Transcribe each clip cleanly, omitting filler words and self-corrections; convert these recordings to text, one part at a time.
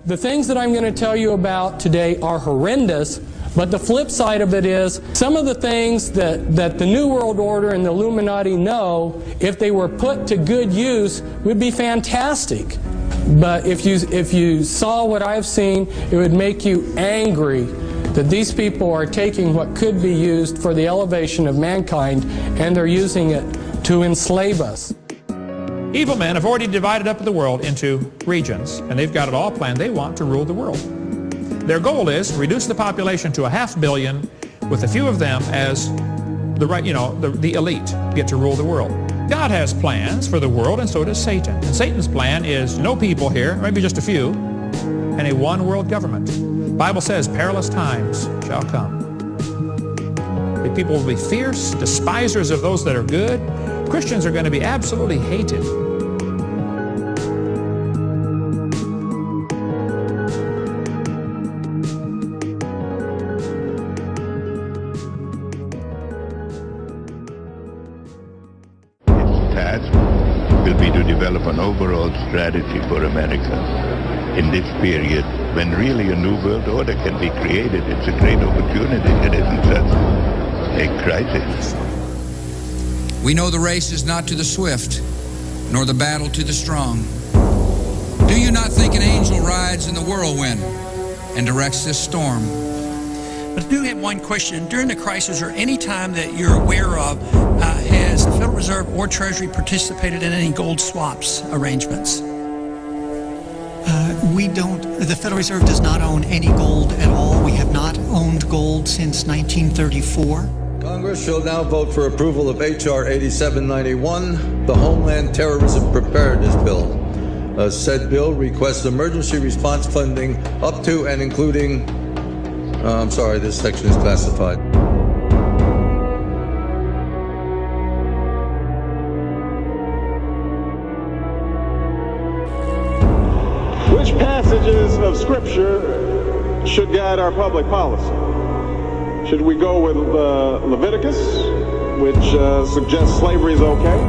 The things that I'm going to tell you about today are horrendous, but the flip side of it is some of the things that the New World Order and the Illuminati know, if they were put to good use, would be fantastic. But if you saw what I've seen, it would make you angry that these people are taking what could be used for the elevation of mankind, and they're using it to enslave us. Evil men have already divided up the world into regions, and they've got it all planned. They want to rule the world. Their goal is to reduce the population to 500 million, with a few of them as the elite get to rule the world. God has plans for the world, and so does Satan. And Satan's plan is no people here, maybe just a few, and a one-world government. The Bible says perilous times shall come. The people will be fierce, despisers of those that are good. Christians are going to be absolutely hated. Develop an overall strategy for America in this period when really a new world order can be created. It's a great opportunity. It isn't just a crisis. We know the race is not to the swift, nor the battle to the strong. Do you not think an angel rides in the whirlwind and directs this storm? But I do have one question. During the crisis, or any time that you're aware of, has the Federal Reserve or Treasury participated in any gold swaps arrangements? The Federal Reserve does not own any gold at all. We have not owned gold since 1934. Congress shall now vote for approval of H.R. 8791, the Homeland Terrorism Preparedness Bill. Said bill requests emergency response funding up to and including I'm sorry, this section is classified. Which passages of Scripture should guide our public policy? Should we go with Leviticus, which suggests slavery is okay,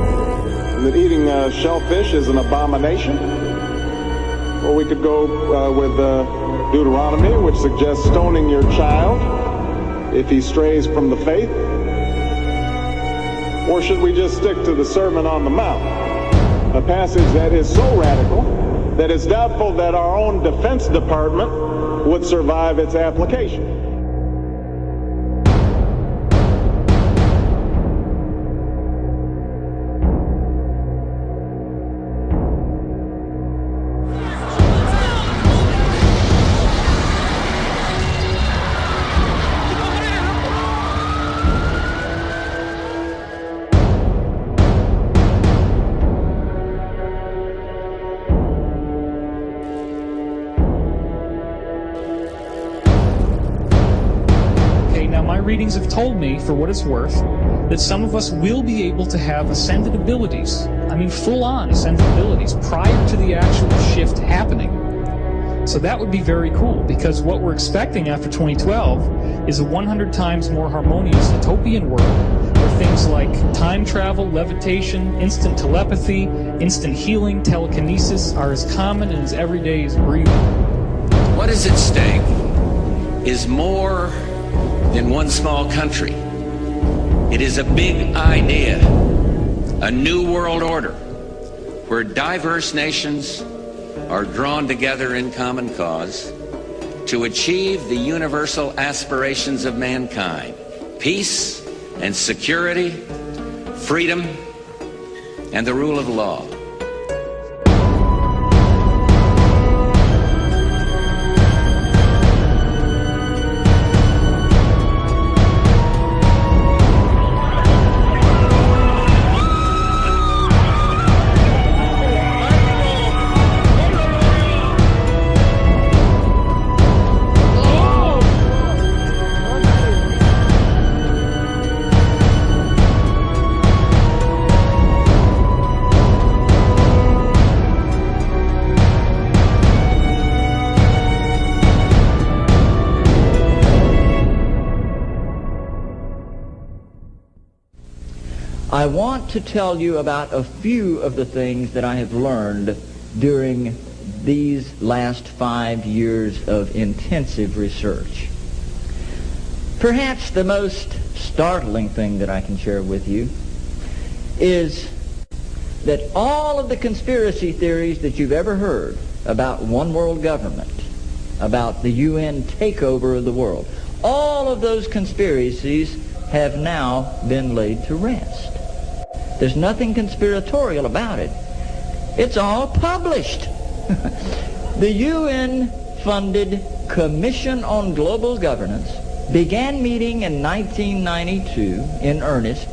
and that eating shellfish is an abomination? Or we could go with Deuteronomy, which suggests stoning your child if he strays from the faith? Or should we just stick to the Sermon on the Mount, a passage that is so radical that it's doubtful that our own Defense Department would survive its application? Readings have told me, for what it's worth, that some of us will be able to have ascended abilities. I mean, full-on ascended abilities prior to the actual shift happening. So that would be very cool, because what we're expecting after 2012 is a 100 times more harmonious utopian world where things like time travel, levitation, instant telepathy, instant healing, telekinesis are as common and as everyday as breathing. What is at stake is more than one small country. It is a big idea, a new world order, where diverse nations are drawn together in common cause to achieve the universal aspirations of mankind: peace and security, freedom, and the rule of law. I want to tell you about a few of the things that I have learned during these last 5 years of intensive research. Perhaps the most startling thing that I can share with you is that all of the conspiracy theories that you've ever heard about one world government, about the UN takeover of the world, all of those conspiracies have now been laid to rest. There's nothing conspiratorial about it. It's all published. The UN-funded Commission on Global Governance began meeting in 1992 in earnest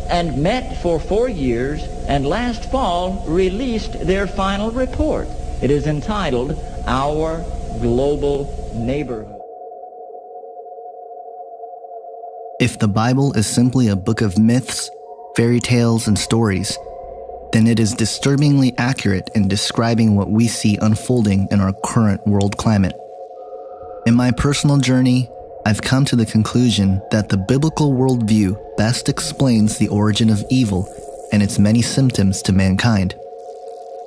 and met for 4 years, and last fall released their final report. It is entitled Our Global Neighborhood. If the Bible is simply a book of myths, fairy tales, and stories, then it is disturbingly accurate in describing what we see unfolding in our current world climate. In my personal journey, I've come to the conclusion that the biblical worldview best explains the origin of evil and its many symptoms to mankind.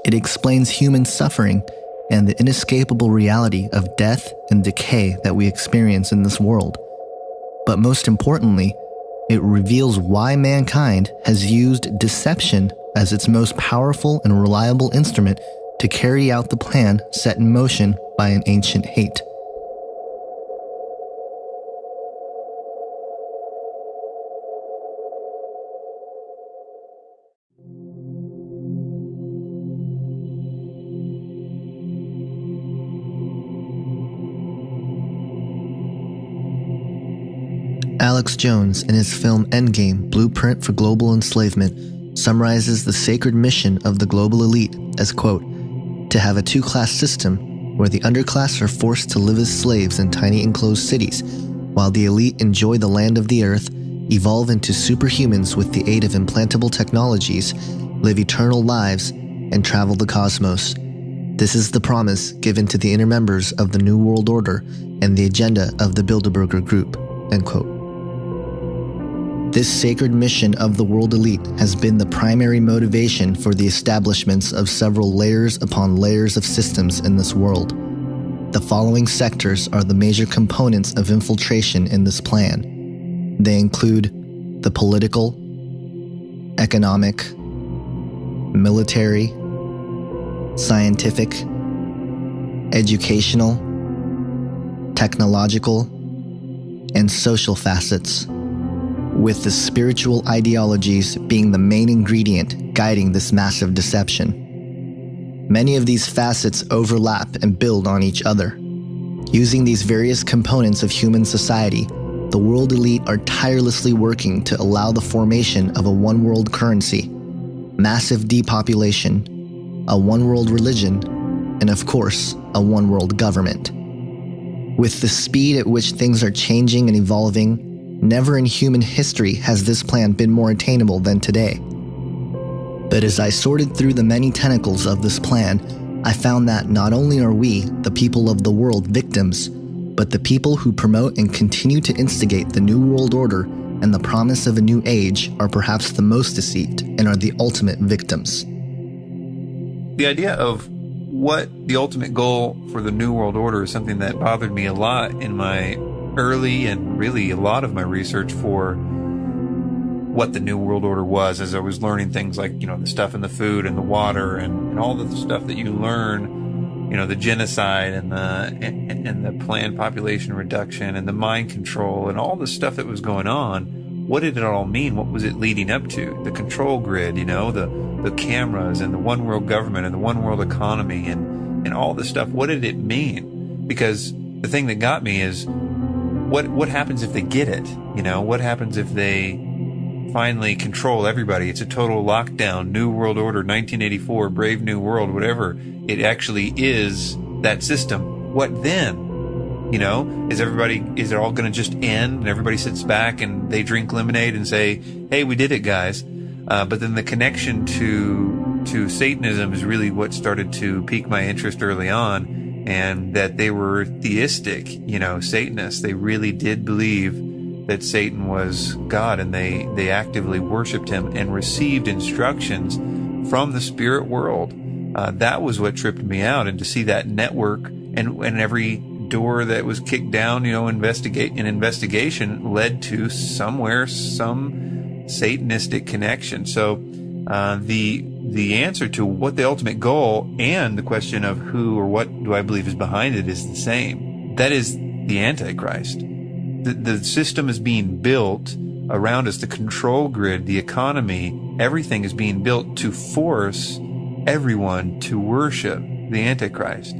It explains human suffering and the inescapable reality of death and decay that we experience in this world. But most importantly, it reveals why mankind has used deception as its most powerful and reliable instrument to carry out the plan set in motion by an ancient hate. Alex Jones, in his film Endgame, Blueprint for Global Enslavement, summarizes the sacred mission of the global elite as, quote, to have a two-class system where the underclass are forced to live as slaves in tiny enclosed cities, while the elite enjoy the land of the earth, evolve into superhumans with the aid of implantable technologies, live eternal lives, and travel the cosmos. This is the promise given to the inner members of the New World Order and the agenda of the Bilderberger Group, end quote. This sacred mission of the world elite has been the primary motivation for the establishments of several layers upon layers of systems in this world. The following sectors are the major components of infiltration in this plan. They include the political, economic, military, scientific, educational, technological, and social facets, with the spiritual ideologies being the main ingredient guiding this massive deception. Many of these facets overlap and build on each other. Using these various components of human society, the world elite are tirelessly working to allow the formation of a one-world currency, massive depopulation, a one-world religion, and of course, a one-world government. With the speed at which things are changing and evolving, never in human history has this plan been more attainable than today. But as I sorted through the many tentacles of this plan, I found that not only are we, the people of the world, victims, but the people who promote and continue to instigate the New World Order and the promise of a new age are perhaps the most deceived and are the ultimate victims. The idea of what the ultimate goal for the New World Order is something that bothered me a lot in my early and really a lot of my research for what the New World Order was, as I was learning things like, the stuff in the food and the water and all the stuff that you learn, the genocide and the planned population reduction and the mind control and all the stuff that was going on. What did it all mean? What was it leading up to? The control grid, the cameras and the one world government and the one world economy and all this stuff. What did it mean? Because the thing that got me is what happens if they get it? What happens if they finally control everybody? It's a total lockdown, New World Order, 1984, Brave New World, whatever. It actually is that system. What then? Is it all going to just end and everybody sits back and they drink lemonade and say, hey, we did it, guys. But then the connection to Satanism is really what started to pique my interest early on. And that they were theistic, Satanists. They really did believe that Satan was God, and they actively worshipped him and received instructions from the spirit world That was what tripped me out, and to see that network and every door that was kicked down, investigation led to some Satanistic connection. So the answer to what the ultimate goal and the question of who or what do I believe is behind it is the same. That is the Antichrist. The system is being built around us, the control grid, the economy, everything is being built to force everyone to worship the Antichrist.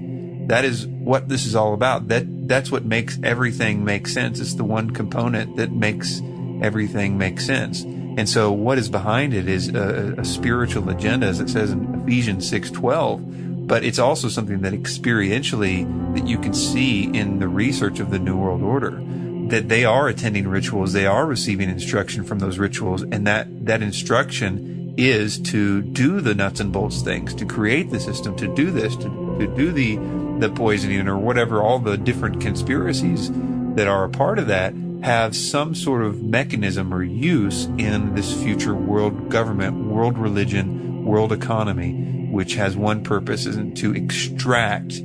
That is what this is all about. That's what makes everything make sense. It's the one component that makes everything make sense. And so what is behind it is a spiritual agenda, as it says in Ephesians 6:12. But it's also something that experientially that you can see in the research of the New World Order, that they are attending rituals, they are receiving instruction from those rituals, and that instruction is to do the nuts and bolts things, to create the system, to do this, to do the poisoning or whatever, all the different conspiracies that are a part of that have some sort of mechanism or use in this future world government, world religion, world economy, which has one purpose, isn't to extract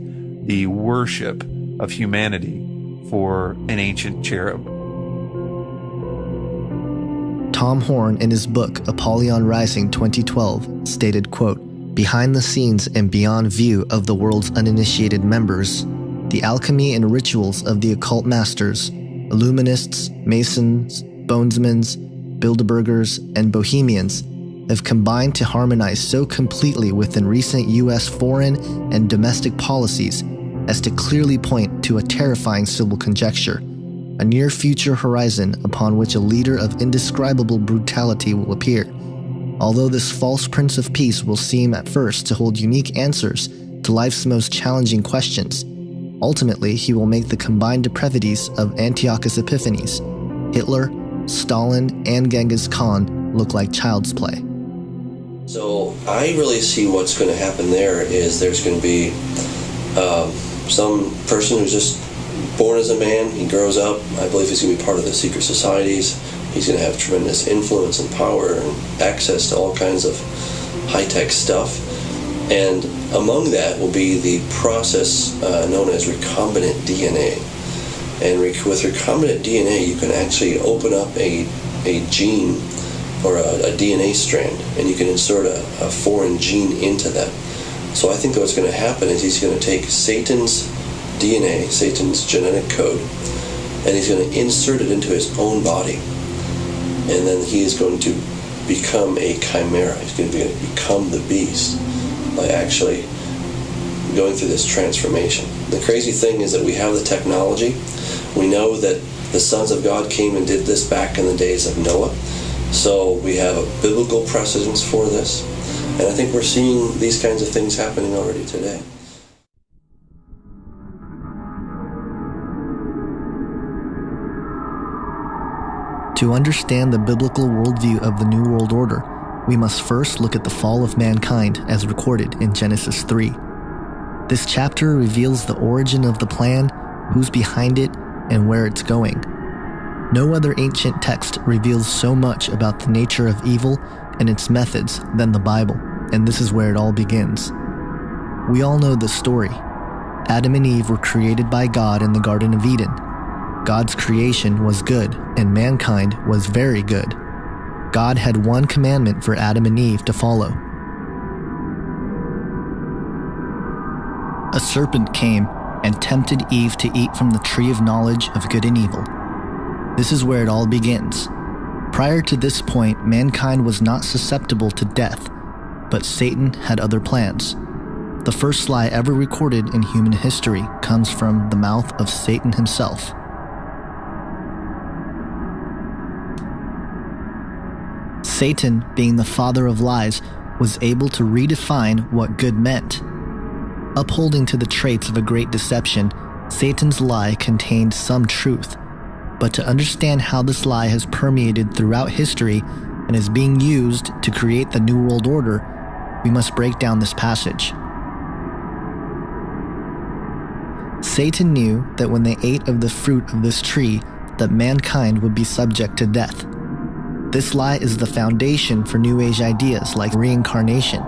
the worship of humanity for an ancient cherub. Tom Horn, in his book Apollyon Rising 2012, stated, quote, "Behind the scenes and beyond view of the world's uninitiated members, the alchemy and rituals of the occult masters, Illuminists, Masons, Bonesmans, Bilderbergers, and Bohemians have combined to harmonize so completely within recent U.S. foreign and domestic policies as to clearly point to a terrifying civil conjecture, a near future horizon upon which a leader of indescribable brutality will appear. Although this false Prince of Peace will seem at first to hold unique answers to life's most challenging questions, ultimately he will make the combined depravities of Antiochus Epiphanes, Hitler, Stalin, and Genghis Khan look like child's play." So I really see what's going to happen there is there's going to be some person who's just born as a man, he grows up, I believe he's going to be part of the secret societies, he's going to have tremendous influence and power and access to all kinds of high-tech stuff, and among that will be the process known as recombinant DNA. And with recombinant DNA you can actually open up a gene or a DNA strand, and you can insert a foreign gene into that. So I think what's going to happen is he's going to take Satan's DNA, Satan's genetic code, and he's going to insert it into his own body. And then he is going to become a chimera. He's going to become the beast by actually going through this transformation. The crazy thing is that we have the technology. We know that the sons of God came and did this back in the days of Noah. So we have a biblical precedence for this. And I think we're seeing these kinds of things happening already today. To understand the biblical worldview of the New World Order, we must first look at the fall of mankind as recorded in Genesis 3. This chapter reveals the origin of the plan, who's behind it, and where it's going. No other ancient text reveals so much about the nature of evil and its methods than the Bible, and this is where it all begins. We all know the story. Adam and Eve were created by God in the Garden of Eden. God's creation was good, and mankind was very good. God had one commandment for Adam and Eve to follow. A serpent came and tempted Eve to eat from the tree of knowledge of good and evil. This is where it all begins. Prior to this point, mankind was not susceptible to death, but Satan had other plans. The first lie ever recorded in human history comes from the mouth of Satan himself. Satan, being the father of lies, was able to redefine what good meant. Upholding to the traits of a great deception, Satan's lie contained some truth. But to understand how this lie has permeated throughout history and is being used to create the New World Order, we must break down this passage. Satan knew that when they ate of the fruit of this tree, that mankind would be subject to death. This lie is the foundation for New Age ideas like reincarnation.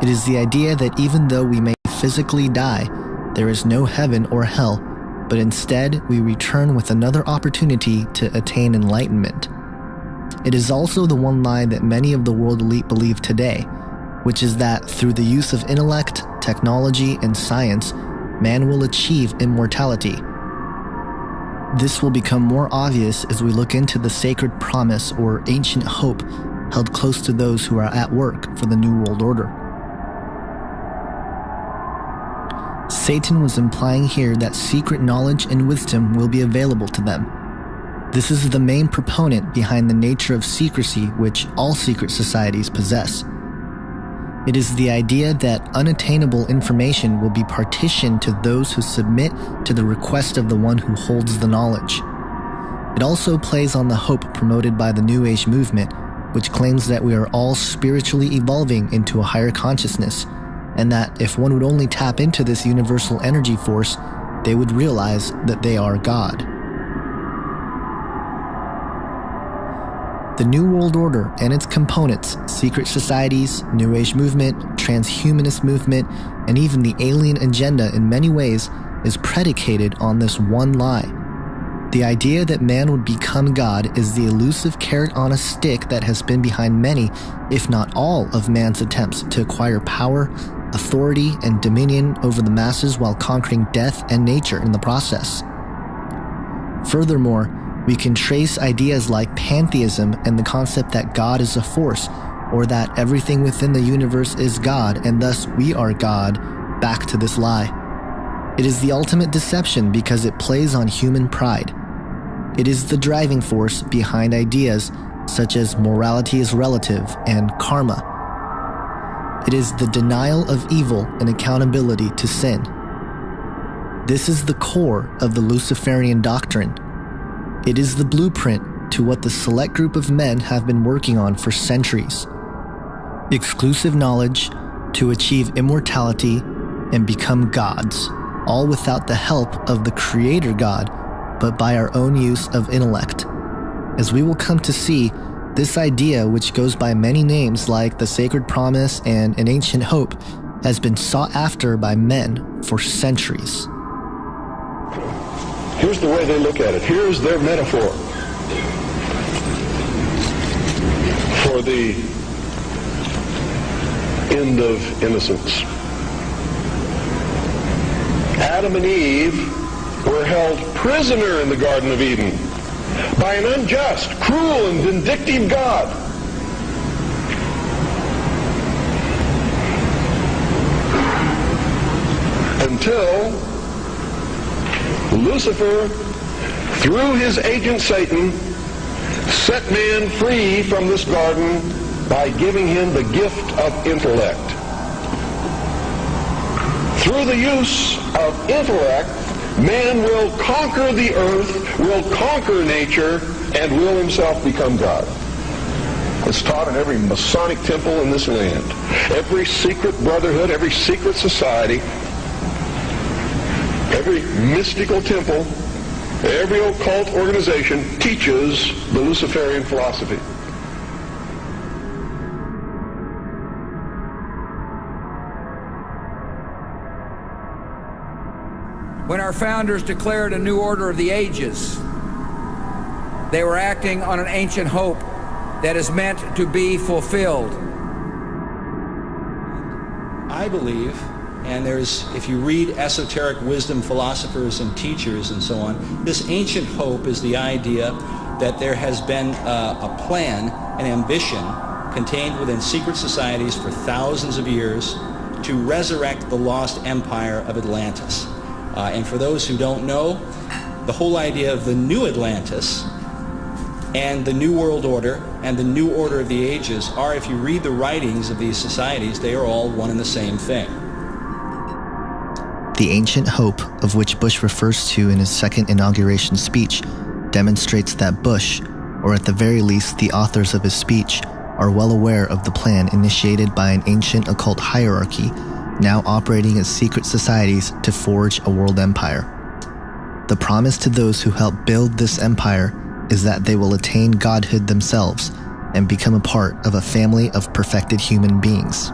It is the idea that even though we may physically die, there is no heaven or hell, but instead we return with another opportunity to attain enlightenment. It is also the one lie that many of the world elite believe today, which is that through the use of intellect, technology, and science, man will achieve immortality. This will become more obvious as we look into the sacred promise or ancient hope held close to those who are at work for the New World Order. Satan was implying here that secret knowledge and wisdom will be available to them. This is the main proponent behind the nature of secrecy which all secret societies possess. It is the idea that unattainable information will be partitioned to those who submit to the request of the one who holds the knowledge. It also plays on the hope promoted by the New Age movement, which claims that we are all spiritually evolving into a higher consciousness, and that if one would only tap into this universal energy force, they would realize that they are God. The New World Order and its components, secret societies, New Age movement, transhumanist movement, and even the alien agenda in many ways is predicated on this one lie. The idea that man would become God is the elusive carrot on a stick that has been behind many, if not all, of man's attempts to acquire power, authority, and dominion over the masses while conquering death and nature in the process. Furthermore, we can trace ideas like pantheism and the concept that God is a force, or that everything within the universe is God and thus we are God, back to this lie. It is the ultimate deception because it plays on human pride. It is the driving force behind ideas such as morality is relative and karma. It is the denial of evil and accountability to sin. This is the core of the Luciferian doctrine. It is the blueprint to what the select group of men have been working on for centuries. Exclusive knowledge to achieve immortality and become gods, all without the help of the Creator God, but by our own use of intellect. As we will come to see, this idea, which goes by many names like the Sacred Promise and an Ancient Hope, has been sought after by men for centuries. Here's the way they look at it. Here's their metaphor for the end of innocence. Adam and Eve were held prisoner in the Garden of Eden by an unjust, cruel, and vindictive God. Until Lucifer, through his agent Satan, set man free from this garden by giving him the gift of intellect. Through the use of intellect, man will conquer the earth, will conquer nature, and will himself become God. It's taught in every Masonic temple in this land. Every secret brotherhood, every secret society, every mystical temple, every occult organization teaches the Luciferian philosophy. When our founders declared a new order of the ages, they were acting on an ancient hope that is meant to be fulfilled. I believe, and if you read esoteric wisdom philosophers and teachers and so on, this ancient hope is the idea that there has been a plan, an ambition contained within secret societies for thousands of years to resurrect the lost empire of Atlantis. And for those who don't know, the whole idea of the new Atlantis and the New World Order and the New Order of the Ages are, if you read the writings of these societies, they are all one and the same thing. The ancient hope, of which Bush refers to in his second inauguration speech, demonstrates that Bush, or at the very least the authors of his speech, are well aware of the plan initiated by an ancient occult hierarchy now operating as secret societies to forge a world empire. The promise to those who help build this empire is that they will attain godhood themselves and become a part of a family of perfected human beings.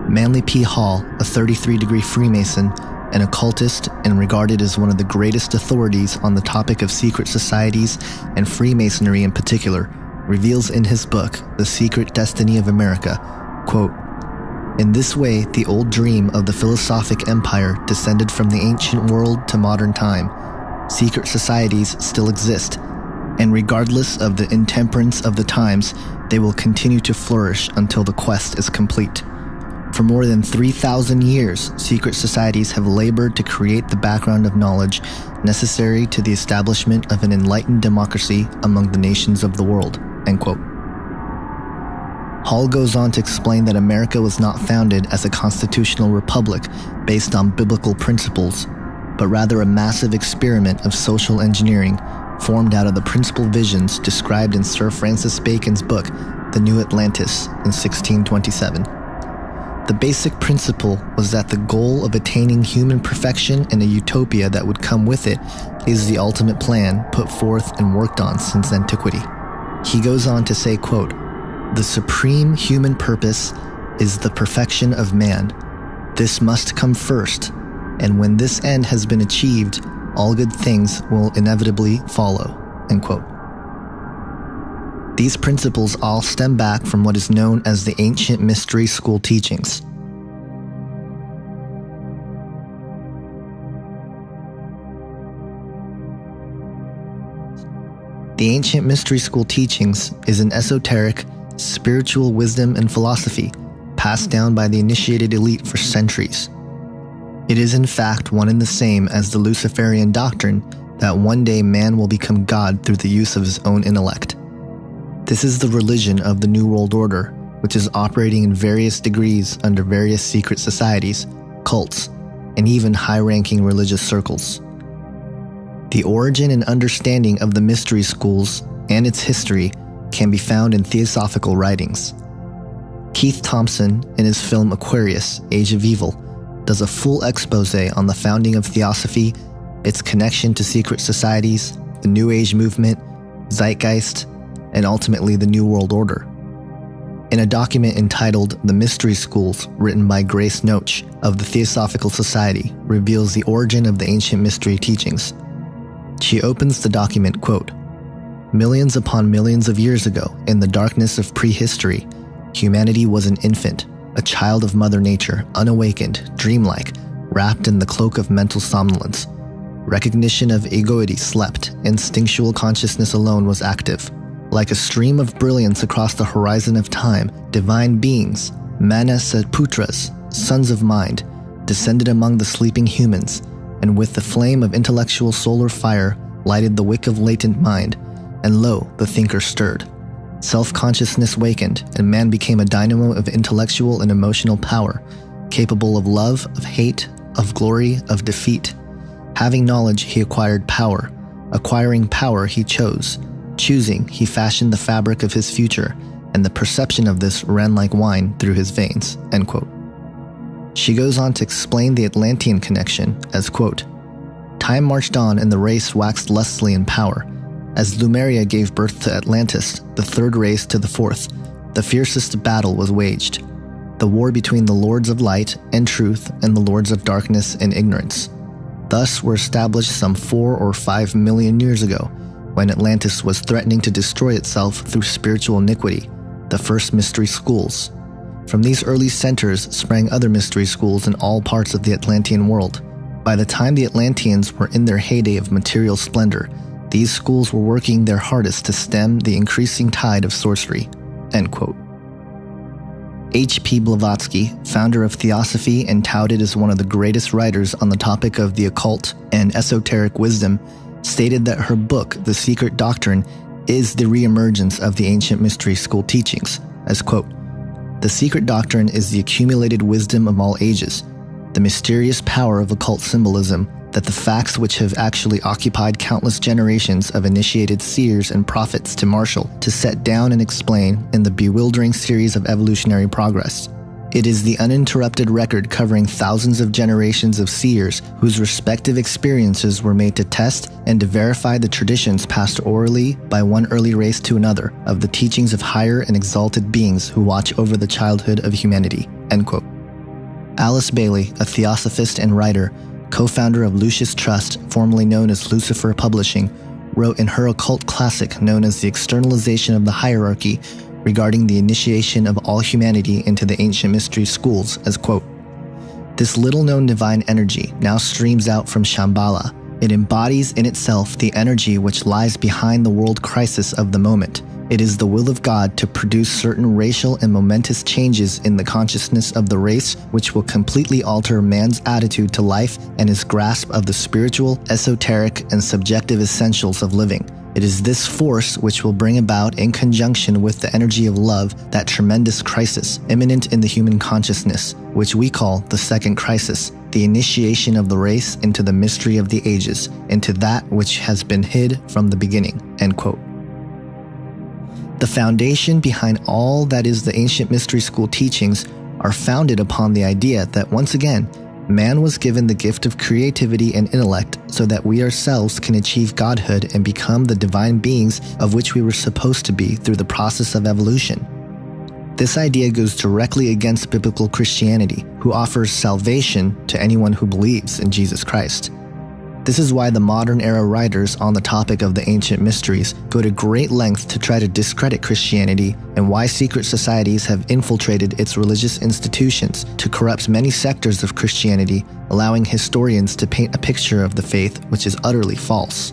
Manly P. Hall, a 33-degree Freemason, an occultist and regarded as one of the greatest authorities on the topic of secret societies and Freemasonry in particular, reveals in his book, The Secret Destiny of America, quote, "In this way, the old dream of the philosophic empire descended from the ancient world to modern time. Secret societies still exist, and regardless of the intemperance of the times, they will continue to flourish until the quest is complete. For more than 3,000 years, secret societies have labored to create the background of knowledge necessary to the establishment of an enlightened democracy among the nations of the world." End quote. Hall goes on to explain that America was not founded as a constitutional republic based on biblical principles, but rather a massive experiment of social engineering formed out of the principal visions described in Sir Francis Bacon's book, The New Atlantis, in 1627. The basic principle was that the goal of attaining human perfection and a utopia that would come with it is the ultimate plan put forth and worked on since antiquity. He goes on to say, quote, "The supreme human purpose is the perfection of man. This must come first, and when this end has been achieved, all good things will inevitably follow." End quote. These principles all stem back from what is known as the ancient mystery school teachings. The ancient mystery school teachings is an esoteric, spiritual wisdom and philosophy passed down by the initiated elite for centuries. It is in fact one and the same as the Luciferian doctrine that one day man will become God through the use of his own intellect. This is the religion of the New World Order, which is operating in various degrees under various secret societies, cults, and even high-ranking religious circles. The origin and understanding of the mystery schools and its history can be found in theosophical writings. Keith Thompson, in his film Aquarius, Age of Evil, does a full expose on the founding of theosophy, its connection to secret societies, the New Age movement, Zeitgeist, and ultimately the New World Order. In a document entitled The Mystery Schools, written by Grace Noach of the Theosophical Society, reveals the origin of the ancient mystery teachings. She opens the document, quote, "Millions upon millions of years ago, in the darkness of prehistory, humanity was an infant, a child of Mother Nature, unawakened, dreamlike, wrapped in the cloak of mental somnolence. Recognition of egoity slept, instinctual consciousness alone was active. Like a stream of brilliance across the horizon of time, divine beings, Manasaputras, sons of mind, descended among the sleeping humans, and with the flame of intellectual solar fire lighted the wick of latent mind, and lo, the thinker stirred. Self-consciousness wakened, and man became a dynamo of intellectual and emotional power, capable of love, of hate, of glory, of defeat. Having knowledge, he acquired power. Acquiring power, he chose. Choosing, he fashioned the fabric of his future, and the perception of this ran like wine through his veins." End quote. She goes on to explain the Atlantean connection as, quote, "Time marched on and the race waxed lustily in power. As Lemuria gave birth to Atlantis, the third race to the fourth, the fiercest battle was waged. The war between the Lords of Light and Truth and the Lords of Darkness and Ignorance. Thus were established some 4 or 5 million years ago, when Atlantis was threatening to destroy itself through spiritual iniquity, the first mystery schools. From these early centers sprang other mystery schools in all parts of the Atlantean world. By the time the Atlanteans were in their heyday of material splendor, these schools were working their hardest to stem the increasing tide of sorcery." End quote. H.P. Blavatsky, founder of Theosophy and touted as one of the greatest writers on the topic of the occult and esoteric wisdom, stated that her book, The Secret Doctrine, is the reemergence of the ancient mystery school teachings, as, quote, "The secret doctrine is the accumulated wisdom of all ages, the mysterious power of occult symbolism that the facts which have actually occupied countless generations of initiated seers and prophets to marshal, to set down and explain in the bewildering series of evolutionary progress. It is the uninterrupted record covering thousands of generations of seers whose respective experiences were made to test and to verify the traditions passed orally by one early race to another of the teachings of higher and exalted beings who watch over the childhood of humanity." End quote. Alice Bailey, a theosophist and writer, co-founder of Lucis Trust, formerly known as Lucifer Publishing, wrote in her occult classic known as The Externalization of the Hierarchy regarding the initiation of all humanity into the ancient mystery schools as, quote, "This little-known divine energy now streams out from Shambhala. It embodies in itself the energy which lies behind the world crisis of the moment. It is the will of God to produce certain racial and momentous changes in the consciousness of the race which will completely alter man's attitude to life and his grasp of the spiritual, esoteric, and subjective essentials of living. It is this force which will bring about, in conjunction with the energy of love, that tremendous crisis, imminent in the human consciousness, which we call the second crisis, the initiation of the race into the mystery of the ages, into that which has been hid from the beginning," end quote. The foundation behind all that is the ancient mystery school teachings are founded upon the idea that, once again, man was given the gift of creativity and intellect so that we ourselves can achieve godhood and become the divine beings of which we were supposed to be through the process of evolution. This idea goes directly against biblical Christianity, who offers salvation to anyone who believes in Jesus Christ. This is why the modern-era writers on the topic of the ancient mysteries go to great lengths to try to discredit Christianity, and why secret societies have infiltrated its religious institutions to corrupt many sectors of Christianity, allowing historians to paint a picture of the faith which is utterly false.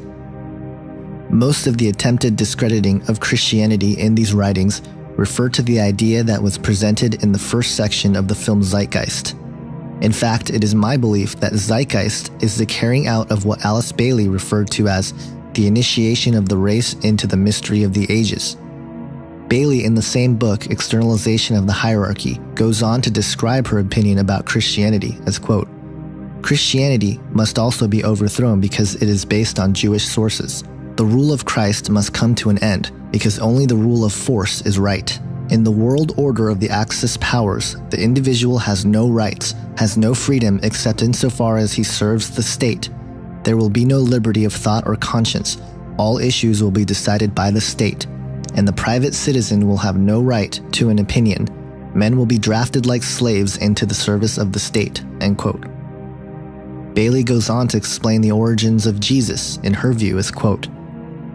Most of the attempted discrediting of Christianity in these writings refer to the idea that was presented in the first section of the film Zeitgeist. In fact, it is my belief that Zeitgeist is the carrying out of what Alice Bailey referred to as the initiation of the race into the mystery of the ages. Bailey, in the same book, Externalization of the Hierarchy, goes on to describe her opinion about Christianity as, quote, "Christianity must also be overthrown because it is based on Jewish sources. The rule of Christ must come to an end because only the rule of force is right. In the world order of the Axis powers, the individual has no rights, has no freedom except insofar as he serves the state. There will be no liberty of thought or conscience. All issues will be decided by the state, and the private citizen will have no right to an opinion. Men will be drafted like slaves into the service of the state," end quote. Bailey goes on to explain the origins of Jesus, in her view, as, quote,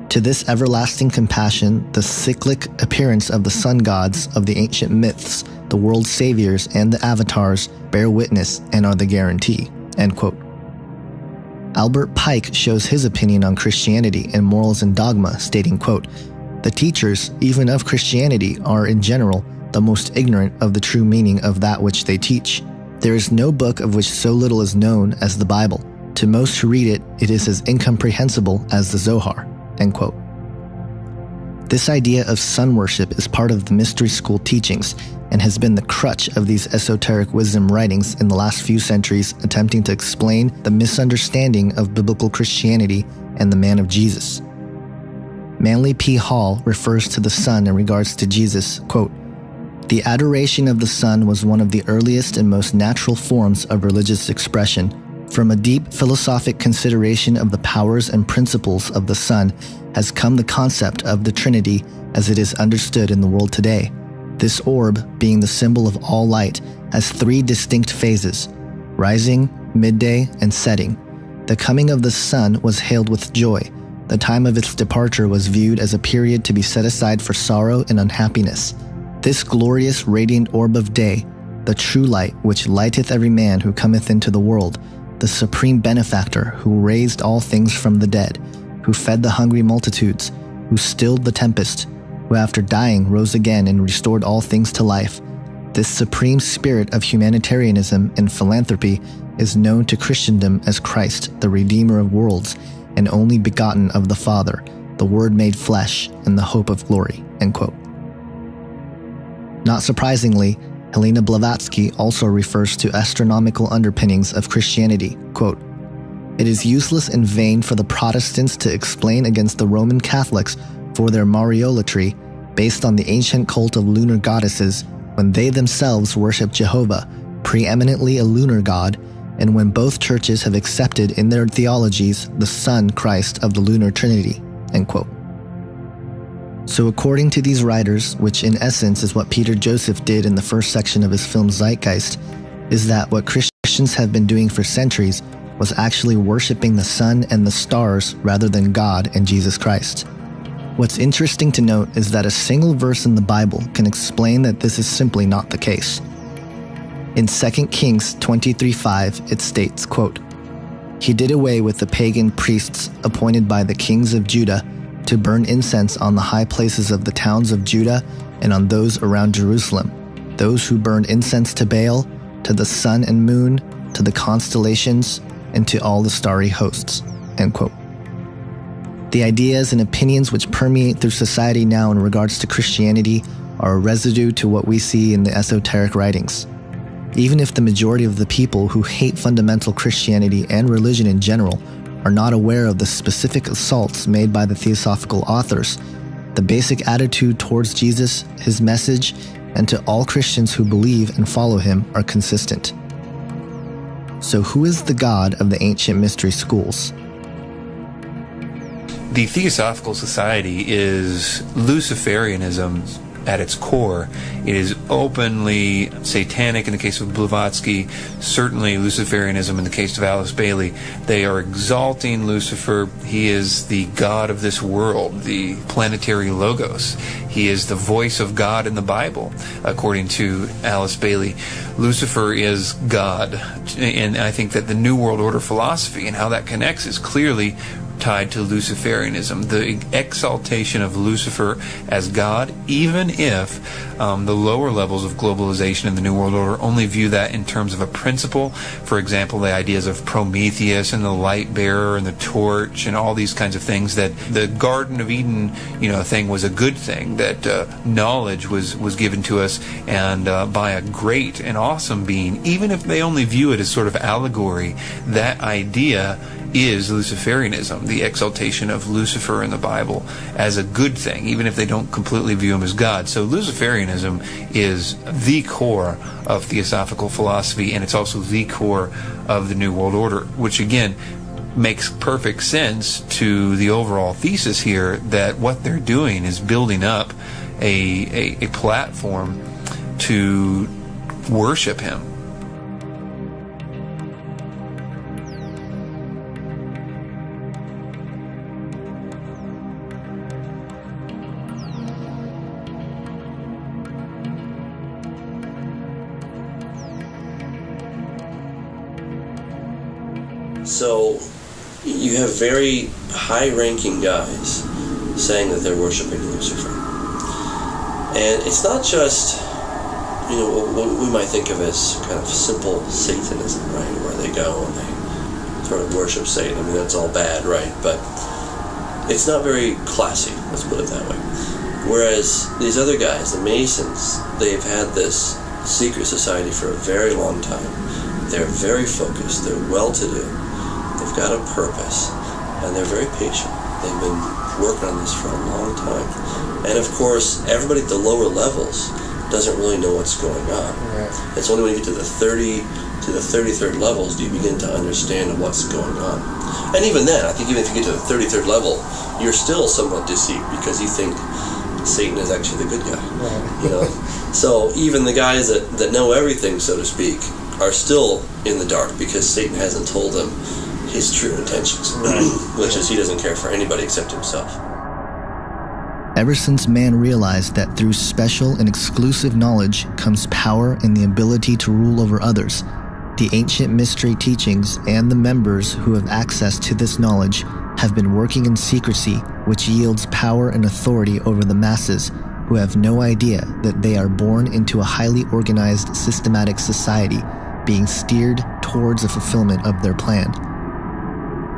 "To this everlasting compassion, the cyclic appearance of the sun gods of the ancient myths, the world saviors, and the avatars bear witness and are the guarantee," end quote. Albert Pike shows his opinion on Christianity in Morals and Dogma, stating, quote, "The teachers, even of Christianity, are in general the most ignorant of the true meaning of that which they teach. There is no book of which so little is known as the Bible. To most who read it, it is as incomprehensible as the Zohar," end quote. This idea of sun worship is part of the mystery school teachings and has been the crutch of these esoteric wisdom writings in the last few centuries, attempting to explain the misunderstanding of biblical Christianity and the man of Jesus. Manly P. Hall refers to the sun in regards to Jesus, quote, "The adoration of the sun was one of the earliest and most natural forms of religious expression. From a deep philosophic consideration of the powers and principles of the sun has come the concept of the Trinity as it is understood in the world today. This orb, being the symbol of all light, has three distinct phases: rising, midday, and setting. The coming of the sun was hailed with joy. The time of its departure was viewed as a period to be set aside for sorrow and unhappiness. This glorious radiant orb of day, the true light which lighteth every man who cometh into the world, the supreme benefactor who raised all things from the dead, who fed the hungry multitudes, who stilled the tempest, who after dying rose again and restored all things to life. This supreme spirit of humanitarianism and philanthropy is known to Christendom as Christ, the Redeemer of worlds, and only begotten of the Father, the Word made flesh, and the hope of glory," end quote. Not surprisingly, Helena Blavatsky also refers to astronomical underpinnings of Christianity, quote, "It is useless and vain for the Protestants to explain against the Roman Catholics for their Mariolatry based on the ancient cult of lunar goddesses when they themselves worship Jehovah, preeminently a lunar god, and when both churches have accepted in their theologies the Son Christ of the lunar Trinity," end quote. So according to these writers, which in essence is what Peter Joseph did in the first section of his film Zeitgeist, is that what Christians have been doing for centuries was actually worshiping the sun and the stars rather than God and Jesus Christ. What's interesting to note is that a single verse in the Bible can explain that this is simply not the case. In 2 Kings 23:5, it states, quote, "He did away with the pagan priests appointed by the kings of Judah to burn incense on the high places of the towns of Judah and on those around Jerusalem, those who burned incense to Baal, to the sun and moon, to the constellations, and to all the starry hosts." End quote. The ideas and opinions which permeate through society now in regards to Christianity are a residue to what we see in the esoteric writings. Even if the majority of the people who hate fundamental Christianity and religion in general are not aware of the specific assaults made by the theosophical authors, the basic attitude towards Jesus, his message, and to all Christians who believe and follow him are consistent. So who is the God of the ancient mystery schools? The Theosophical Society is Luciferianism at its core. It is openly satanic in the case of Blavatsky, certainly Luciferianism in the case of Alice Bailey. They are exalting Lucifer. He is the God of this world, the planetary logos. He is the voice of God in the Bible, according to Alice Bailey. Lucifer is God. And I think that the New World Order philosophy and how that connects is clearly tied to Luciferianism, the exaltation of Lucifer as God, even if the lower levels of globalization in the New World Order only view that in terms of a principle. For example, the ideas of Prometheus and the light bearer and the torch and all these kinds of things, that the Garden of Eden, thing was a good thing, that knowledge was given to us and by a great and awesome being. Even if they only view it as sort of allegory, that idea is Luciferianism, the exaltation of Lucifer in the Bible as a good thing, even if they don't completely view him as God. So Luciferianism is the core of theosophical philosophy, and it's also the core of the New World Order, which again makes perfect sense to the overall thesis here that what they're doing is building up a platform to worship him. So you have very high-ranking guys saying that they're worshiping Lucifer. And it's not just, what we might think of as kind of simple Satanism, right? Where they go and they sort of worship Satan. I mean, that's all bad, right? But it's not very classy, let's put it that way. Whereas these other guys, the Masons, they've had this secret society for a very long time. They're very focused, they're well-to-do. They've got a purpose, and they're very patient. They've been working on this for a long time. And of course, everybody at the lower levels doesn't really know what's going on. Right. It's only when you get to the 33rd levels do you begin to understand what's going on. And even then, I think even if you get to the 33rd level, you're still somewhat deceived because you think Satan is actually the good guy. Right. So even the guys that know everything, so to speak, are still in the dark because Satan hasn't told them his true intentions, which is he doesn't care for anybody except himself. Ever since man realized that through special and exclusive knowledge comes power and the ability to rule over others, the ancient mystery teachings and the members who have access to this knowledge have been working in secrecy, which yields power and authority over the masses who have no idea that they are born into a highly organized, systematic society being steered towards the fulfillment of their plan.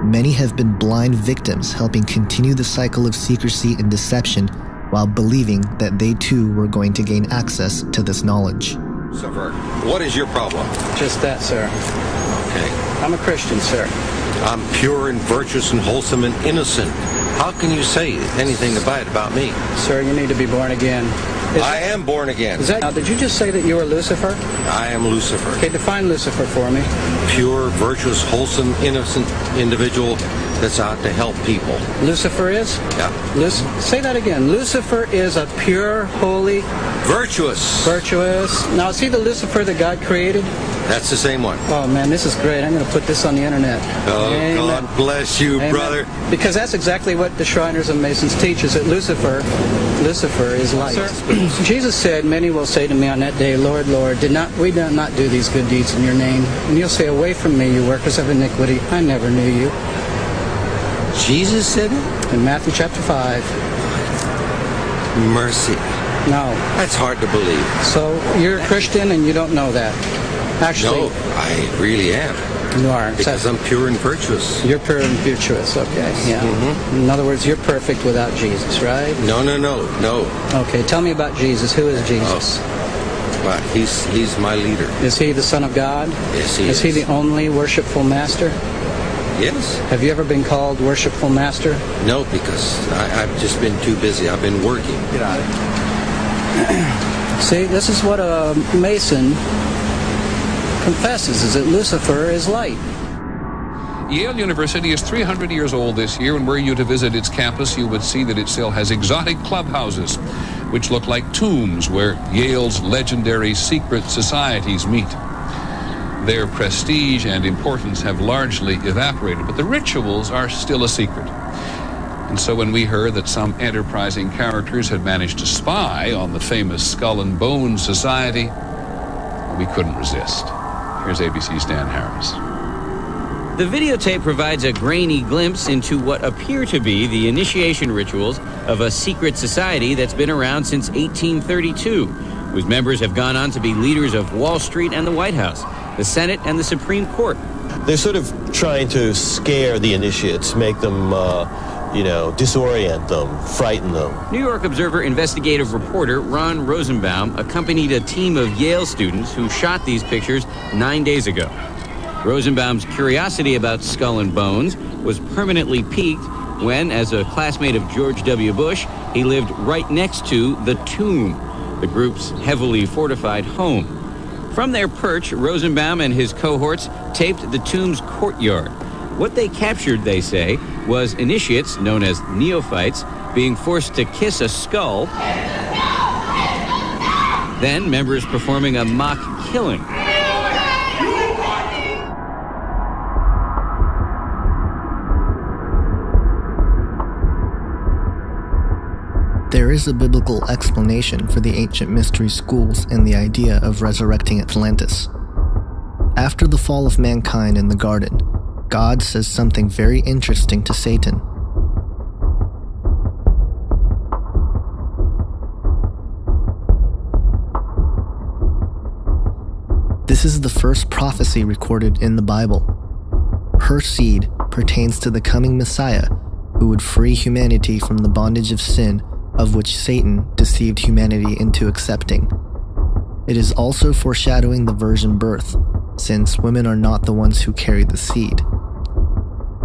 Many have been blind victims helping continue the cycle of secrecy and deception while believing that they too were going to gain access to this knowledge. Sir, what is your problem? Just that, sir. Okay. I'm a Christian, sir. I'm pure and virtuous and wholesome and innocent. How can you say anything bad about me? Sir, you need to be born again. I am born again. Now, did you just say that you are Lucifer? I am Lucifer. Okay, define Lucifer for me. Pure, virtuous, wholesome, innocent individual that's out to help people. Lucifer is? Yeah. Say that again. Lucifer is a pure, holy... Virtuous. Virtuous. Now, is he the Lucifer that God created? That's the same one. Oh, man, this is great. I'm going to put this on the internet. Oh, Amen. God bless you, Amen. Brother. Because that's exactly what the Shriners and Masons teach, is that Lucifer is light. Sir, Jesus said, many will say to me on that day, Lord, Lord, did we not do these good deeds in your name? And you'll say, away from me, you workers of iniquity. I never knew you. Jesus said it? In Matthew chapter 5. Mercy. No. That's hard to believe. So you're a Christian and you don't know that? Actually, no, I really am. You are. Because I'm pure and virtuous. You're pure and virtuous, okay. Yeah. Mm-hmm. In other words, you're perfect without Jesus, right? No. Okay, tell me about Jesus. Who is Jesus? Well, he's my leader. Is he the Son of God? Yes, he is. Is he the only worshipful master? Yes. Have you ever been called worshipful master? No, because I've just been too busy. I've been working. Get out of it. See, this is what a Mason confesses, is that Lucifer is light. Yale University is 300 years old this year, and were you to visit its campus, you would see that it still has exotic clubhouses, which look like tombs where Yale's legendary secret societies meet. Their prestige and importance have largely evaporated, but the rituals are still a secret. And so when we heard that some enterprising characters had managed to spy on the famous Skull and Bones Society, we couldn't resist. Here's ABC's Dan Harris. The videotape provides a grainy glimpse into what appear to be the initiation rituals of a secret society that's been around since 1832, whose members have gone on to be leaders of Wall Street and the White House, the Senate and the Supreme Court. They're sort of trying to scare the initiates, make them, disorient them, frighten them. New York Observer investigative reporter Ron Rosenbaum accompanied a team of Yale students who shot these pictures 9 days ago. Rosenbaum's curiosity about Skull and Bones was permanently piqued when, as a classmate of George W. Bush, he lived right next to the Tomb, the group's heavily fortified home. From their perch, Rosenbaum and his cohorts taped the Tomb's courtyard. What they captured, they say, was initiates, known as neophytes, being forced to kiss a skull, then members performing a mock killing. There is a biblical explanation for the ancient mystery schools and the idea of resurrecting Atlantis. After the fall of mankind in the garden, God says something very interesting to Satan. This is the first prophecy recorded in the Bible. Her seed pertains to the coming Messiah, who would free humanity from the bondage of sin, of which Satan deceived humanity into accepting. It is also foreshadowing the virgin birth, since women are not the ones who carry the seed.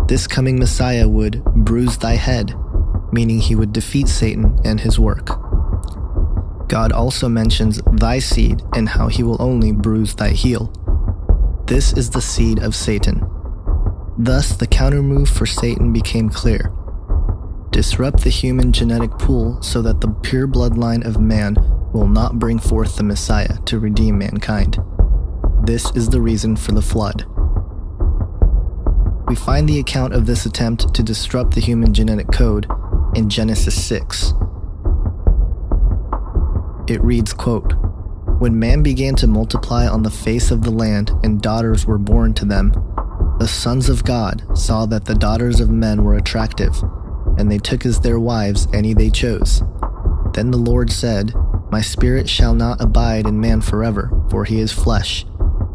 This coming Messiah would bruise thy head, meaning he would defeat Satan and his work. God also mentions thy seed and how he will only bruise thy heel. This is the seed of Satan. Thus, the countermove for Satan became clear. Disrupt the human genetic pool so that the pure bloodline of man will not bring forth the Messiah to redeem mankind. This is the reason for the flood. We find the account of this attempt to disrupt the human genetic code in Genesis 6. It reads, quote, "When man began to multiply on the face of the land and daughters were born to them, the sons of God saw that the daughters of men were attractive, and they took as their wives any they chose. Then the Lord said, My spirit shall not abide in man forever, for he is flesh.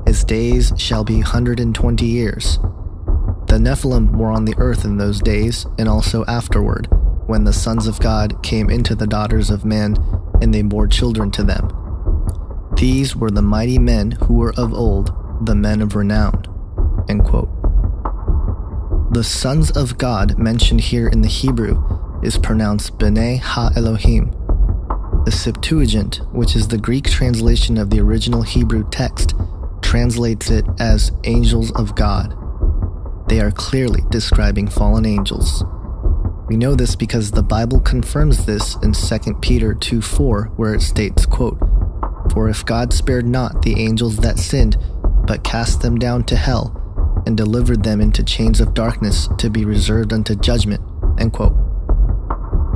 His days shall be 120 years. The Nephilim were on the earth in those days, and also afterward, when the sons of God came into the daughters of men, and they bore children to them. These were the mighty men who were of old, the men of renown." End quote. The sons of God mentioned here in the Hebrew is pronounced B'nai Ha-Elohim. The Septuagint, which is the Greek translation of the original Hebrew text, translates it as angels of God. they are clearly describing fallen angels. We know this because the Bible confirms this in 2 Peter 2:4, where it states, quote, "For if God spared not the angels that sinned, but cast them down to hell, and delivered them into chains of darkness to be reserved unto judgment," end quote.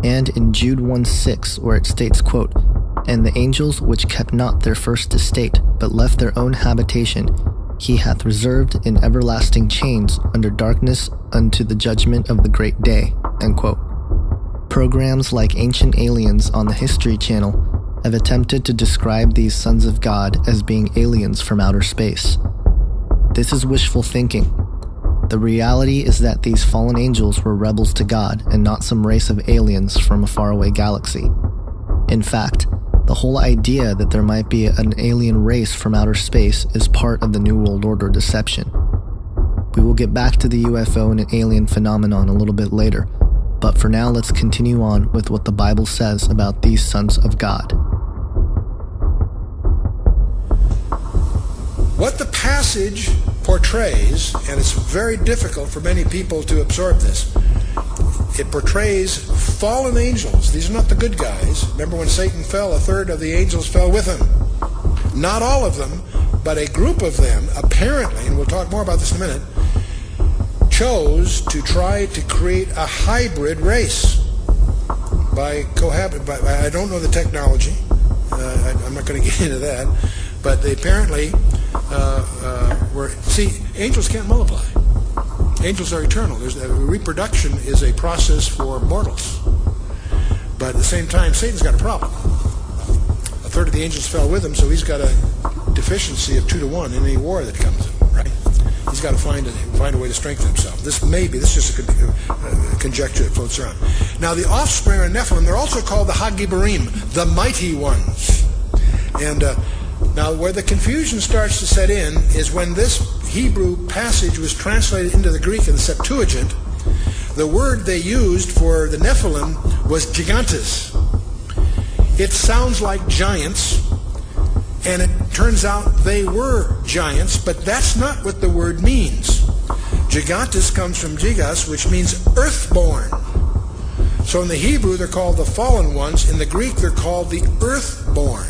And in Jude 1:6, where it states, quote, "And the angels which kept not their first estate, but left their own habitation, he hath reserved in everlasting chains under darkness unto the judgment of the great day," end quote. Programs like Ancient Aliens on the History Channel have attempted to describe these sons of God as being aliens from outer space. This is wishful thinking. The reality is that these fallen angels were rebels to God and not some race of aliens from a faraway galaxy. In fact, the whole idea that there might be an alien race from outer space is part of the New World Order deception. We will get back to the UFO and alien phenomenon a little bit later, but for now let's continue on with what the Bible says about these sons of God. What the passage portrays, and it's very difficult for many people to absorb this, it portrays fallen angels. These are not the good guys. Remember when Satan fell, a third of the angels fell with him. Not all of them, but a group of them, apparently, and we'll talk more about this in a minute, chose to try to create a hybrid race by cohabiting. I don't know the technology. I'm not going to get into that. But they apparently see, angels can't multiply. Angels are eternal. Reproduction is a process for mortals. But at the same time, Satan's got a problem. A third of the angels fell with him, so he's got a deficiency of 2-to-1 in any war that comes in, right? He's got to find a way to strengthen himself. This is just a conjecture that floats around. Now, the offspring of Nephilim, they're also called the Hagibarim, the mighty ones. And now, where the confusion starts to set in is when this Hebrew passage was translated into the Greek in the Septuagint, the word they used for the Nephilim was gigantes. It sounds like giants, and it turns out they were giants, but that's not what the word means. Gigantes comes from gigas, which means earthborn. So in the Hebrew, they're called the fallen ones. In the Greek, they're called the earthborn.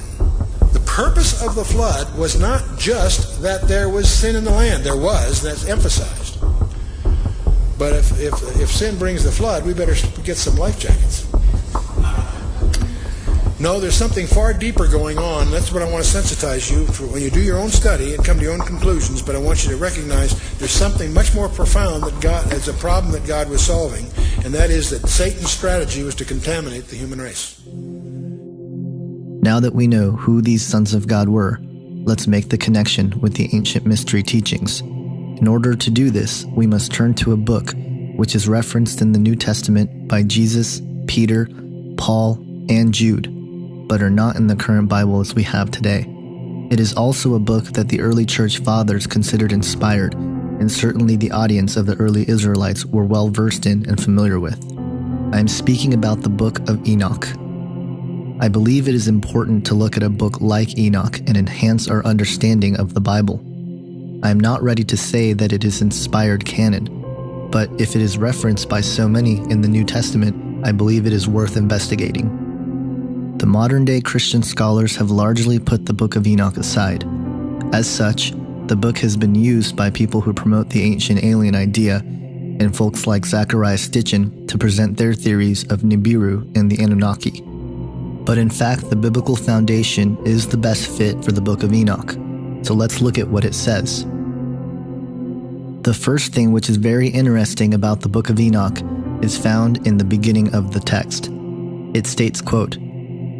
The purpose of the flood was not just that there was sin in the land. There was, that's emphasized. But if sin brings the flood, we better get some life jackets. No, there's something far deeper going on. That's what I want to sensitize you for when you do your own study and come to your own conclusions. But I want you to recognize there's something much more profound that God, it's a problem that God was solving, and that is that Satan's strategy was to contaminate the human race. Now that we know who these sons of God were, let's make the connection with the ancient mystery teachings. In order to do this, we must turn to a book which is referenced in the New Testament by Jesus, Peter, Paul, and Jude, but are not in the current Bible as we have today. It is also a book that the early church fathers considered inspired, and certainly the audience of the early Israelites were well versed in and familiar with. I am speaking about the book of Enoch. I believe it is important to look at a book like Enoch and enhance our understanding of the Bible. I am not ready to say that it is inspired canon, but if it is referenced by so many in the New Testament, I believe it is worth investigating. The modern-day Christian scholars have largely put the Book of Enoch aside. As such, the book has been used by people who promote the ancient alien idea and folks like Zachariah Stitchin to present their theories of Nibiru and the Anunnaki. But in fact, the biblical foundation is the best fit for the Book of Enoch, so let's look at what it says. The first thing which is very interesting about the Book of Enoch is found in the beginning of the text. It states, quote,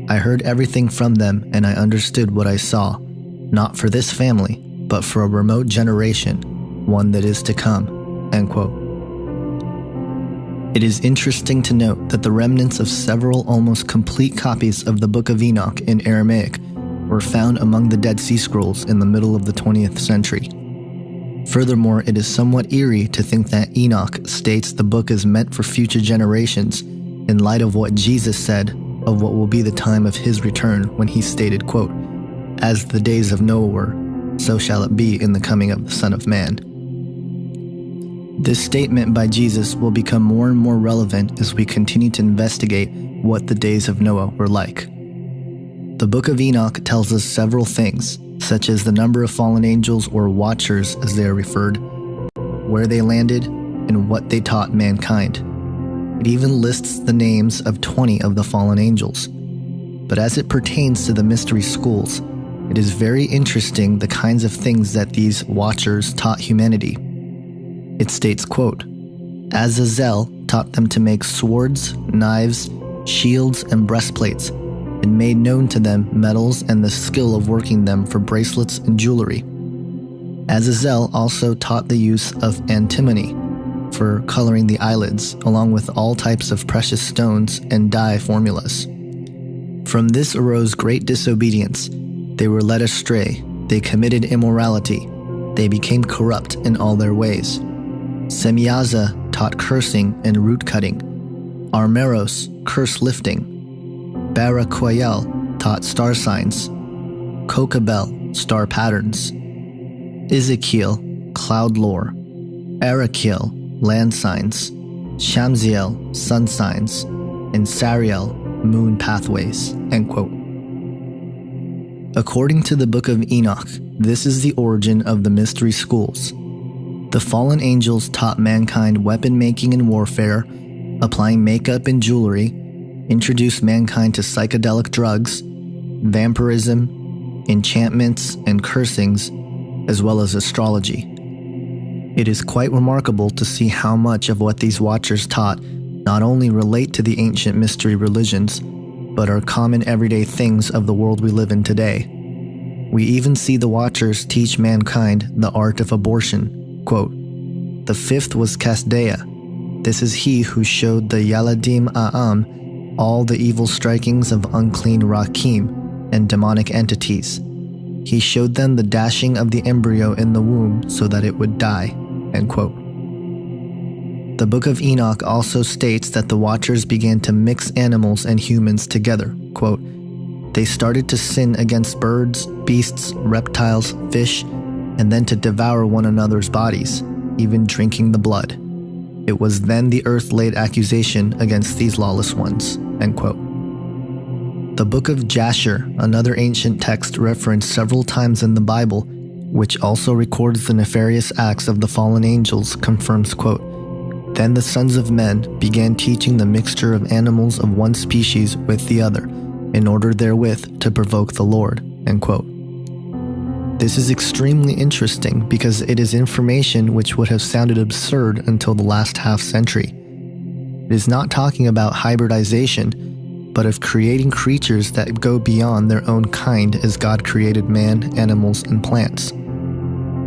"I heard everything from them, and I understood what I saw, not for this family, but for a remote generation, one that is to come," end quote. It is interesting to note that the remnants of several almost complete copies of the Book of Enoch in Aramaic were found among the Dead Sea Scrolls in the middle of the 20th century. Furthermore, it is somewhat eerie to think that Enoch states the book is meant for future generations in light of what Jesus said of what will be the time of his return when he stated, quote, "As the days of Noah were, so shall it be in the coming of the Son of Man." This statement by Jesus will become more and more relevant as we continue to investigate what the days of Noah were like. The book of Enoch tells us several things, such as the number of fallen angels, or watchers as they are referred, where they landed, and what they taught mankind. It even lists the names of 20 of the fallen angels. But as it pertains to the mystery schools, it is very interesting the kinds of things that these watchers taught humanity. It states, quote, Azazel taught them to make swords, knives, shields, and breastplates, and made known to them metals and the skill of working them for bracelets and jewelry. Azazel also taught the use of antimony for coloring the eyelids, along with all types of precious stones and dye formulas. From this arose great disobedience. They were led astray. They committed immorality. They became corrupt in all their ways. Semyaza taught cursing and root cutting. Armeros, curse lifting. Barakoyel taught star signs. Kokabel, star patterns. Ezekiel, cloud lore. Arakiel, land signs. Shamziel, sun signs. And Sariel, moon pathways. End quote. According to the book of Enoch, this is the origin of the mystery schools. The fallen angels taught mankind weapon making and warfare, applying makeup and jewelry, introduced mankind to psychedelic drugs, vampirism, enchantments, and cursings, as well as astrology. It is quite remarkable to see how much of what these watchers taught not only relate to the ancient mystery religions, but are common everyday things of the world we live in today. We even see the watchers teach mankind the art of abortion. Quote, the fifth was Kasdea. This is he who showed the Yaladim A'am all the evil strikings of unclean Rakim and demonic entities. He showed them the dashing of the embryo in the womb so that it would die. End quote. The book of Enoch also states that the watchers began to mix animals and humans together. Quote, they started to sin against birds, beasts, reptiles, fish, and then to devour one another's bodies, even drinking the blood. It was then the earth laid accusation against these lawless ones. End quote. The book of Jasher, another ancient text referenced several times in the Bible, which also records the nefarious acts of the fallen angels, confirms, quote, then the sons of men began teaching the mixture of animals of one species with the other, in order therewith to provoke the Lord. End quote. This is extremely interesting because it is information which would have sounded absurd until the last half century. It is not talking about hybridization, but of creating creatures that go beyond their own kind as God created man, animals, and plants.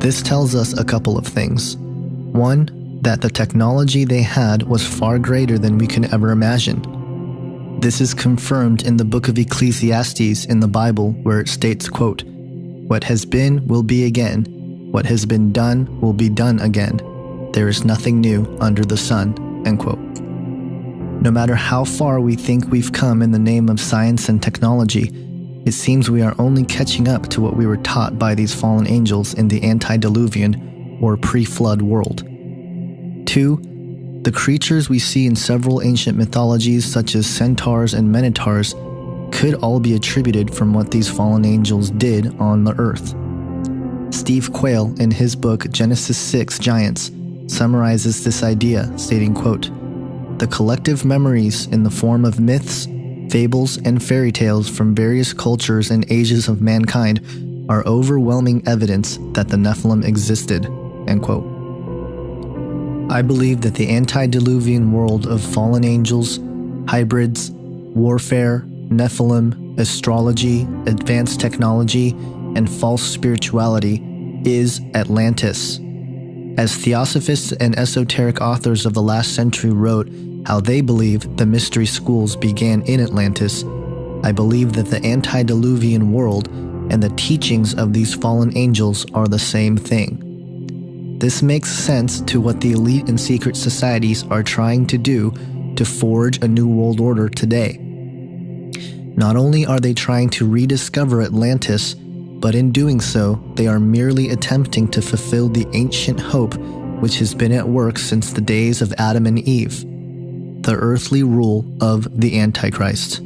This tells us a couple of things. One, that the technology they had was far greater than we can ever imagine. This is confirmed in the book of Ecclesiastes in the Bible, where it states, quote, what has been will be again. What has been done will be done again. There is nothing new under the sun. End quote. No matter how far we think we've come in the name of science and technology, it seems we are only catching up to what we were taught by these fallen angels in the antediluvian or pre-flood world. 2. The creatures we see in several ancient mythologies such as centaurs and minotaurs could all be attributed from what these fallen angels did on the earth. Steve Quayle, in his book Genesis 6 Giants, summarizes this idea, stating, quote, the collective memories in the form of myths, fables, and fairy tales from various cultures and ages of mankind are overwhelming evidence that the Nephilim existed. End quote. I believe that the antediluvian world of fallen angels, hybrids, warfare, Nephilim, astrology, advanced technology, and false spirituality is Atlantis. As theosophists and esoteric authors of the last century wrote how they believe the mystery schools began in Atlantis, I believe that the antediluvian world and the teachings of these fallen angels are the same thing. This makes sense to what the elite and secret societies are trying to do to forge a new world order today. Not only are they trying to rediscover Atlantis, but in doing so, they are merely attempting to fulfill the ancient hope which has been at work since the days of Adam and Eve, the earthly rule of the Antichrist.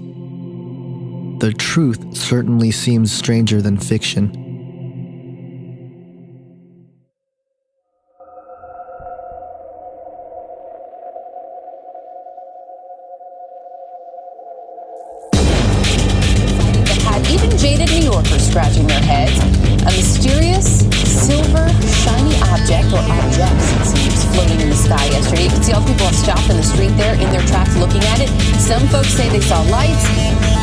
The truth certainly seems stranger than fiction. Even jaded New Yorkers scratching their heads. A mysterious, silver, shiny object, or objects, it seems, floating in the sky yesterday. You can see all the people have stopped in the street there in their tracks looking at it. Some folks say they saw lights.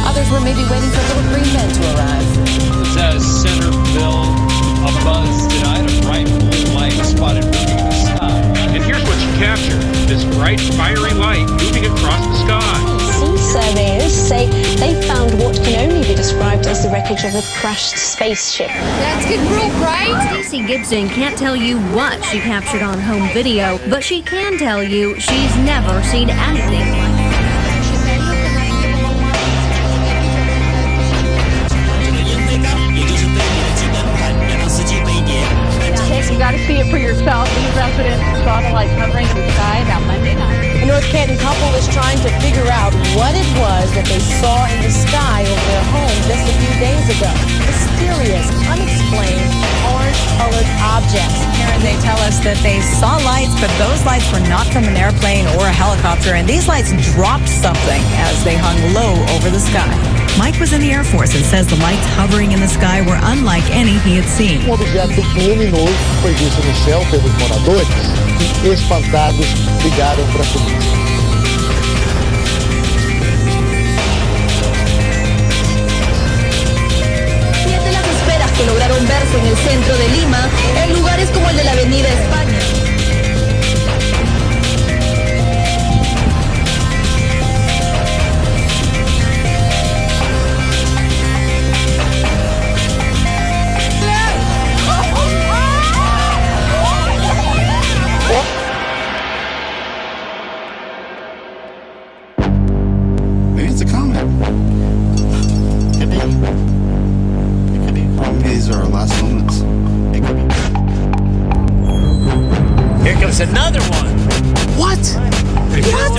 Others were maybe waiting for little green men to arrive. It says Centerville, a buzz tonight, a bright blue light spotted moving in the sky. And here's what you captured, this bright, fiery light moving across the sky. Sea surveyors say they found what can only be described as the wreckage of a crashed spaceship. That's good proof, right? Stacey Gibson can't tell you what she captured on home video, but she can tell you she's never seen anything like it. You got to see it for yourself. These residents saw the lights hovering in the sky about Monday night. A North Canton couple is trying to figure out what it was that they saw in the sky over their home just a few days ago. Mysterious, unexplained, orange-colored objects. Karen, they tell us that they saw lights, but those lights were not from an airplane or a helicopter, and these lights dropped something as they hung low over the sky. Mike was in the Air Force and says the lights hovering in the sky were unlike any he had seen. Um objeto luminoso foi visto no céu pelos moradores e, espantados, ligaram para a polícia. Siete las esferas que lograron verse en el centro de Lima, en lugares como el de la Avenida España. Maybe it's a comet. Could be. It could be. Maybe these are our last moments. It could be. Here comes another one. What? What?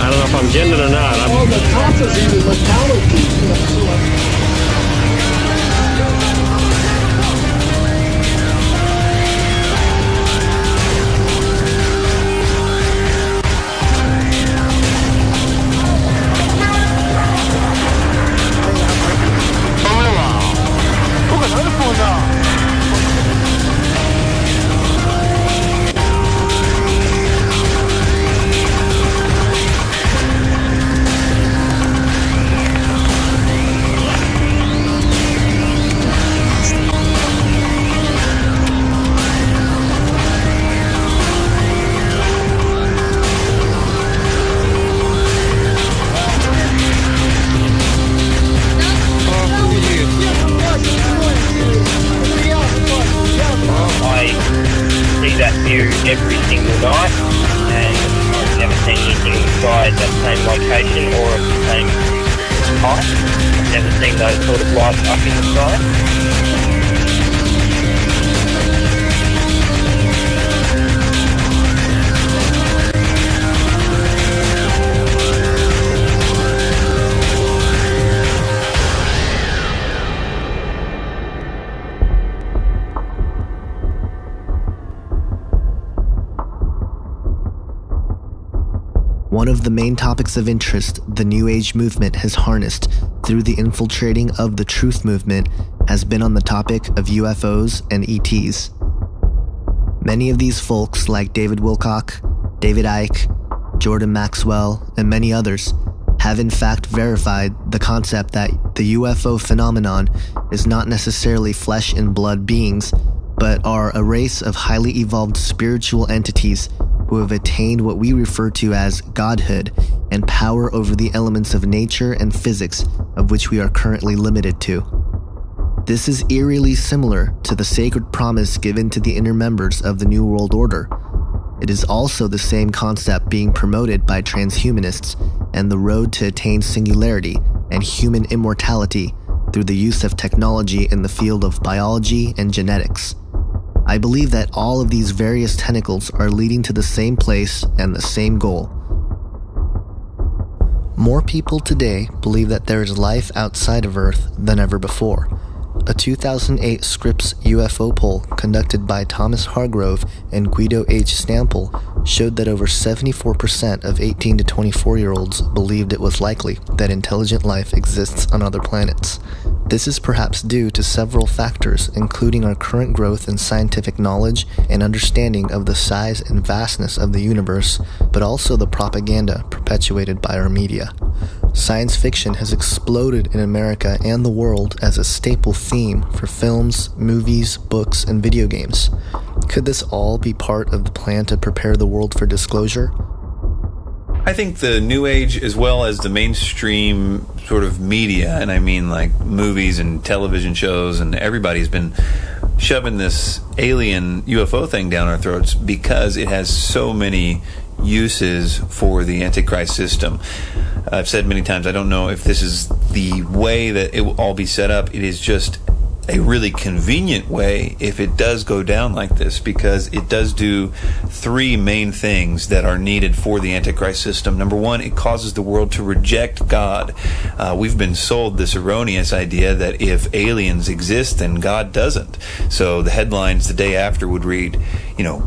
I don't know if I'm getting it or not. Well, the top is even locality. Every single night, and I've never seen anything in the sky at that same location or at the same height. I've never seen those sort of lights up in the sky. One of the main topics of interest the New Age movement has harnessed through the infiltrating of the truth movement has been on the topic of UFOs and ETs. Many of these folks, like David Wilcock, David Icke, Jordan Maxwell, and many others, have in fact verified the concept that the UFO phenomenon is not necessarily flesh and blood beings, but are a race of highly evolved spiritual entities who have attained what we refer to as godhood and power over the elements of nature and physics of which we are currently limited to. This is eerily similar to the sacred promise given to the inner members of the New World Order. It is also the same concept being promoted by transhumanists and the road to attain singularity and human immortality through the use of technology in the field of biology and genetics. I believe that all of these various tentacles are leading to the same place and the same goal. More people today believe that there is life outside of Earth than ever before. A 2008 Scripps UFO poll conducted by Thomas Hargrove and Guido H. Stample showed that over 74% of 18 to 24-year-olds believed it was likely that intelligent life exists on other planets. This is perhaps due to several factors, including our current growth in scientific knowledge and understanding of the size and vastness of the universe, but also the propaganda perpetuated by our media. Science fiction has exploded in America and the world as a staple theme for films, movies, books, and video games. Could this all be part of the plan to prepare the world for disclosure? I think the New Age, as well as the mainstream sort of media, and I mean like movies and television shows, and everybody's been shoving this alien UFO thing down our throats because it has so many uses for the Antichrist system. I've said many times, I don't know if this is the way that it will all be set up. It is just a really convenient way if it does go down like this, because it does do three main things that are needed for the Antichrist system. Number one, it causes the world to reject God. We've been sold this erroneous idea that if aliens exist, then God doesn't. So the headlines the day after would read,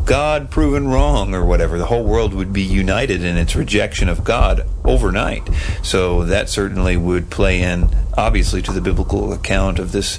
God proven wrong or whatever. The whole world would be united in its rejection of God overnight. So that certainly would play in, obviously, to the biblical account of this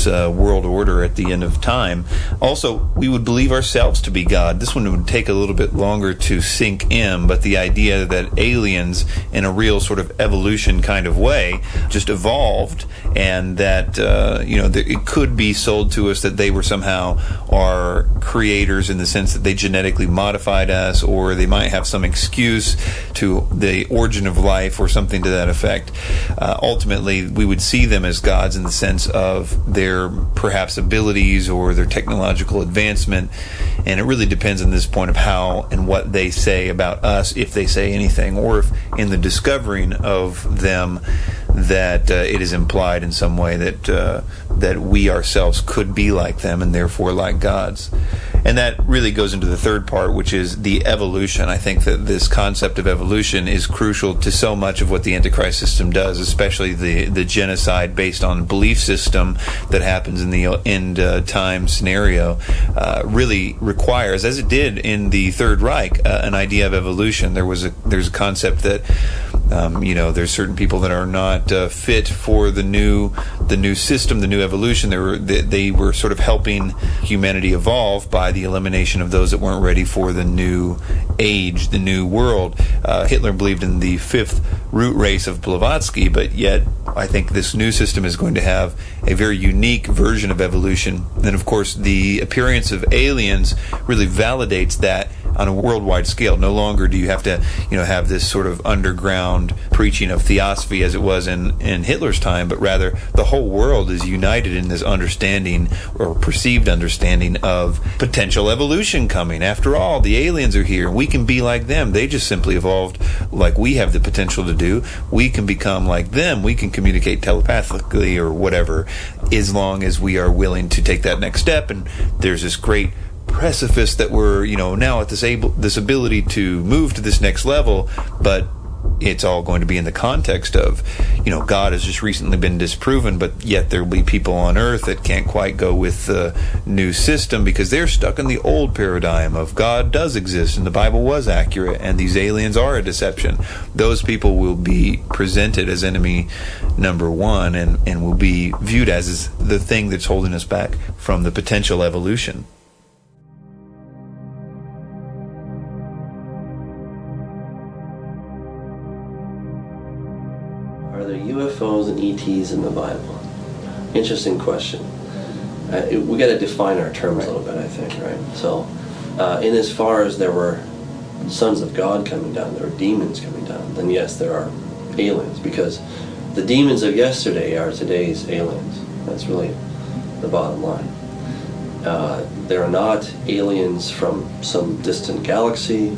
world order at the end of time. Also, we would believe ourselves to be God. This one would take a little bit longer to sink in, but the idea that aliens, in a real sort of evolution kind of way, just evolved, and that it could be sold to us that they were somehow our creators in the sense that they genetically modified us, or they might have some excuse to the origin of life or something to that effect. Ultimately, we would see them as gods in the sense of their perhaps abilities or their technological advancement, and it really depends on this point of how and what they say about us, if they say anything, or if in the discovering of them that it is implied in some way that we ourselves could be like them and therefore like gods. And that really goes into the third part, which is the evolution. I think that this concept of evolution is crucial to so much of what the Antichrist system does, especially the genocide based on belief system that happens in the end time scenario, really requires, as it did in the Third Reich, an idea of evolution. There's a concept that there's certain people that are not fit for the new system, the new evolution. They were sort of helping humanity evolve by the elimination of those that weren't ready for the new age, the new world. Hitler believed in the fifth root race of Blavatsky, but yet I think this new system is going to have a very unique version of evolution. And of course, the appearance of aliens really validates that on a worldwide scale. No longer do you have to, have this sort of underground preaching of theosophy as it was in Hitler's time, but rather the whole world is united in this understanding or perceived understanding of potential evolution coming. After all, the aliens are here. We can be like them. They just simply evolved like we have the potential to do. We can become like them. We can communicate telepathically or whatever, as long as we are willing to take that next step. And there's this great precipice that we're now at this ability to move to this next level, but it's all going to be in the context of God has just recently been disproven, but yet there will be people on earth that can't quite go with the new system because they're stuck in the old paradigm of God does exist and the Bible was accurate and these aliens are a deception. Those people will be presented as enemy number one and will be viewed as the thing that's holding us back from the potential evolution. Are there UFOs and ETs in the Bible? Interesting question. We got to define our terms a little bit, I think, right? So, in as far as there were sons of God coming down, there were demons coming down, then yes, there are aliens, because the demons of yesterday are today's aliens. That's really the bottom line. They're not aliens from some distant galaxy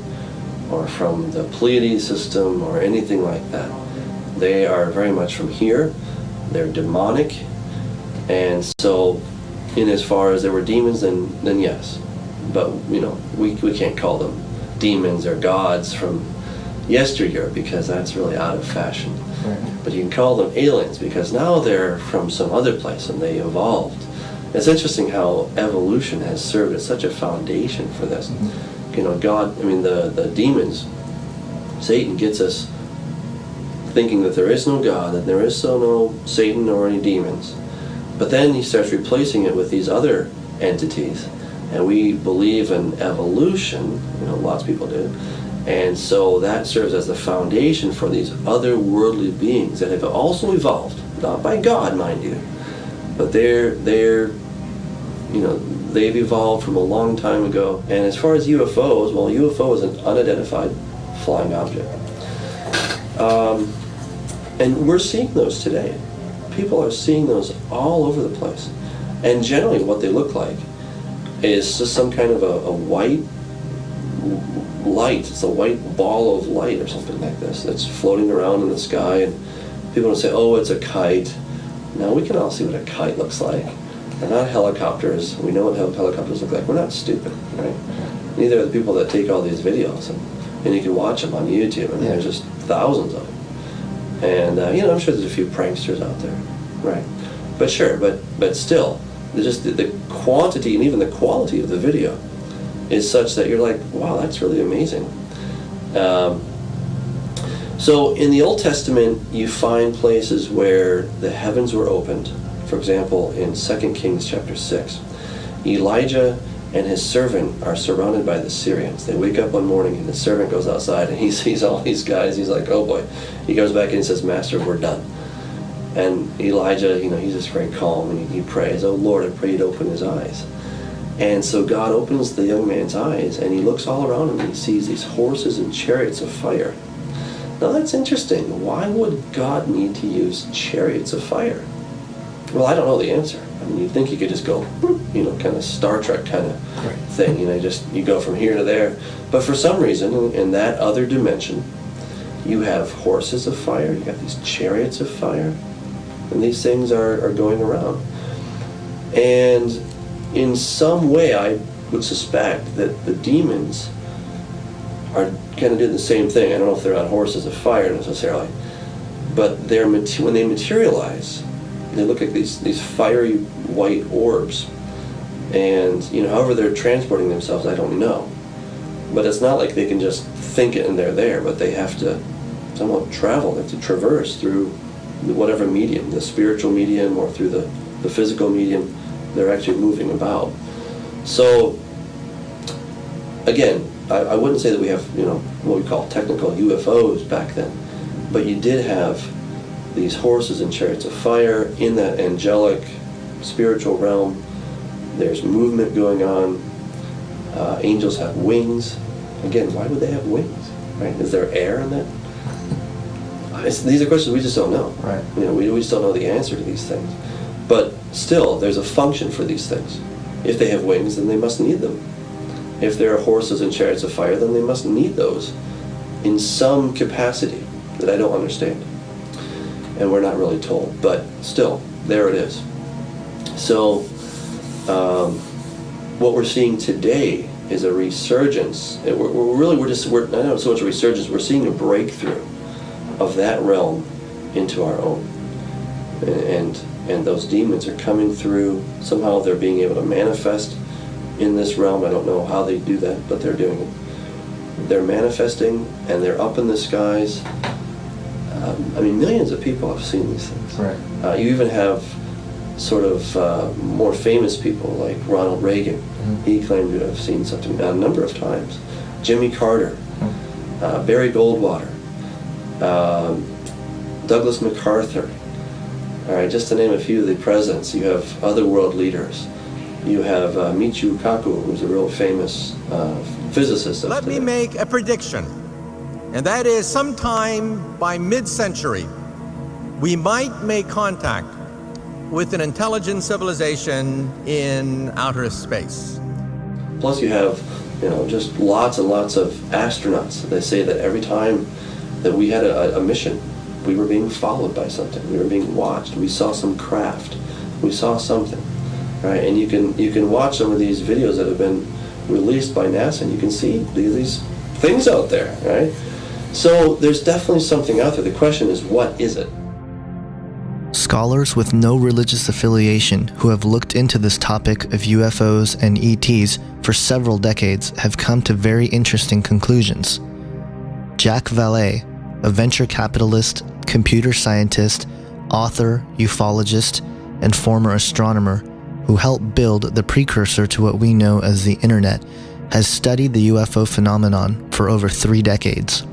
or from the Pleiades system or anything like that. They are very much from here. They're demonic, and so in as far as there were demons, then yes. But we can't call them demons or gods from yesteryear, because that's really out of fashion. Right. But you can call them aliens because now they're from some other place and they evolved. It's interesting how evolution has served as such a foundation for this. Mm-hmm. The demons, Satan gets us thinking that there is no God, that there is no Satan or any demons. But then he starts replacing it with these other entities. And we believe in evolution, lots of people do. And so that serves as the foundation for these otherworldly beings that have also evolved, not by God, mind you, but they've evolved from a long time ago. And as far as UFOs, well, UFO is an unidentified flying object. And we're seeing those today. People are seeing those all over the place. And generally what they look like is just some kind of a white light. It's a white ball of light or something like this that's floating around in the sky, and people will say, oh, it's a kite. Now we can all see what a kite looks like. They're not helicopters. We know what helicopters look like. We're not stupid, right? Neither are the people that take all these videos, and you can watch them on YouTube, and there's just thousands of them. And I'm sure there's a few pranksters out there, right? But sure, but still, just the quantity and even the quality of the video is such that you're like, wow, that's really amazing. So in the Old Testament, you find places where the heavens were opened. For example, in 2 Kings chapter 6, Elijah and his servant are surrounded by the Syrians. They wake up one morning and the servant goes outside and he sees all these guys. He's like, oh boy. He goes back in and says, Master, we're done. And Elijah, he's just very calm, and he prays, oh Lord, I pray you'd open his eyes. And so God opens the young man's eyes, and he looks all around him and he sees these horses and chariots of fire. Now that's interesting. Why would God need to use chariots of fire? Well, I don't know the answer. I mean, you'd think you could just go, kind of Star Trek kind of thing. You go from here to there. But for some reason, in that other dimension, you have horses of fire, you got these chariots of fire, and these things are going around. And in some way, I would suspect that the demons are kind of doing the same thing. I don't know if they're on horses of fire necessarily, but when they materialize, they look like these fiery white orbs. And however they're transporting themselves, I don't know. But it's not like they can just think it and they're there, but they have to somehow travel. They have to traverse through whatever medium, the spiritual medium or through the physical medium. They're actually moving about. So again, I wouldn't say that we have what we call technical UFOs back then, but you did have these horses and chariots of fire in that angelic spiritual realm. There's movement going on. Angels have wings. Again, why would they have wings? Right? Is there air in that? These are questions we just don't know. Right. We just don't know the answer to these things. But still, there's a function for these things. If they have wings, then they must need them. If there are horses and chariots of fire, then they must need those in some capacity that I don't understand. And we're not really told. But still, there it is. So, what we're seeing today is a resurgence. We're not so much a resurgence, we're seeing a breakthrough of that realm into our own. And those demons are coming through. Somehow they're being able to manifest in this realm. I don't know how they do that, but they're doing it. They're manifesting, and they're up in the skies. Millions of people have seen these things. Right. You even have sort of more famous people like Ronald Reagan. Mm-hmm. He claimed to have seen something a number of times. Jimmy Carter, Barry Goldwater, Douglas MacArthur. All right, just to name a few of the presidents. You have other world leaders. You have Michio Kaku, who's a real famous physicist. Let me make a prediction, and that is sometime by mid-century, we might make contact with an intelligent civilization in outer space. Plus you have, just lots and lots of astronauts. They say that every time that we had a mission, we were being followed by something. We were being watched. We saw some craft. We saw something, right? And you can watch some of these videos that have been released by NASA, and you can see these things out there, right? So there's definitely something out there. The question is, what is it? Scholars with no religious affiliation who have looked into this topic of UFOs and ETs for several decades have come to very interesting conclusions. Jack Vallée, a venture capitalist, computer scientist, author, ufologist, and former astronomer who helped build the precursor to what we know as the Internet, has studied the UFO phenomenon for over 3 decades.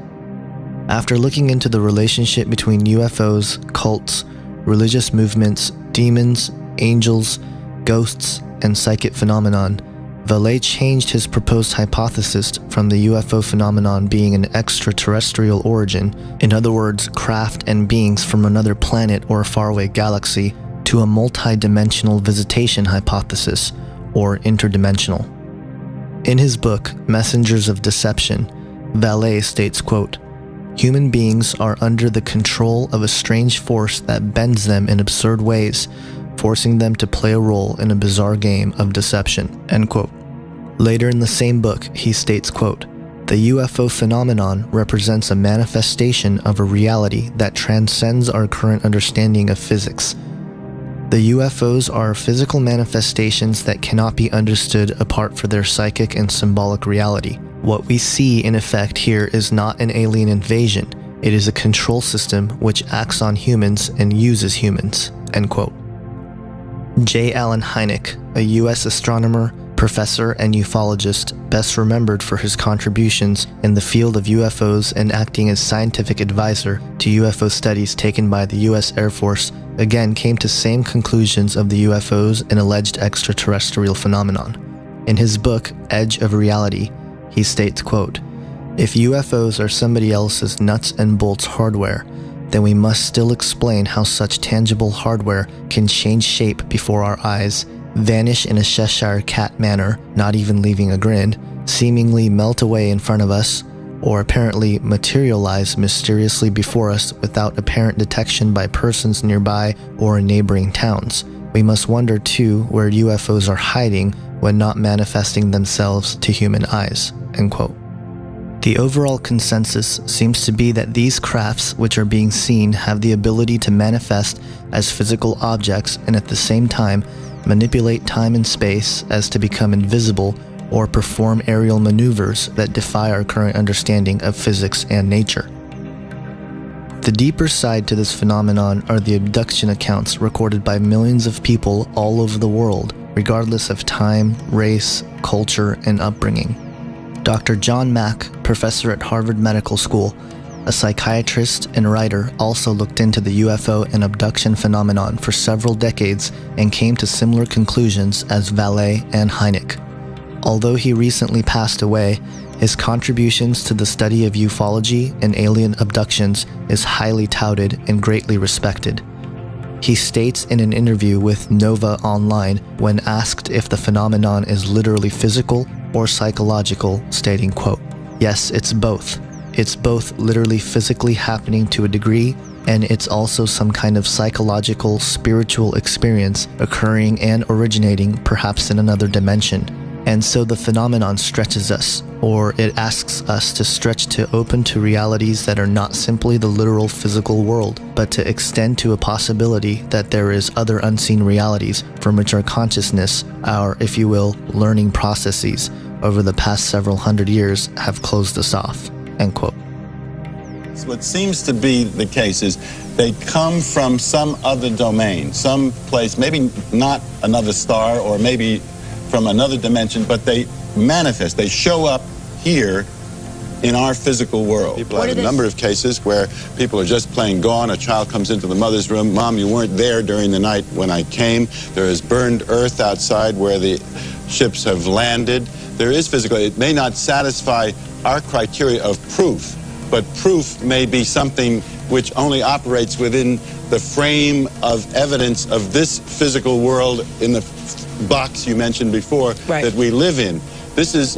After looking into the relationship between UFOs, cults, religious movements, demons, angels, ghosts, and psychic phenomenon, Vallée changed his proposed hypothesis from the UFO phenomenon being an extraterrestrial origin, in other words, craft and beings from another planet or faraway galaxy, to a multi-dimensional visitation hypothesis, or interdimensional. In his book, Messengers of Deception, Vallée states, quote, "Human beings are under the control of a strange force that bends them in absurd ways, forcing them to play a role in a bizarre game of deception," end quote. Later in the same book, he states, quote, "The UFO phenomenon represents a manifestation of a reality that transcends our current understanding of physics. The UFOs are physical manifestations that cannot be understood apart from their psychic and symbolic reality. What we see in effect here is not an alien invasion. It is a control system which acts on humans and uses humans," end quote. J. Allen Hynek, a U.S. astronomer, professor, and ufologist, best remembered for his contributions in the field of UFOs and acting as scientific advisor to UFO studies taken by the U.S. Air Force, again came to same conclusions of the UFOs and alleged extraterrestrial phenomenon. In his book, Edge of Reality, he states, quote, "If UFOs are somebody else's nuts and bolts hardware, then we must still explain how such tangible hardware can change shape before our eyes, vanish in a Cheshire cat manner, not even leaving a grin, seemingly melt away in front of us, or apparently materialize mysteriously before us without apparent detection by persons nearby or in neighboring towns. We must wonder too where UFOs are hiding when not manifesting themselves to human eyes," end quote. The overall consensus seems to be that these crafts which are being seen have the ability to manifest as physical objects and at the same time manipulate time and space as to become invisible or perform aerial maneuvers that defy our current understanding of physics and nature. The deeper side to this phenomenon are the abduction accounts recorded by millions of people all over the world, regardless of time, race, culture, and upbringing. Dr. John Mack, professor at Harvard Medical School, a psychiatrist and writer, also looked into the UFO and abduction phenomenon for several decades and came to similar conclusions as Vallée and Hynek. Although he recently passed away, his contributions to the study of ufology and alien abductions is highly touted and greatly respected. He states in an interview with Nova Online when asked if the phenomenon is literally physical or psychological, stating, quote, "Yes, it's both. It's both literally physically happening to a degree, and it's also some kind of psychological, spiritual experience occurring and originating perhaps in another dimension. And so the phenomenon stretches us, or it asks us to stretch to open to realities that are not simply the literal physical world, but to extend to a possibility that there is other unseen realities from which our consciousness, our, if you will, learning processes over the past several hundred years have closed us off," end quote. What seems to be the case is they come from some other domain, some place, maybe not another star or maybe from another dimension, but they manifest, they show up here in our physical world. People have a number of cases where people are just playing gone. A child comes into the mother's room. "Mom, you weren't there during the night when I came." There is burned earth outside where the ships have landed. There is physical. It may not satisfy our criteria of proof, but proof may be something which only operates within the frame of evidence of this physical world in the box you mentioned before that we live in. This is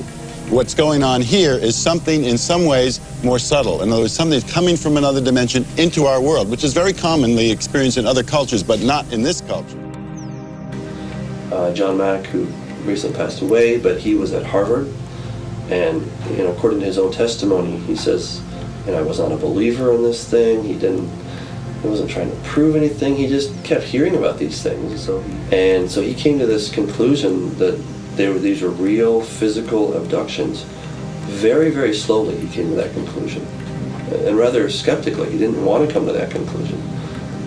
what's going on here is something in some ways more subtle. In other words, something that's coming from another dimension into our world, which is very commonly experienced in other cultures, but not in this culture. John Mack, who recently passed away, but he was at Harvard, and according to his own testimony, he says, I was not a believer in this thing. He wasn't trying to prove anything. He just kept hearing about these things. So he came to this conclusion that these were real physical abductions. Very, very slowly he came to that conclusion, and rather skeptically. He didn't want to come to that conclusion,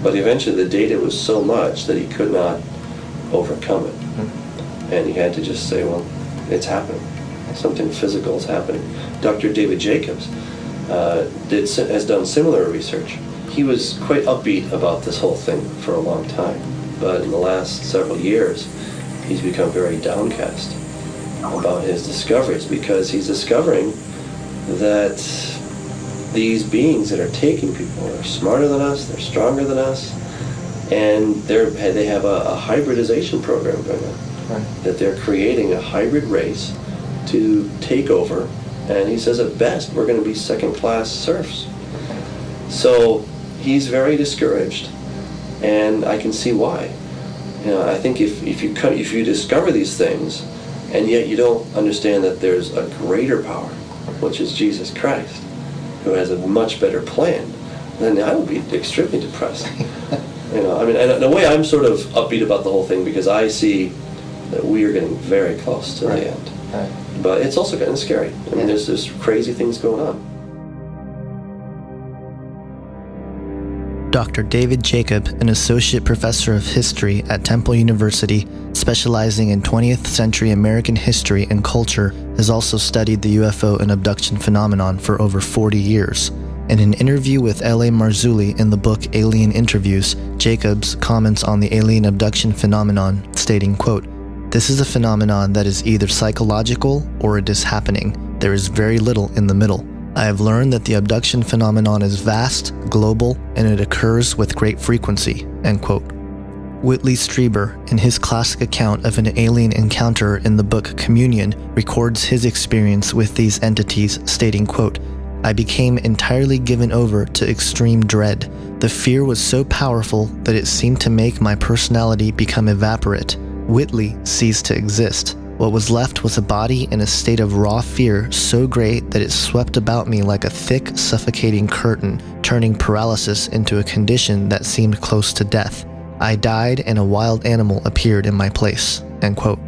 but eventually the data was so much that he could not overcome it, and he had to just say, well, it's happening. Something physical is happening. Dr. David Jacobs has done similar research. He was quite upbeat about this whole thing for a long time, but in the last several years he's become very downcast about his discoveries, because he's discovering that these beings that are taking people are smarter than us, they're stronger than us, and they have a hybridization program going on. That they're creating a hybrid race to take over, and he says at best we're going to be second-class serfs. So he's very discouraged, and I can see why. I think if you discover these things, and yet you don't understand that there's a greater power, which is Jesus Christ, who has a much better plan, then I would be extremely depressed. And in a way, I'm sort of upbeat about the whole thing, because I see that we are getting very close to the end. But it's also kind of scary. There's just crazy things going on. Dr. David Jacob, an associate professor of history at Temple University, specializing in 20th century American history and culture, has also studied the UFO and abduction phenomenon for over 40 years. In an interview with L.A. Marzulli in the book Alien Interviews, Jacobs comments on the alien abduction phenomenon, stating, quote, "This is a phenomenon that is either psychological or it is happening. There is very little in the middle. I have learned that the abduction phenomenon is vast, global, and it occurs with great frequency," end quote. Whitley Strieber, in his classic account of an alien encounter in the book Communion, records his experience with these entities, stating, quote, "I became entirely given over to extreme dread. The fear was so powerful that it seemed to make my personality become evaporate. Whitley ceased to exist. What was left was a body in a state of raw fear so great that it swept about me like a thick, suffocating curtain, turning paralysis into a condition that seemed close to death. I died and a wild animal appeared in my place," end quote.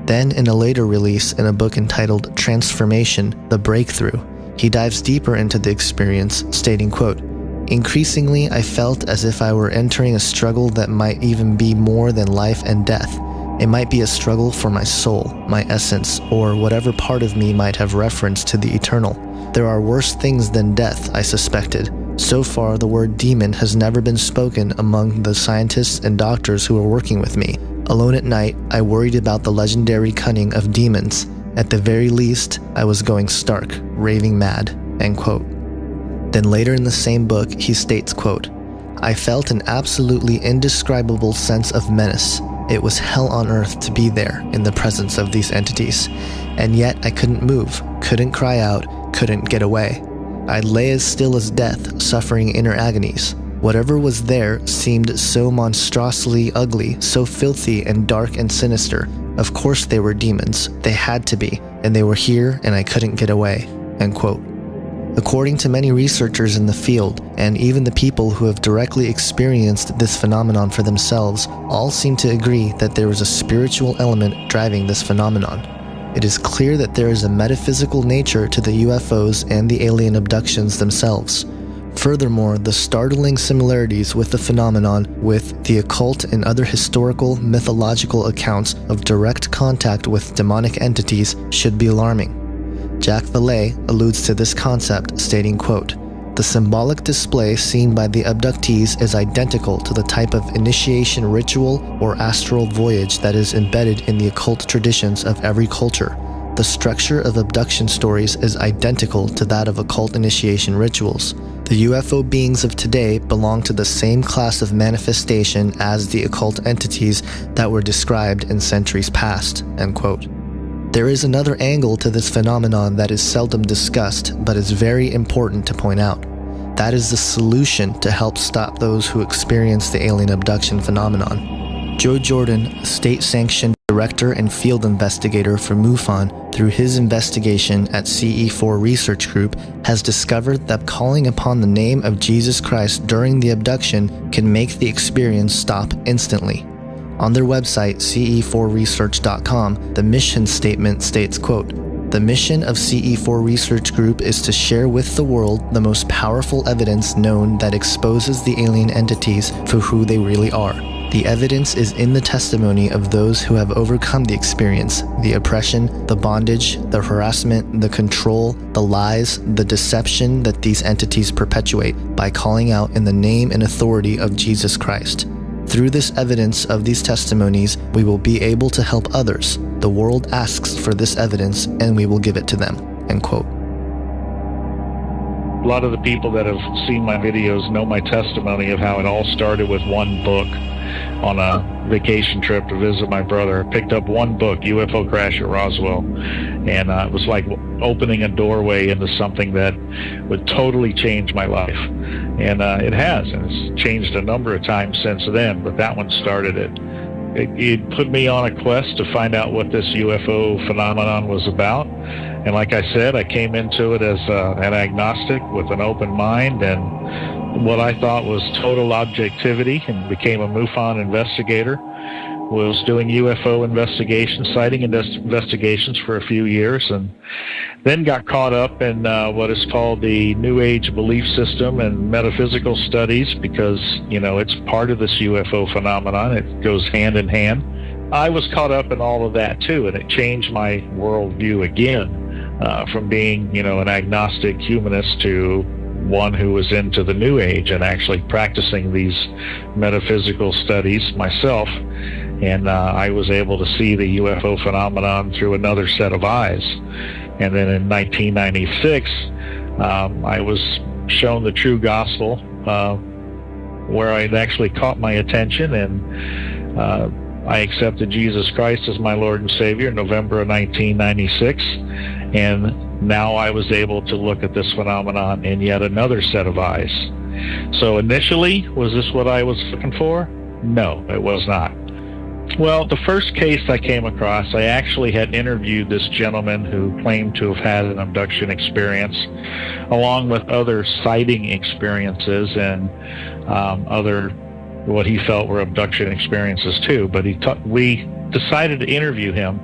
Then, in a later release in a book entitled Transformation, The Breakthrough, he dives deeper into the experience, stating, quote, "Increasingly, I felt as if I were entering a struggle that might even be more than life and death. It might be a struggle for my soul, my essence, or whatever part of me might have reference to the eternal. There are worse things than death, I suspected. So far, the word demon has never been spoken among the scientists and doctors who are working with me. Alone at night, I worried about the legendary cunning of demons. At the very least, I was going stark, raving mad," end quote. Then later in the same book, he states, quote, "I felt an absolutely indescribable sense of menace. It was hell on earth to be there in the presence of these entities. And yet I couldn't move, couldn't cry out, couldn't get away. I lay as still as death, suffering inner agonies. Whatever was there seemed so monstrously ugly, so filthy and dark and sinister. Of course they were demons. They had to be, and they were here and I couldn't get away," end quote. According to many researchers in the field, and even the people who have directly experienced this phenomenon for themselves, all seem to agree that there is a spiritual element driving this phenomenon. It is clear that there is a metaphysical nature to the UFOs and the alien abductions themselves. Furthermore, the startling similarities with the phenomenon with the occult and other historical, mythological accounts of direct contact with demonic entities should be alarming. Jack Valet alludes to this concept, stating, quote, "The symbolic display seen by the abductees is identical to the type of initiation ritual or astral voyage that is embedded in the occult traditions of every culture. The structure of abduction stories is identical to that of occult initiation rituals. The UFO beings of today belong to the same class of manifestation as the occult entities that were described in centuries past." End quote. There is another angle to this phenomenon that is seldom discussed, but is very important to point out. That is the solution to help stop those who experience the alien abduction phenomenon. Joe Jordan, a state-sanctioned director and field investigator for MUFON, through his investigation at CE4 Research Group, has discovered that calling upon the name of Jesus Christ during the abduction can make the experience stop instantly. On their website, ce4research.com, the mission statement states, quote, "The mission of CE4 Research Group is to share with the world the most powerful evidence known that exposes the alien entities for who they really are. The evidence is in the testimony of those who have overcome the experience, the oppression, the bondage, the harassment, the control, the lies, the deception that these entities perpetuate by calling out in the name and authority of Jesus Christ. Through this evidence of these testimonies, we will be able to help others. The world asks for this evidence, and we will give it to them." End quote. A lot of the people that have seen my videos know my testimony of how it all started with one book. On a vacation trip to visit my brother, I picked up one book, UFO Crash at Roswell, and it was like opening a doorway into something that would totally change my life. And it has, and it's changed a number of times since then, but that one started it. It put me on a quest to find out what this UFO phenomenon was about. And like I said, I came into it as an agnostic with an open mind and what I thought was total objectivity, and became a MUFON investigator. Was doing UFO investigations, sighting investigations for a few years, and then got caught up in what is called the New Age belief system and metaphysical studies, because, you know, it's part of this UFO phenomenon. It goes hand in hand. I was caught up in all of that too, and it changed my worldview again, from being, you know, an agnostic humanist to one who was into the New Age and actually practicing these metaphysical studies myself. And I was able to see the UFO phenomenon through another set of eyes. And then in 1996, I was shown the true gospel, where it actually caught my attention, and I accepted Jesus Christ as my Lord and Savior in November of 1996. And now I was able to look at this phenomenon in yet another set of eyes. So initially, was this what I was looking for? No, it was not. Well, the first case I came across, I actually had interviewed this gentleman who claimed to have had an abduction experience, along with other sighting experiences and other what he felt were abduction experiences too. But we decided to interview him,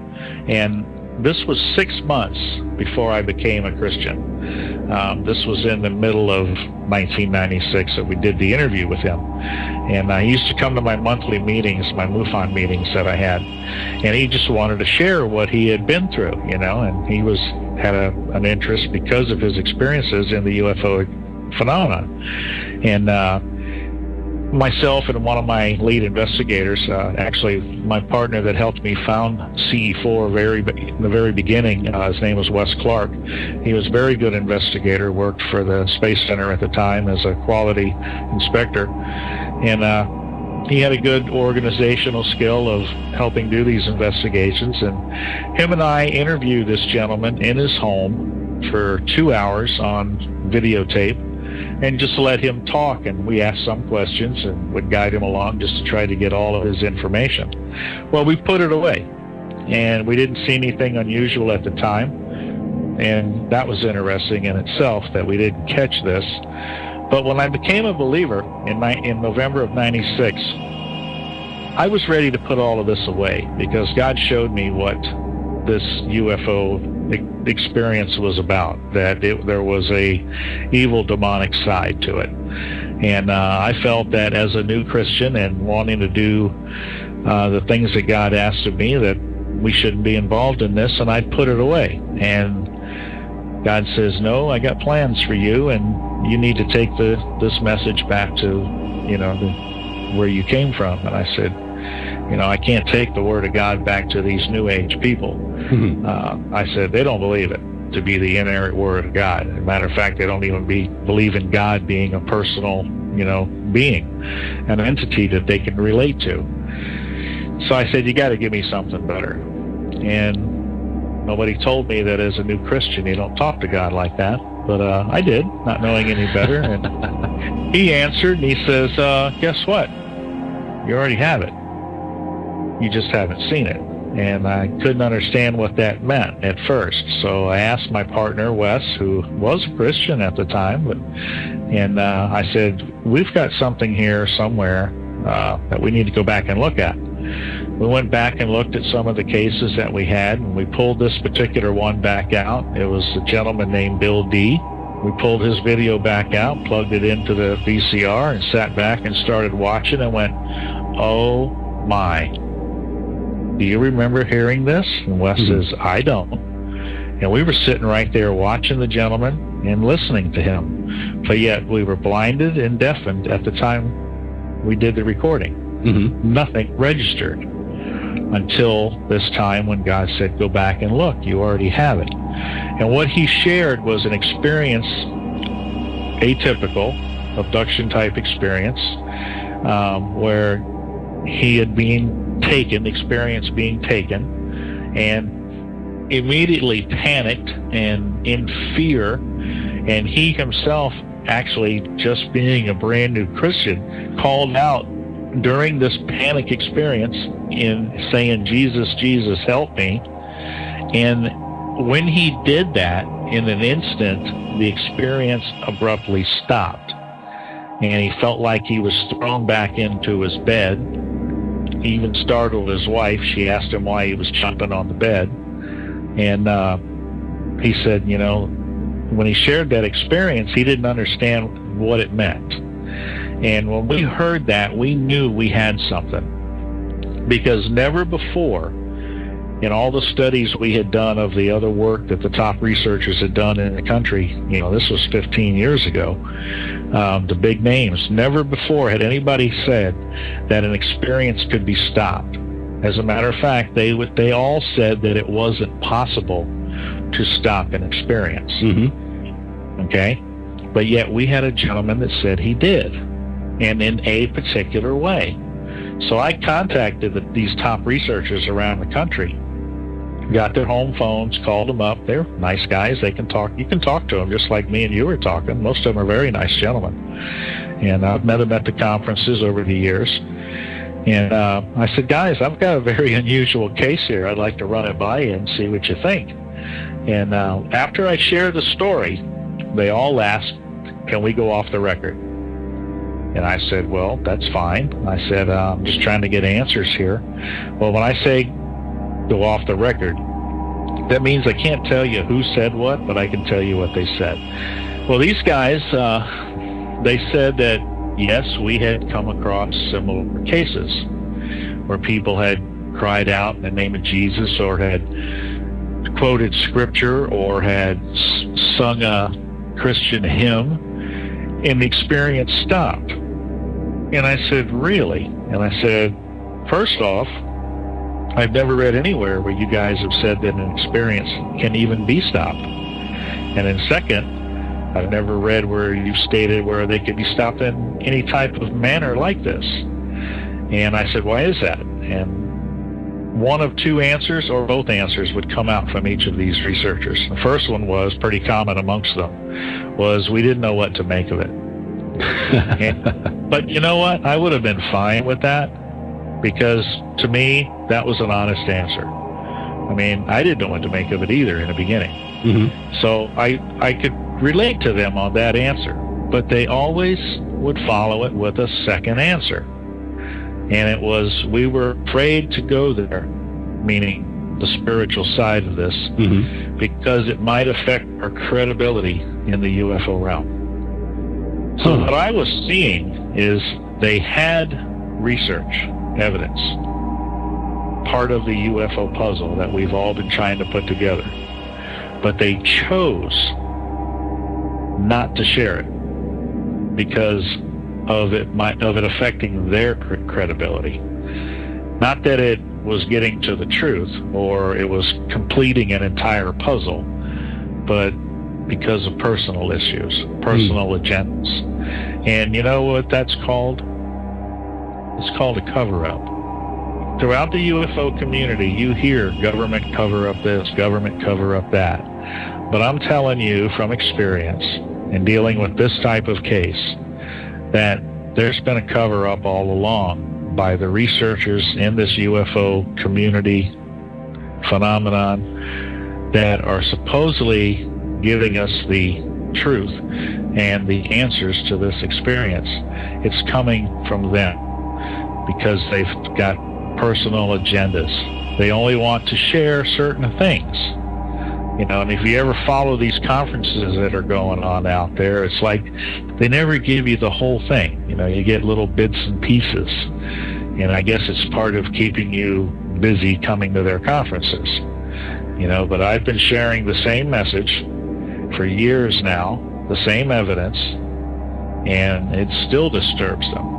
and this was 6 months before I became a Christian. This was in the middle of 1996 that we did the interview with him. And he used to come to my monthly meetings, my MUFON meetings that I had. And he just wanted to share what he had been through, you know, and he had an interest because of his experiences in the UFO phenomenon. And myself and one of my lead investigators, actually my partner that helped me found CE4 in the very beginning, his name was Wes Clark. He was a very good investigator, worked for the Space Center at the time as a quality inspector, and he had a good organizational skill of helping do these investigations. And him and I interviewed this gentleman in his home for 2 hours on videotape, and just let him talk, and we asked some questions and would guide him along just to try to get all of his information. Well, we put it away, and we didn't see anything unusual at the time, and that was interesting in itself that we didn't catch this. But when I became a believer in November of 96, I was ready to put all of this away, because God showed me what this UFO experience was about, that there was a evil demonic side to it. And I felt that as a new Christian and wanting to do the things that God asked of me, that we shouldn't be involved in this, and I'd put it away. And God says, no, I got plans for you, and you need to take this message back to, you know, where you came from. And I said, I can't take the Word of God back to these New Age people. I said, they don't believe it to be the inerrant Word of God. As a matter of fact, they don't even believe in God being a personal, being, an entity that they can relate to. So I said, you got to give me something better. And nobody told me that as a new Christian, you don't talk to God like that. But I did, not knowing any better. And he answered, and he says, guess what? You already have it. You just haven't seen it. And I couldn't understand what that meant at first. So I asked my partner, Wes, who was a Christian at the time, and I said, we've got something here somewhere that we need to go back and look at. We went back and looked at some of the cases that we had, and we pulled this particular one back out. It was a gentleman named Bill D. We pulled his video back out, plugged it into the VCR, and sat back and started watching and went, oh my. Do you remember hearing this? And Wes says, I don't. And we were sitting right there watching the gentleman and listening to him. But yet we were blinded and deafened at the time we did the recording. Nothing registered until this time when God said, go back and look. You already have it. And what he shared was an experience, atypical, abduction-type experience, where he had been taken, experienced being taken, and immediately panicked and in fear. And he himself, actually, just being a brand new Christian, called out during this panic experience in saying, Jesus, Jesus, help me. And when he did that, in an instant, the experience abruptly stopped. And he felt like he was thrown back into his bed. He even startled his wife. She asked him why he was jumping on the bed. And he said, when he shared that experience, he didn't understand what it meant. And when we heard that, we knew we had something. Because never before, in all the studies we had done of the other work that the top researchers had done in the country, this was 15 years ago, the big names, never before had anybody said that an experience could be stopped. As a matter of fact, they all said that it wasn't possible to stop an experience. Okay? But yet we had a gentleman that said he did, and in a particular way. So I contacted these top researchers around the country, got their home phones, called them up. They're nice guys. They can talk. You can talk to them just like me and you were talking. Most of them are very nice gentlemen. And I've met them at the conferences over the years. And I said, guys, I've got a very unusual case here. I'd like to run it by you and see what you think. And after I shared the story, they all asked, can we go off the record? And I said, well, that's fine. I said, I'm just trying to get answers here. Well, when I say go off the record, that means I can't tell you who said what, but I can tell you what they said. Well, these guys, they said that, yes, we had come across similar cases where people had cried out in the name of Jesus, or had quoted scripture, or had sung a Christian hymn, and the experience stopped. And I said, really? And I said, first off, I've never read anywhere where you guys have said that an experience can even be stopped. And then second, I've never read where you've stated where they could be stopped in any type of manner like this. And I said, why is that? And one of two answers or both answers would come out from each of these researchers. The first one was pretty common amongst them, was we didn't know what to make of it. But you know what? I would have been fine with that, because to me, that was an honest answer. I mean, I didn't know what to make of it either in the beginning. So I could relate to them on that answer, but they always would follow it with a second answer. And it was, we were afraid to go there, meaning the spiritual side of this, because it might affect our credibility in the UFO realm. So what I was seeing is they had research, evidence, part of the UFO puzzle that we've all been trying to put together, but they chose not to share it because of it affecting their credibility. Not that it was getting to the truth or it was completing an entire puzzle, but because of personal issues, personal agendas. And you know what that's called? It's called a cover-up. Throughout the UFO community, you hear government cover up this, government cover up that. But I'm telling you from experience in dealing with this type of case that there's been a cover-up all along by the researchers in this UFO community phenomenon that are supposedly giving us the truth and the answers to this experience. It's coming from them because they've got personal agendas. They only want to share certain things. You know, and if you ever follow these conferences that are going on out there, it's like they never give you the whole thing. You know, you get little bits and pieces. And I guess it's part of keeping you busy coming to their conferences. You know, but I've been sharing the same message for years now, the same evidence, and it still disturbs them.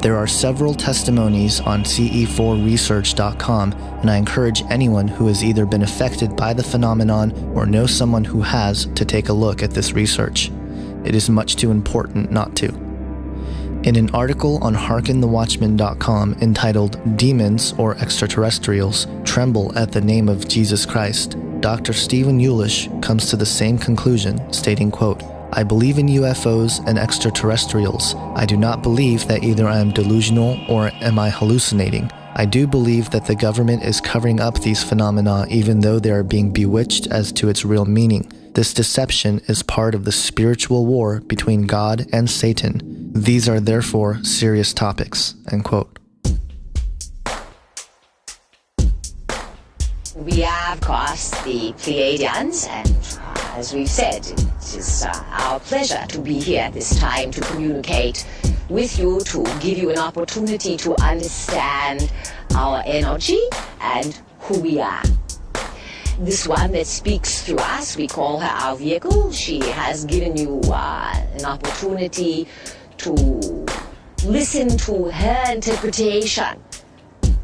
There are several testimonies on ce4research.com, and I encourage anyone who has either been affected by the phenomenon or knows someone who has to take a look at this research. It is much too important not to. In an article on hearkenthewatchman.com entitled Demons or Extraterrestrials Tremble at the Name of Jesus Christ, Dr. Stephen Yulish comes to the same conclusion, stating, quote, I believe in UFOs and extraterrestrials. I do not believe that either I am delusional or am I hallucinating. I do believe that the government is covering up these phenomena even though they are being bewitched as to its real meaning. This deception is part of the spiritual war between God and Satan. These are therefore serious topics, end quote. We are, of course, the Pleiadians, and as we've said, it is our pleasure to be here at this time to communicate with you, to give you an opportunity to understand our energy and who we are. This one that speaks through us, we call her our vehicle. She has given you an opportunity to listen to her interpretation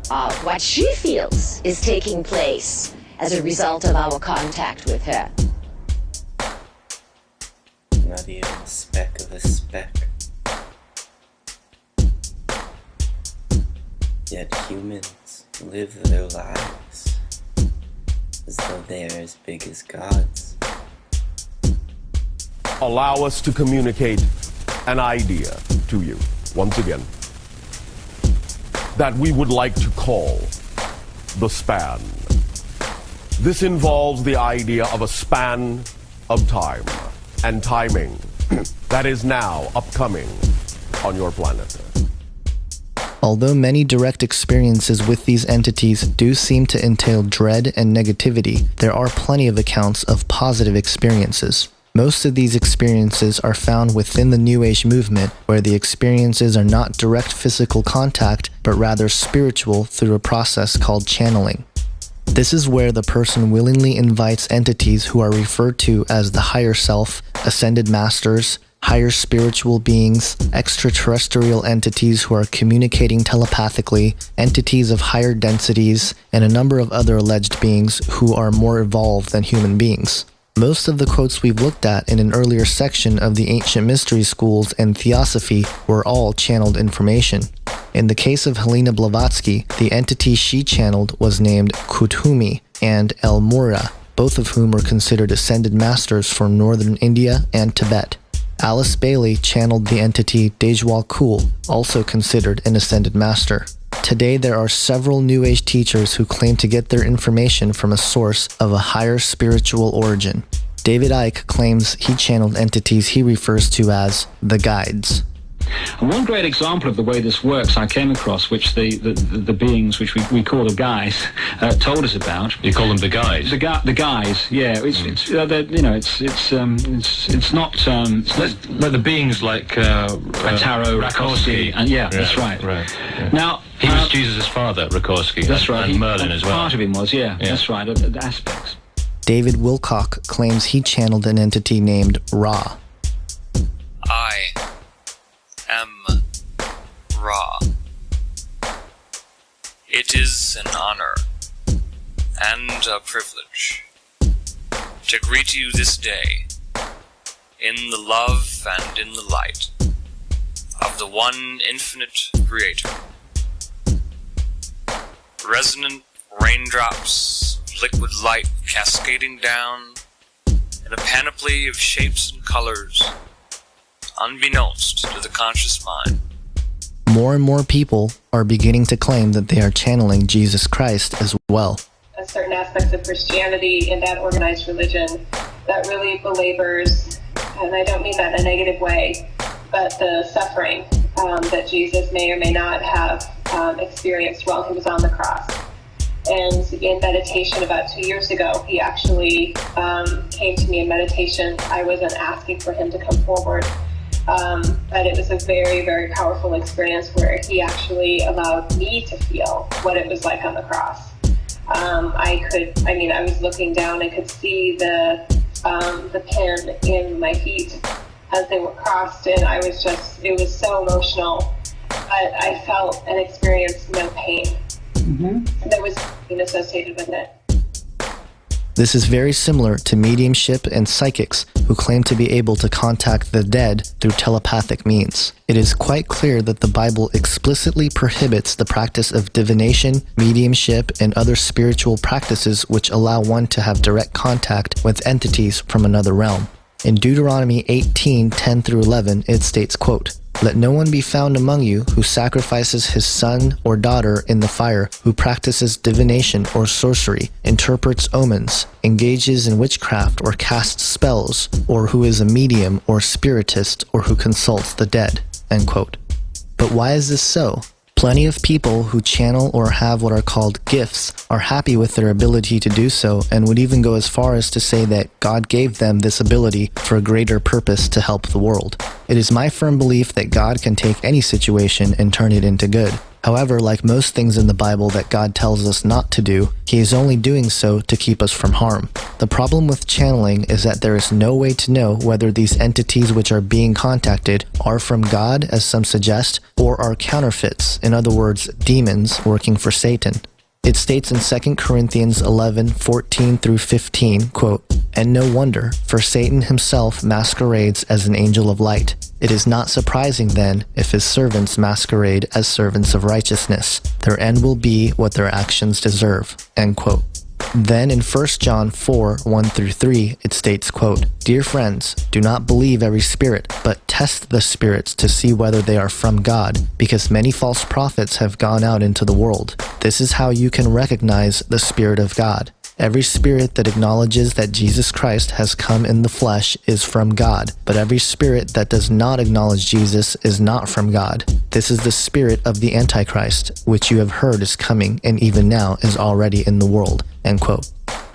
of what she feels is taking place as a result of our contact with her. Not even a speck of a speck. Yet humans live their lives as though they are as big as gods. Allow us to communicate an idea to you, once again, that we would like to call the span. This involves the idea of a span of time and timing that is now upcoming on your planet. Although many direct experiences with these entities do seem to entail dread and negativity, there are plenty of accounts of positive experiences. Most of these experiences are found within the New Age movement, where the experiences are not direct physical contact, but rather spiritual through a process called channeling. This is where the person willingly invites entities who are referred to as the higher self, ascended masters, higher spiritual beings, extraterrestrial entities who are communicating telepathically, entities of higher densities, and a number of other alleged beings who are more evolved than human beings. Most of the quotes we've looked at in an earlier section of the ancient mystery schools and theosophy were all channeled information. In the case of Helena Blavatsky, the entity she channeled was named Kuthumi and El Mura, both of whom were considered ascended masters for northern India and Tibet. Alice Bailey channeled the entity Dejwal Khul, also considered an ascended master. Today there are several New Age teachers who claim to get their information from a source of a higher spiritual origin. David Icke claims he channeled entities he refers to as the guides. And one great example of the way this works I came across, which the beings, which we call the guys, told us about. You call them the guys? The guys, yeah. It's not. But the beings like Tarot, Rakoski, and yeah, that's right. Yeah. Now he was Jesus' father, Rakoski. That's right. And Merlin as well. Part of him was, yeah. That's right. The aspects. David Wilcock claims he channeled an entity named Ra. I am Ra. It is an honor and a privilege to greet you this day in the love and in the light of the one infinite Creator. Resonant raindrops of liquid light cascading down in a panoply of shapes and colors, unbeknownst to the conscious mind. More and more people are beginning to claim that they are channeling Jesus Christ as well. Certain aspects of Christianity and that organized religion that really belabors, and I don't mean that in a negative way, but the suffering that Jesus may or may not have experienced while he was on the cross. And in meditation about 2 years ago, he actually came to me in meditation. I wasn't asking for him to come forward, but it was a very, very powerful experience where he actually allowed me to feel what it was like on the cross. I was looking down and could see the pin in my feet as they were crossed, and it was so emotional, but I felt and experienced no pain. There was pain associated with it. This is very similar to mediumship and psychics who claim to be able to contact the dead through telepathic means. It is quite clear that the Bible explicitly prohibits the practice of divination, mediumship, and other spiritual practices which allow one to have direct contact with entities from another realm. In Deuteronomy 18:10-11, it states, quote, "Let no one be found among you who sacrifices his son or daughter in the fire, who practices divination or sorcery, interprets omens, engages in witchcraft or casts spells, or who is a medium or spiritist, or who consults the dead." End quote. But why is this so? Plenty of people who channel or have what are called gifts are happy with their ability to do so and would even go as far as to say that God gave them this ability for a greater purpose to help the world. It is my firm belief that God can take any situation and turn it into good. However, like most things in the Bible that God tells us not to do, he is only doing so to keep us from harm. The problem with channeling is that there is no way to know whether these entities which are being contacted are from God, as some suggest, or are counterfeits, in other words, demons working for Satan. It states in 2 Corinthians 11:14-15, quote, "And no wonder, for Satan himself masquerades as an angel of light. It is not surprising then if his servants masquerade as servants of righteousness. Their end will be what their actions deserve." End quote. Then in 1 John 4:1-3, it states, quote, "Dear friends, do not believe every spirit, but test the spirits to see whether they are from God, because many false prophets have gone out into the world. This is how you can recognize the Spirit of God. Every spirit that acknowledges that Jesus Christ has come in the flesh is from God, but every spirit that does not acknowledge Jesus is not from God. This is the spirit of the Antichrist, which you have heard is coming and even now is already in the world." End quote.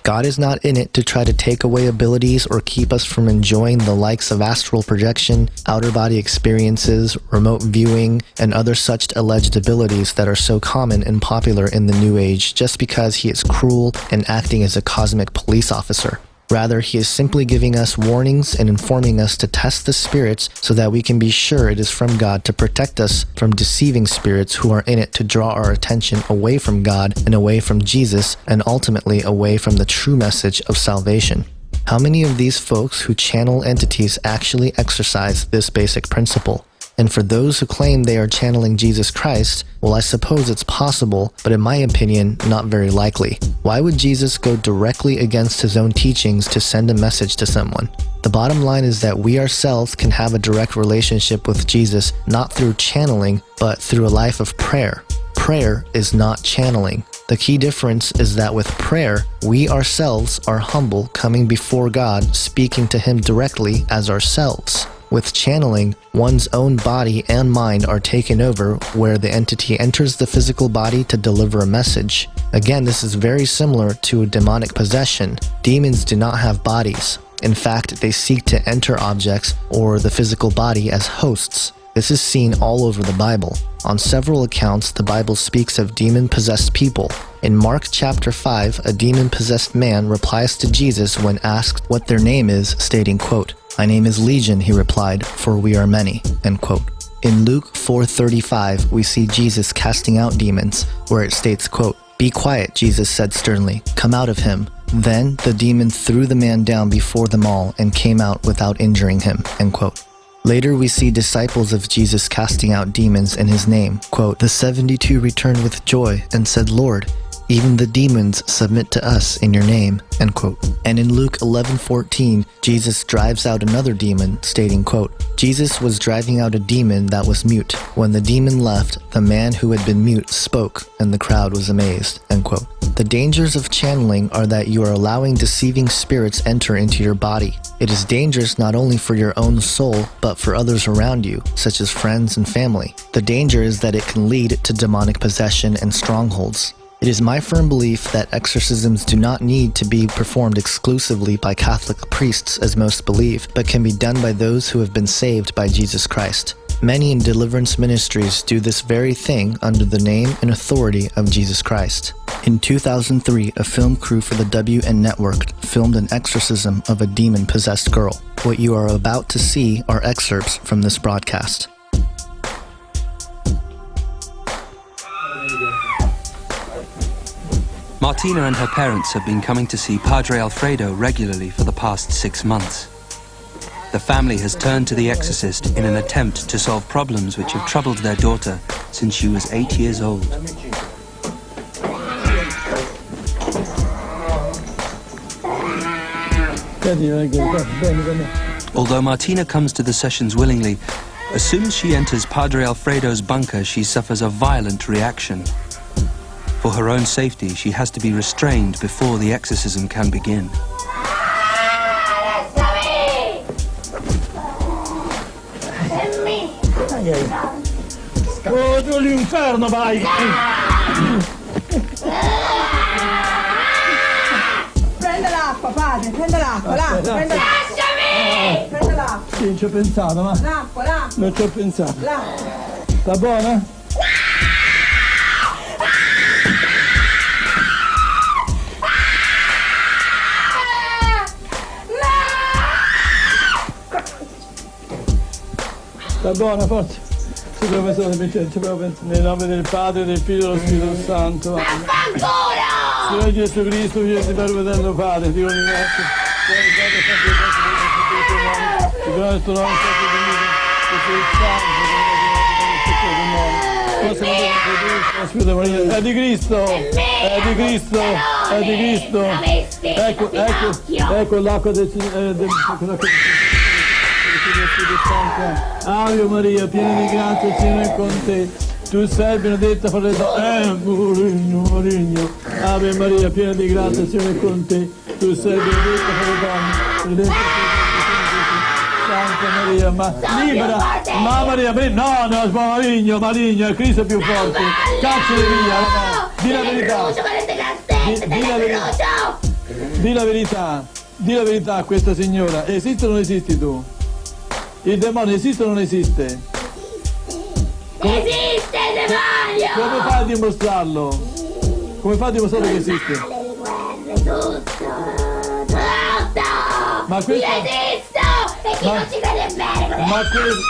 God is not in it to try to take away abilities or keep us from enjoying the likes of astral projection, outer body experiences, remote viewing, and other such alleged abilities that are so common and popular in the New Age just because he is cruel and acting as a cosmic police officer. Rather, he is simply giving us warnings and informing us to test the spirits so that we can be sure it is from God to protect us from deceiving spirits who are in it to draw our attention away from God and away from Jesus and ultimately away from the true message of salvation. How many of these folks who channel entities actually exercise this basic principle? And for those who claim they are channeling Jesus Christ, well, I suppose it's possible, but in my opinion, not very likely. Why would Jesus go directly against his own teachings to send a message to someone? The bottom line is that we ourselves can have a direct relationship with Jesus, not through channeling, but through a life of prayer. Prayer is not channeling. The key difference is that with prayer, we ourselves are humble, coming before God, speaking to him directly as ourselves. With channeling, one's own body and mind are taken over, where the entity enters the physical body to deliver a message. Again, this is very similar to a demonic possession. Demons do not have bodies. In fact, they seek to enter objects or the physical body as hosts. This is seen all over the Bible. On several accounts, the Bible speaks of demon-possessed people. In Mark chapter 5, a demon-possessed man replies to Jesus when asked what their name is, stating, quote, "My name is Legion," he replied, "for we are many." End quote. In Luke 4:35, we see Jesus casting out demons, where it states, quote, "Be quiet," Jesus said sternly. "Come out of him." Then the demon threw the man down before them all and came out without injuring him, end quote. Later we see disciples of Jesus casting out demons in his name. Quote, "The 72 returned with joy and said, 'Lord, even the demons submit to us in your name,'" end quote. And in Luke 11:14, Jesus drives out another demon, stating, quote, "Jesus was driving out a demon that was mute. When the demon left, the man who had been mute spoke, and the crowd was amazed," end quote. The dangers of channeling are that you are allowing deceiving spirits enter into your body. It is dangerous not only for your own soul, but for others around you, such as friends and family. The danger is that it can lead to demonic possession and strongholds. It is my firm belief that exorcisms do not need to be performed exclusively by Catholic priests, as most believe, but can be done by those who have been saved by Jesus Christ. Many in deliverance ministries do this very thing under the name and authority of Jesus Christ. In 2003, a film crew for the WN Network filmed an exorcism of a demon-possessed girl. What you are about to see are excerpts from this broadcast. Martina and her parents have been coming to see Padre Alfredo regularly for the past 6 months. The family has turned to the exorcist in an attempt to solve problems which have troubled their daughter since she was 8 years old. Although Martina comes to the sessions willingly, as soon as she enters Padre Alfredo's bunker, she suffers a violent reaction. For her own safety, she has to be restrained before the exorcism can begin. Oh, tu l'inferno, vai! Prende l'acqua, padre, prende l'acqua, l'acqua, prende l'acqua. Lasciami! Prende l'acqua. Sì, ci ho pensato, ma... L'acqua, l'acqua. Non ci ho pensato. L'acqua. Sta buona? Sta buona, forza. Ci provo a pensare, ci provo a pensare. Nel nome del Padre, del Figlio e dello Spirito Santo. Signore Gesù Cristo, figlio di Padre eterno Padre, ti ringrazio. Ti prego il tuo nome, che sei il Santo, è di Cristo, è di Cristo, è di Cristo. Ecco l'acqua del Ave Maria, piena di grazia, il Signore è con te. Tu sei benedetta fra le donne. Marigno. Ave Maria, piena di grazia, il Signore è con te. Tu sei benedetta fra le donne. Benedetta Santa Maria, ma libera. Ma Maria, no, Marigno, è Cristo più forte. Cacciali via, no. Di la verità. Di la verità a questa signora. Esiste o non esisti tu? Il demonio esiste o non esiste? Esiste il demonio! Come fai a dimostrarlo? Come fai a dimostrare che esiste? Tutto! Ma questo... Io esisto! E chi non ci crede bene! Ma questo...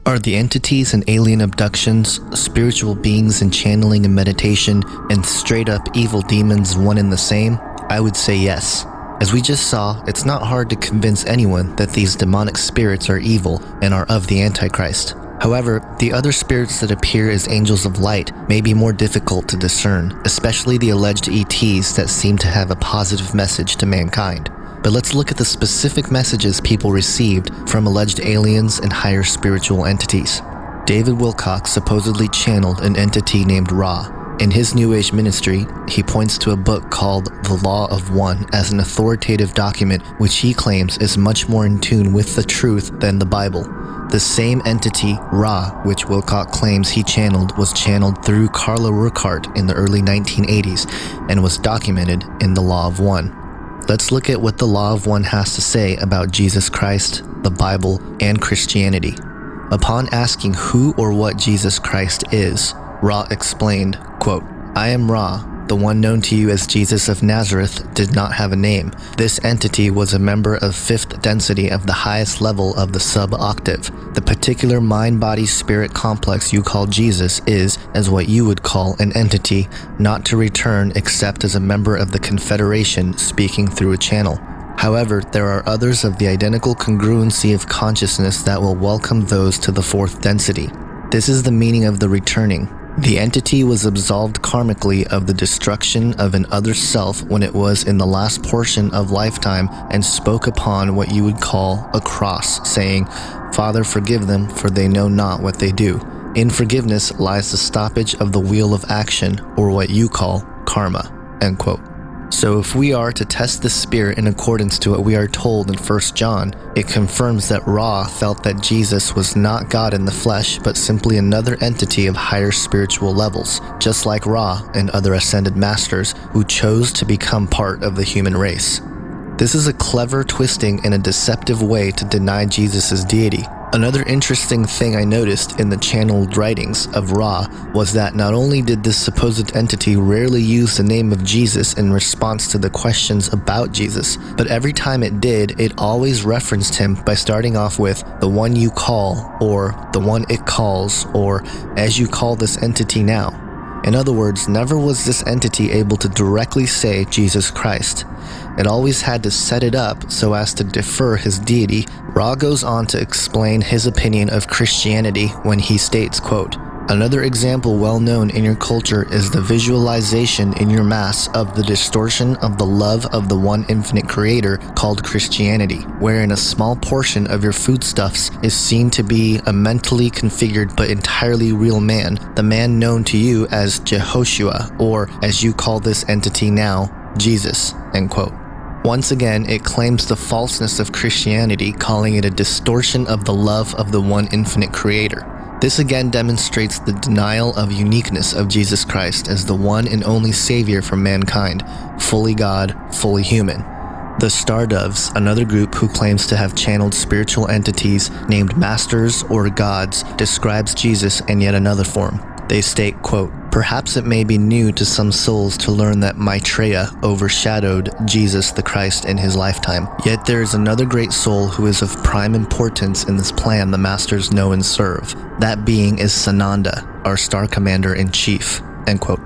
Are the entities and alien abductions, spiritual beings and channeling and meditation, and straight-up evil demons one and the same? I would say yes. As we just saw, it's not hard to convince anyone that these demonic spirits are evil and are of the Antichrist. However, the other spirits that appear as angels of light may be more difficult to discern, especially the alleged ETs that seem to have a positive message to mankind. But let's look at the specific messages people received from alleged aliens and higher spiritual entities. David Wilcock supposedly channeled an entity named Ra. In his New Age ministry, he points to a book called The Law of One as an authoritative document which he claims is much more in tune with the truth than the Bible. The same entity, Ra, which Wilcock claims he channeled, was channeled through Carla Rueckert in the early 1980s and was documented in The Law of One. Let's look at what the Law of One has to say about Jesus Christ, the Bible, and Christianity. Upon asking who or what Jesus Christ is, Ra explained, quote, "I am Ra, the one known to you as Jesus of Nazareth, did not have a name. This entity was a member of fifth density of the highest level of the sub-octave. The particular mind-body-spirit complex you call Jesus is, as what you would call, an entity, not to return except as a member of the Confederation speaking through a channel. However, there are others of the identical congruency of consciousness that will welcome those to the fourth density. This is the meaning of the returning. The entity was absolved karmically of the destruction of an other self when it was in the last portion of lifetime and spoke upon what you would call a cross, saying, "Father, forgive them, for they know not what they do." In forgiveness lies the stoppage of the wheel of action, or what you call karma. End quote. So if we are to test the spirit in accordance to what we are told in 1 John, it confirms that Ra felt that Jesus was not God in the flesh, but simply another entity of higher spiritual levels, just like Ra and other ascended masters who chose to become part of the human race. This is a clever twisting in a deceptive way to deny Jesus' deity. Another interesting thing I noticed in the channeled writings of Ra was that not only did this supposed entity rarely use the name of Jesus in response to the questions about Jesus, but every time it did, it always referenced him by starting off with "the one you call," or "the one it calls," or "as you call this entity now." In other words, never was this entity able to directly say Jesus Christ. It always had to set it up so as to defer his deity. Ra goes on to explain his opinion of Christianity when he states, quote, "Another example well known in your culture is the visualization in your mass of the distortion of the love of the one infinite creator called Christianity, wherein a small portion of your foodstuffs is seen to be a mentally configured but entirely real man, the man known to you as Jehoshua, or as you call this entity now, Jesus." End quote. Once again, it claims the falseness of Christianity, calling it a distortion of the love of the one infinite creator. This again demonstrates the denial of uniqueness of Jesus Christ as the one and only Savior for mankind, fully God, fully human. The Star Doves, another group who claims to have channeled spiritual entities named Masters or Gods, describes Jesus in yet another form. They state, quote, "Perhaps it may be new to some souls to learn that Maitreya overshadowed Jesus the Christ in his lifetime. Yet there is another great soul who is of prime importance in this plan the Masters know and serve. That being is Sananda, our Star Commander-in-Chief." End quote.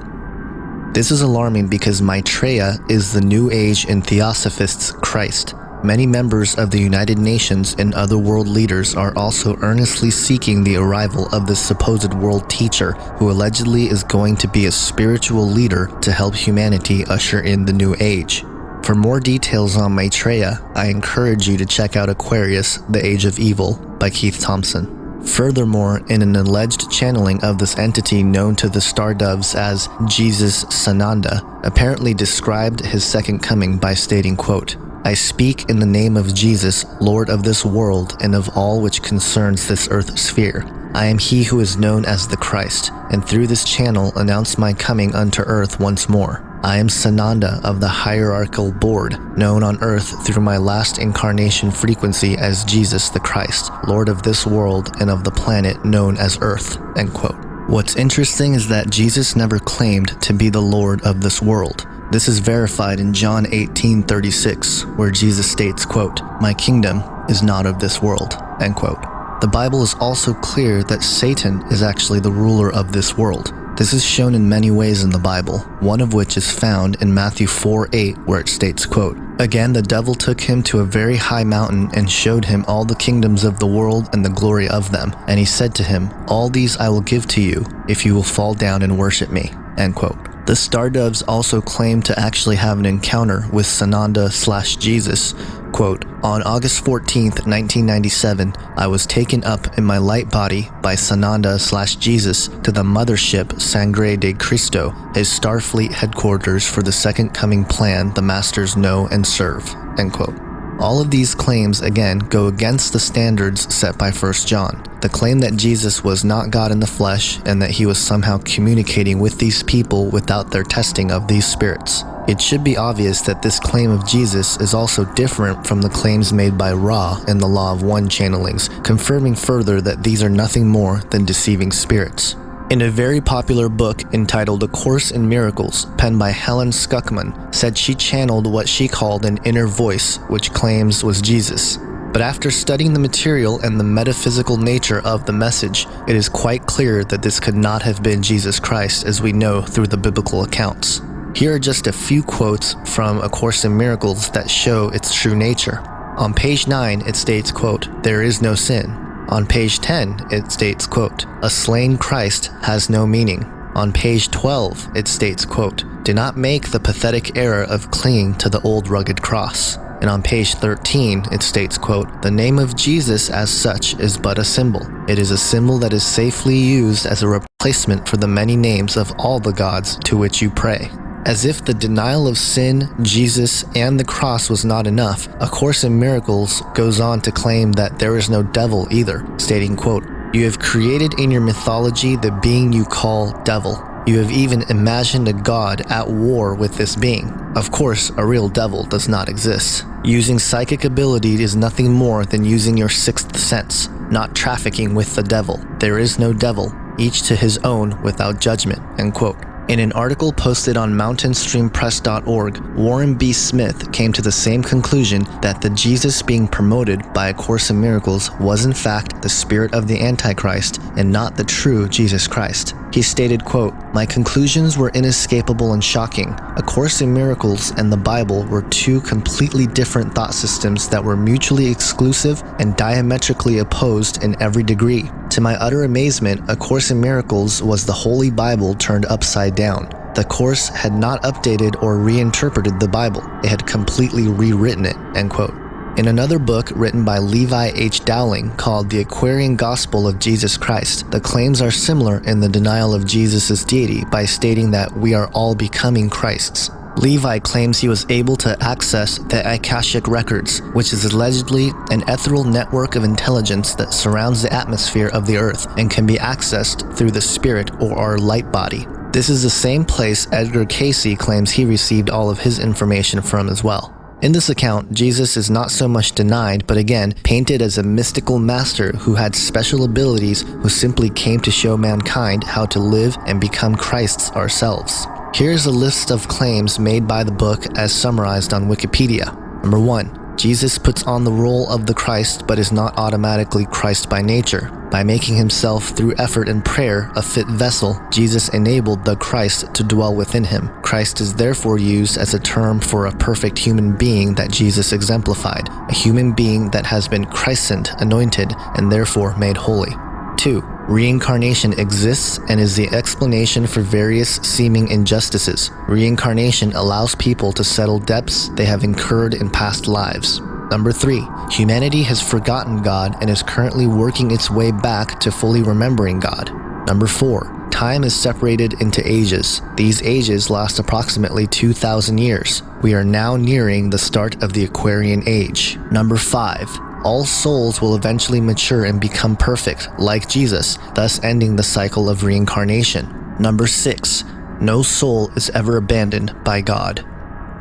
This is alarming because Maitreya is the New Age and Theosophists' Christ. Many members of the United Nations and other world leaders are also earnestly seeking the arrival of this supposed world teacher who allegedly is going to be a spiritual leader to help humanity usher in the new age. For more details on Maitreya, I encourage you to check out Aquarius, The Age of Evil by Keith Thompson. Furthermore, in an alleged channeling of this entity known to the Star Doves as Jesus Sananda, apparently described his second coming by stating, quote, "I speak in the name of Jesus, Lord of this world and of all which concerns this earth sphere. I am he who is known as the Christ, and through this channel announce my coming unto earth once more. I am Sananda of the hierarchical board, known on earth through my last incarnation frequency as Jesus the Christ, Lord of this world and of the planet known as Earth." End quote. What's interesting is that Jesus never claimed to be the Lord of this world. This is verified in John 18:36, where Jesus states, quote, "My kingdom is not of this world." End quote. The Bible is also clear that Satan is actually the ruler of this world. This is shown in many ways in the Bible, one of which is found in Matthew 4:8, where it states, quote, "Again the devil took him to a very high mountain and showed him all the kingdoms of the world and the glory of them. And he said to him, All these I will give to you, if you will fall down and worship me." End quote. The Star Doves also claim to actually have an encounter with Sananda/Jesus. Quote, "On August 14th, 1997, I was taken up in my light body by Sananda/Jesus to the mothership Sangre de Cristo, his Starfleet headquarters for the second coming plan the Masters know and serve." End quote. All of these claims, again, go against the standards set by 1 John. The claim that Jesus was not God in the flesh and that he was somehow communicating with these people without their testing of these spirits. It should be obvious that this claim of Jesus is also different from the claims made by Ra in the Law of One channelings, confirming further that these are nothing more than deceiving spirits. In a very popular book entitled A Course in Miracles, penned by Helen Schuckman, said she channeled what she called an inner voice, which claims was Jesus. But after studying the material and the metaphysical nature of the message, it is quite clear that this could not have been Jesus Christ as we know through the biblical accounts. Here are just a few quotes from A Course in Miracles that show its true nature. On page 9, it states, quote, "There is no sin." On page 10, it states, quote, "A slain Christ has no meaning." On page 12, it states, quote, "Do not make the pathetic error of clinging to the old rugged cross." And on page 13, it states, quote, "The name of Jesus as such is but a symbol. It is a symbol that is safely used as a replacement for the many names of all the gods to which you pray." As if the denial of sin, Jesus, and the cross was not enough, A Course in Miracles goes on to claim that there is no devil either, stating, quote, "You have created in your mythology the being you call devil. You have even imagined a god at war with this being. Of course, a real devil does not exist. Using psychic ability is nothing more than using your sixth sense, not trafficking with the devil. There is no devil, each to his own without judgment," end quote. In an article posted on mountainstreampress.org, Warren B. Smith came to the same conclusion that the Jesus being promoted by A Course in Miracles was in fact the spirit of the Antichrist and not the true Jesus Christ. He stated, quote, "My conclusions were inescapable and shocking. A Course in Miracles and the Bible were two completely different thought systems that were mutually exclusive and diametrically opposed in every degree. To my utter amazement, A Course in Miracles was the Holy Bible turned upside down. The Course had not updated or reinterpreted the Bible. It had completely rewritten it," end quote. In another book written by Levi H. Dowling called The Aquarian Gospel of Jesus Christ, the claims are similar in the denial of Jesus' deity by stating that we are all becoming Christs. Levi claims he was able to access the Akashic Records, which is allegedly an ethereal network of intelligence that surrounds the atmosphere of the earth and can be accessed through the spirit or our light body. This is the same place Edgar Cayce claims he received all of his information from as well. In this account, Jesus is not so much denied, but again, painted as a mystical master who had special abilities who simply came to show mankind how to live and become Christs ourselves. Here's a list of claims made by the book as summarized on Wikipedia. Number 1. Jesus puts on the role of the Christ but is not automatically Christ by nature. By making himself through effort and prayer a fit vessel, Jesus enabled the Christ to dwell within him. Christ is therefore used as a term for a perfect human being that Jesus exemplified, a human being that has been christened, anointed, and therefore made holy. 2. Reincarnation exists and is the explanation for various seeming injustices. Reincarnation allows people to settle debts they have incurred in past lives. Number 3. Humanity has forgotten God and is currently working its way back to fully remembering God. Number 4. Time is separated into ages. These ages last approximately 2,000 years. We are now nearing the start of the Aquarian Age. Number 5. All souls will eventually mature and become perfect, like Jesus, thus ending the cycle of reincarnation. Number 6. No soul is ever abandoned by God.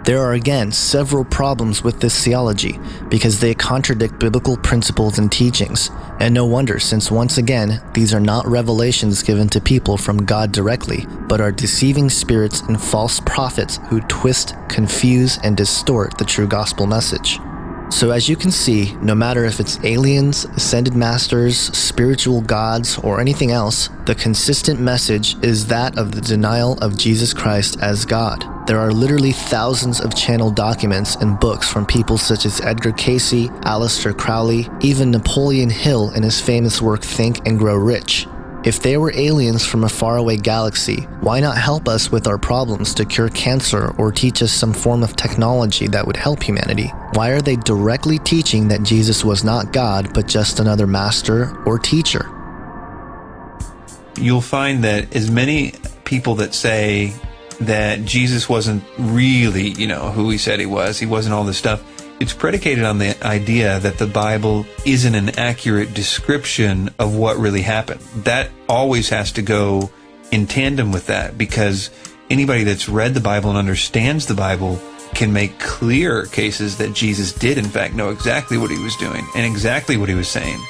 There are again several problems with this theology, because they contradict biblical principles and teachings, and no wonder, since once again, these are not revelations given to people from God directly, but are deceiving spirits and false prophets who twist, confuse, and distort the true gospel message. So as you can see, no matter if it's aliens, ascended masters, spiritual gods, or anything else, the consistent message is that of the denial of Jesus Christ as God. There are literally thousands of channeled documents and books from people such as Edgar Cayce, Aleister Crowley, even Napoleon Hill in his famous work Think and Grow Rich. If they were aliens from a faraway galaxy, why not help us with our problems to cure cancer or teach us some form of technology that would help humanity? Why are they directly teaching that Jesus was not God, but just another master or teacher? You'll find that as many people that say that Jesus wasn't really, who he said he wasn't all this stuff, it's predicated on the idea that the Bible isn't an accurate description of what really happened. That always has to go in tandem with that, because anybody that's read the Bible and understands the Bible can make clear cases that Jesus did in fact know exactly what he was doing and exactly what he was saying.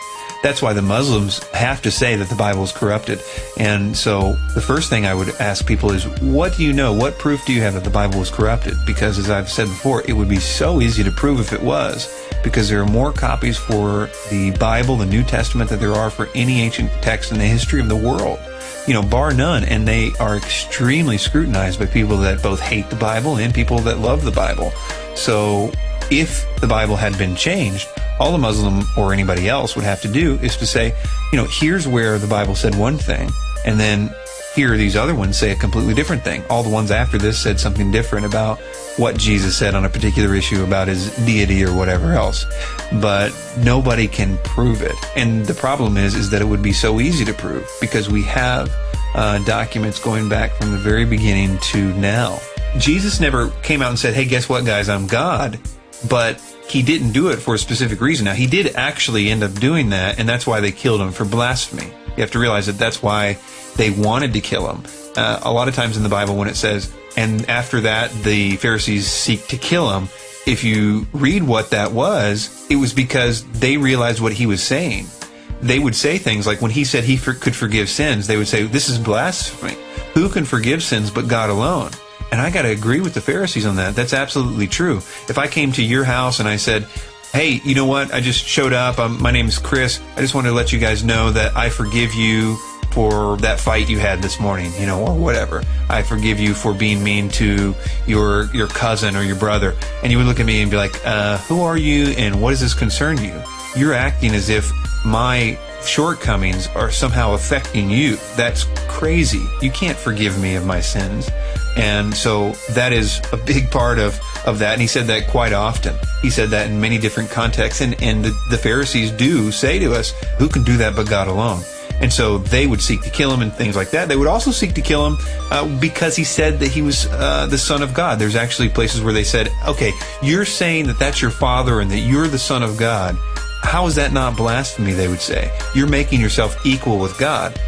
That's why the Muslims have to say that the Bible is corrupted. And so the first thing I would ask people is, what do you know? What proof do you have that the Bible was corrupted? Because as I've said before, it would be so easy to prove if it was, because there are more copies for the Bible, the New Testament, than there are for any ancient text in the history of the world. You know, bar none. And they are extremely scrutinized by people that both hate the Bible and people that love the Bible. So if the Bible had been changed, all the Muslim or anybody else would have to do is to say, you know, here's where the Bible said one thing, and then here these other ones say a completely different thing. All the ones after this said something different about what Jesus said on a particular issue about his deity or whatever else. But nobody can prove it. And the problem is that it would be so easy to prove, because we have documents going back from the very beginning to now. Jesus never came out and said, hey, guess what, guys, I'm God. But he didn't do it for a specific reason. Now, he did actually end up doing that, and that's why they killed him, for blasphemy. You have to realize that that's why they wanted to kill him. A lot of times in the Bible when it says, and after that the Pharisees seek to kill him, if you read what that was, it was because they realized what he was saying. They would say things like, when he said he could forgive sins, they would say, this is blasphemy. Who can forgive sins but God alone? And I got to agree with the Pharisees on that. That's absolutely true. If I came to your house and I said, hey, you know what? I just showed up. My name's Chris. I just wanted to let you guys know that I forgive you for that fight you had this morning, you know, or whatever. I forgive you for being mean to your cousin or your brother. And you would look at me and be like, who are you and what does this concern you? You're acting as if my shortcomings are somehow affecting you. That's crazy. You can't forgive me of my sins. And so that is a big part of that. And he said that quite often. He said that in many different contexts. And the Pharisees do say to us, who can do that but God alone? And so they would seek to kill him and things like that. They would also seek to kill him because he said that he was the Son of God. There's actually places where they said, okay, you're saying that that's your Father and that you're the Son of God. How is that not blasphemy, they would say? You're making yourself equal with God.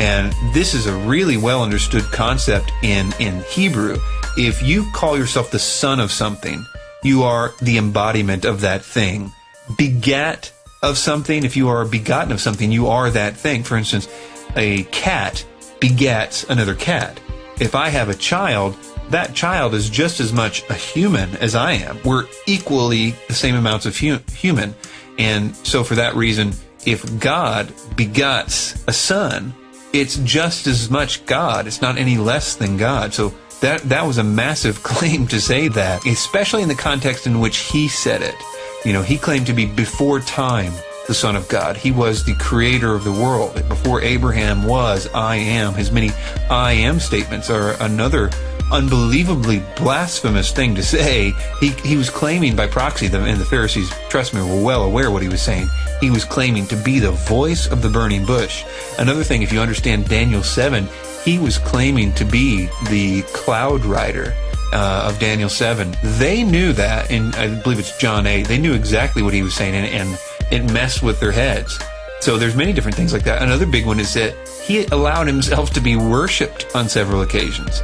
And this is a really well understood concept in Hebrew. If you call yourself the son of something, you are the embodiment of that thing. Begat of something, if you are begotten of something, you are that thing. For instance, a cat begats another cat. If I have a child, that child is just as much a human as I am. We're equally the same amounts of human. And so for that reason, if God begots a son, it's just as much God. It's not any less than God. So that was a massive claim to say that, especially in the context in which he said it. You know, he claimed to be before time the Son of God. He was the creator of the world. Before Abraham was, I am. His many I am statements are another unbelievably blasphemous thing to say. He was claiming by proxy, and the Pharisees, trust me, were well aware what he was saying. He was claiming to be the voice of the burning bush. Another thing, if you understand Daniel 7, he was claiming to be the cloud rider of Daniel 7. They knew that, and I believe it's John 8, they knew exactly what he was saying, and it messed with their heads. So there's many different things like that. Another big one is that he allowed himself to be worshipped on several occasions.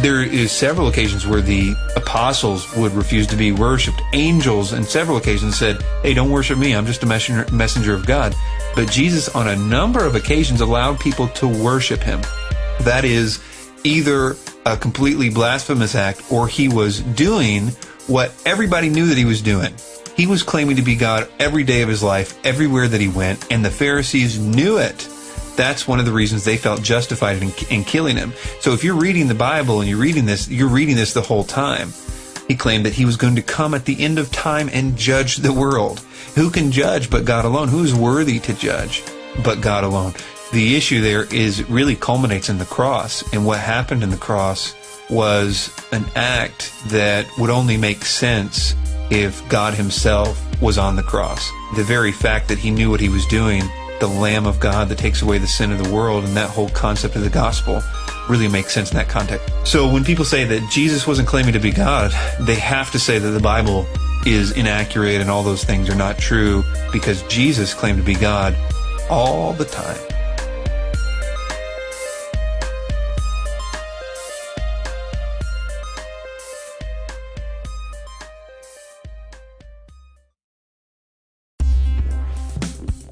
There is several occasions where the apostles would refuse to be worshipped. Angels on several occasions said, hey, don't worship me, I'm just a messenger of God. But Jesus on a number of occasions allowed people to worship him. That is either a completely blasphemous act, or he was doing what everybody knew that he was doing. He was claiming to be God every day of his life, everywhere that he went, and the Pharisees knew it. That's one of the reasons they felt justified in killing him. So if you're reading the Bible and you're reading this the whole time. He claimed that he was going to come at the end of time and judge the world. Who can judge but God alone? Who is worthy to judge but God alone? The issue there really culminates in the cross. And what happened in the cross was an act that would only make sense if God himself was on the cross. The very fact that he knew what he was doing, the Lamb of God that takes away the sin of the world, and that whole concept of the gospel really makes sense in that context. So when people say that Jesus wasn't claiming to be God, they have to say that the Bible is inaccurate and all those things are not true, because Jesus claimed to be God all the time.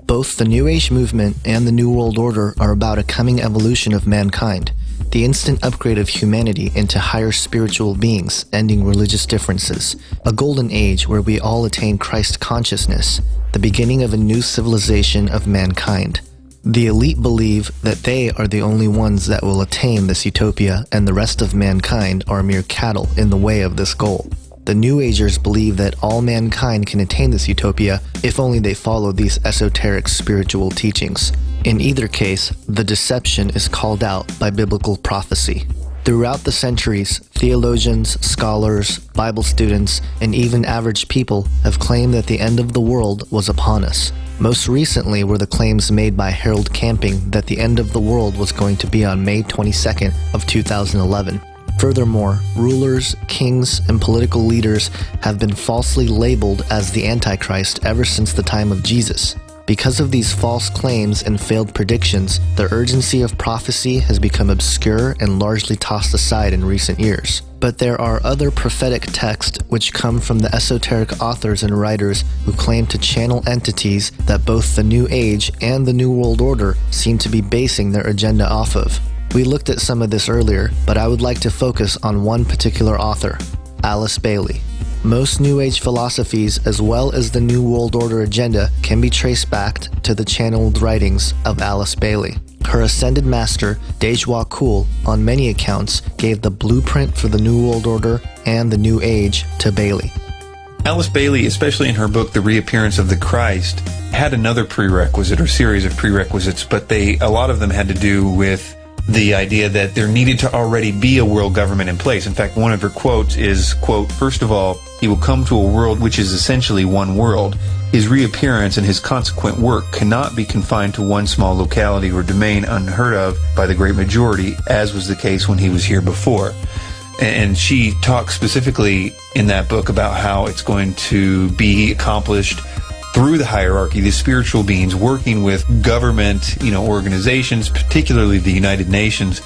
Both the New Age movement and the New World Order are about a coming evolution of mankind, the instant upgrade of humanity into higher spiritual beings, ending religious differences, a golden age where we all attain Christ consciousness, the beginning of a new civilization of mankind. The elite believe that they are the only ones that will attain this utopia, and the rest of mankind are mere cattle in the way of this goal. The New Agers believe that all mankind can attain this utopia if only they follow these esoteric spiritual teachings. In either case, the deception is called out by biblical prophecy. Throughout the centuries, theologians, scholars, Bible students, and even average people have claimed that the end of the world was upon us. Most recently were the claims made by Harold Camping that the end of the world was going to be on May 22nd of 2011. Furthermore, rulers, kings, and political leaders have been falsely labeled as the Antichrist ever since the time of Jesus. Because of these false claims and failed predictions, the urgency of prophecy has become obscure and largely tossed aside in recent years. But there are other prophetic texts which come from the esoteric authors and writers who claim to channel entities that both the New Age and the New World Order seem to be basing their agenda off of. We looked at some of this earlier, but I would like to focus on one particular author, Alice Bailey. Most New Age philosophies, as well as the New World Order agenda, can be traced back to the channeled writings of Alice Bailey. Her ascended master, Dejwa Kul, on many accounts, gave the blueprint for the New World Order and the New Age to Bailey. Alice Bailey, especially in her book, The Reappearance of the Christ, had another prerequisite or series of prerequisites, but a lot of them had to do with the idea that there needed to already be a world government in place. In fact, one of her quotes is, quote, "First of all, he will come to a world which is essentially one world. His reappearance and his consequent work cannot be confined to one small locality or domain unheard of by the great majority, as was the case when he was here before." And she talks specifically in that book about how it's going to be accomplished through the hierarchy, the spiritual beings working with government, organizations, particularly the United Nations.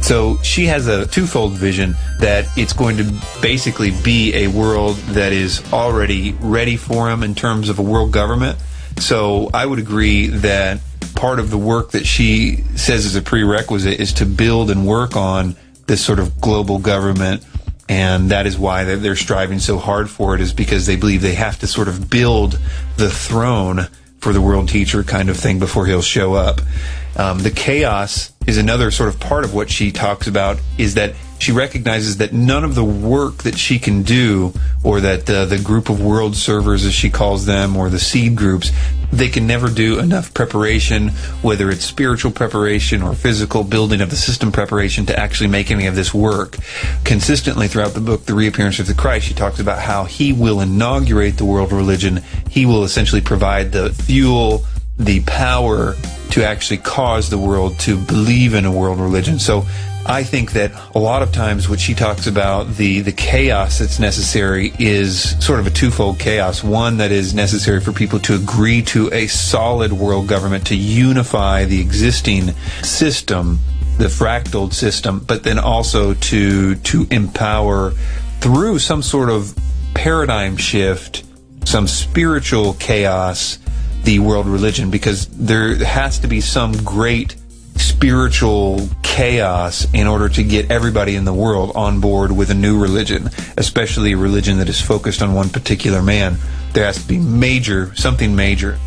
So she has a twofold vision that it's going to basically be a world that is already ready for him in terms of a world government. So I would agree that part of the work that she says is a prerequisite is to build and work on this sort of global government. And that is why they're striving so hard for it, is because they believe they have to sort of build the throne for the world teacher kind of thing before he'll show up. The chaos is another sort of part of what she talks about, is that she recognizes that none of the work that she can do, or that the group of world servers, as she calls them, or the seed groups, they can never do enough preparation, whether it's spiritual preparation or physical building of the system preparation, to actually make any of this work. Consistently throughout the book, The Reappearance of the Christ, she talks about how he will inaugurate the world religion. He will essentially provide the fuel, the power to actually cause the world to believe in a world religion. So I think that a lot of times what she talks about, the chaos that's necessary, is sort of a twofold chaos. One that is necessary for people to agree to a solid world government, to unify the existing system, the fractaled system, but then also to empower through some sort of paradigm shift, some spiritual chaos, the world religion, because there has to be some great spiritual chaos in order to get everybody in the world on board with a new religion, especially a religion that is focused on one particular man. There has to be something major.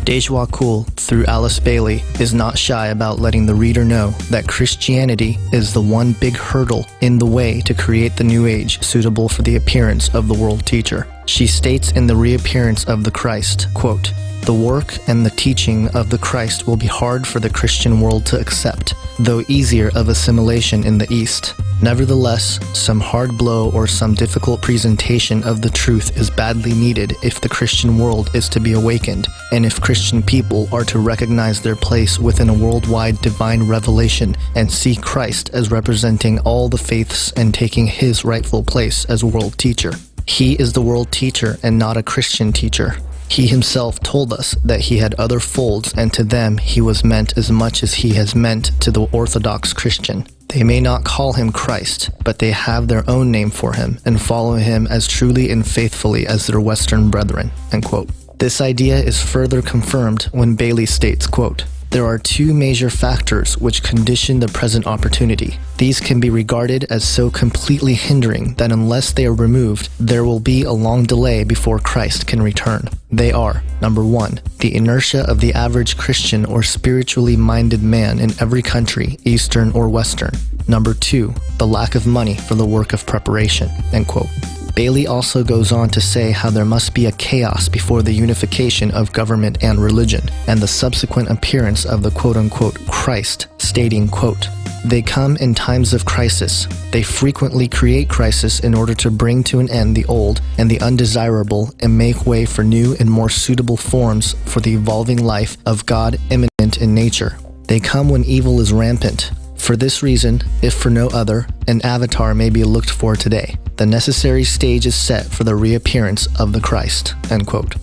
Dejwa Kul, through Alice Bailey, is not shy about letting the reader know that Christianity is the one big hurdle in the way to create the New Age suitable for the appearance of the world teacher. She states in The Reappearance of the Christ, quote, "The work and the teaching of the Christ will be hard for the Christian world to accept, though easier of assimilation in the East. Nevertheless, some hard blow or some difficult presentation of the truth is badly needed if the Christian world is to be awakened, and if Christian people are to recognize their place within a worldwide divine revelation and see Christ as representing all the faiths and taking his rightful place as world teacher. He is the world teacher and not a Christian teacher. He himself told us that he had other folds, and to them he was meant as much as he has meant to the Orthodox Christian. They may not call him Christ, but they have their own name for him and follow him as truly and faithfully as their Western brethren, end quote. This idea is further confirmed when Bailey states, quote, "There are two major factors which condition the present opportunity. These can be regarded as so completely hindering that unless they are removed, there will be a long delay before Christ can return. They are, number one, the inertia of the average Christian or spiritually minded man in every country, Eastern or Western. Number two, the lack of money for the work of preparation," end quote. Bailey also goes on to say how there must be a chaos before the unification of government and religion, and the subsequent appearance of the quote-unquote Christ, stating, quote, "They come in times of crisis. They frequently create crisis in order to bring to an end the old and the undesirable and make way for new and more suitable forms for the evolving life of God immanent in nature. They come when evil is rampant. For this reason, if for no other, an avatar may be looked for today. The necessary stage is set for the reappearance of the Christ," end quote.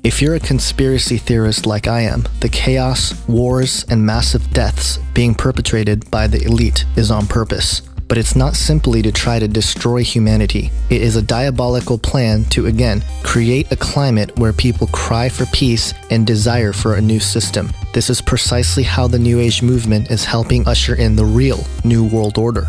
If you're a conspiracy theorist like I am, the chaos, wars, and massive deaths being perpetrated by the elite is on purpose. But it's not simply to try to destroy humanity. It is a diabolical plan to, again, create a climate where people cry for peace and desire for a new system. This is precisely how the New Age movement is helping usher in the real New World Order.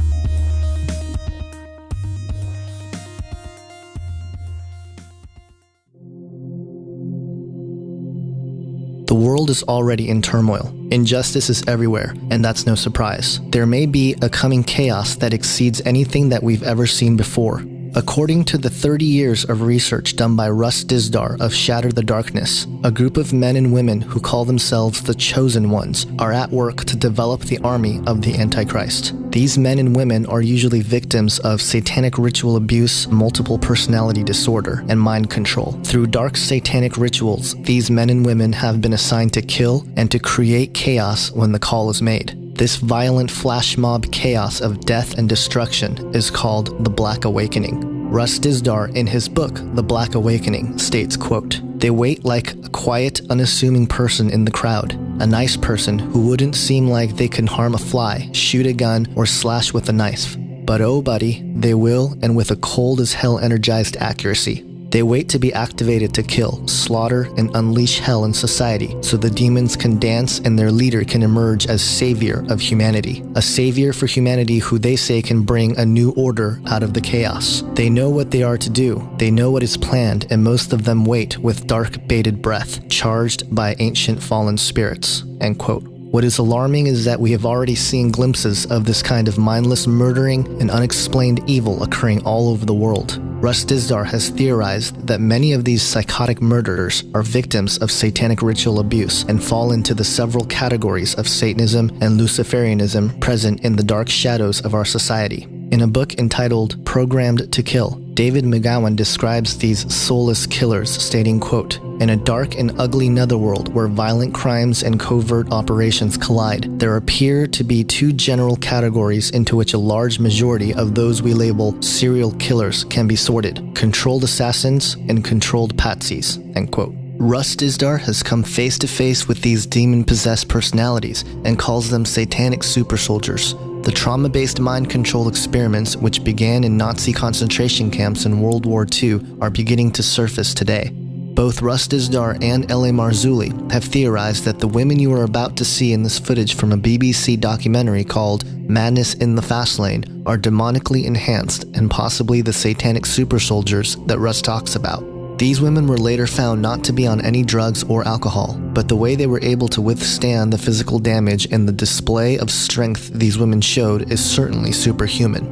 The world is already in turmoil. Injustice is everywhere, and that's no surprise. There may be a coming chaos that exceeds anything that we've ever seen before. According to the 30 years of research done by Russ Dizdar of Shatter the Darkness, a group of men and women who call themselves the Chosen Ones are at work to develop the army of the Antichrist. These men and women are usually victims of satanic ritual abuse, multiple personality disorder, and mind control. Through dark satanic rituals, these men and women have been assigned to kill and to create chaos when the call is made. This violent flash mob chaos of death and destruction is called the Black Awakening. Russ Dizdar, in his book, The Black Awakening, states, quote, "They wait like a quiet, unassuming person in the crowd, a nice person who wouldn't seem like they can harm a fly, shoot a gun, or slash with a knife. But oh buddy, they will, and with a cold as hell energized accuracy. They wait to be activated to kill, slaughter, and unleash hell in society so the demons can dance and their leader can emerge as savior of humanity. A savior for humanity who they say can bring a new order out of the chaos. They know what they are to do, they know what is planned, and most of them wait with dark bated breath, charged by ancient fallen spirits," end quote. What is alarming is that we have already seen glimpses of this kind of mindless murdering and unexplained evil occurring all over the world. Russ Dizdar has theorized that many of these psychotic murderers are victims of satanic ritual abuse and fall into the several categories of Satanism and Luciferianism present in the dark shadows of our society. In a book entitled Programmed to Kill, David McGowan describes these soulless killers, stating, quote, "In a dark and ugly netherworld where violent crimes and covert operations collide, there appear to be two general categories into which a large majority of those we label serial killers can be sorted: controlled assassins and controlled patsies," end quote. Russ Dizdar has come face to face with these demon-possessed personalities and calls them satanic super soldiers. The trauma-based mind control experiments, which began in Nazi concentration camps in World War II, are beginning to surface today. Both Russ Dizdar and L.A. Marzulli have theorized that the women you are about to see in this footage from a BBC documentary called Madness in the Fast Lane are demonically enhanced and possibly the satanic super soldiers that Russ talks about. These women were later found not to be on any drugs or alcohol, but the way they were able to withstand the physical damage and the display of strength these women showed is certainly superhuman.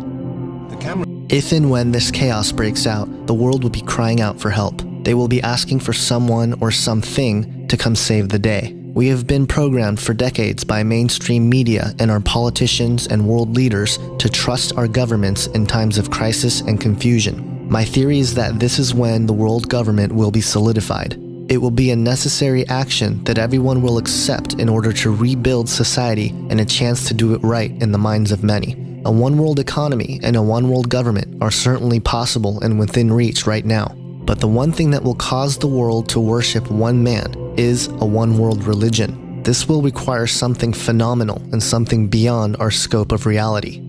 If and when this chaos breaks out, the world will be crying out for help. They will be asking for someone or something to come save the day. We have been programmed for decades by mainstream media and our politicians and world leaders to trust our governments in times of crisis and confusion. My theory is that this is when the world government will be solidified. It will be a necessary action that everyone will accept in order to rebuild society and a chance to do it right in the minds of many. A one-world economy and a one-world government are certainly possible and within reach right now. But the one thing that will cause the world to worship one man is a one-world religion. This will require something phenomenal and something beyond our scope of reality.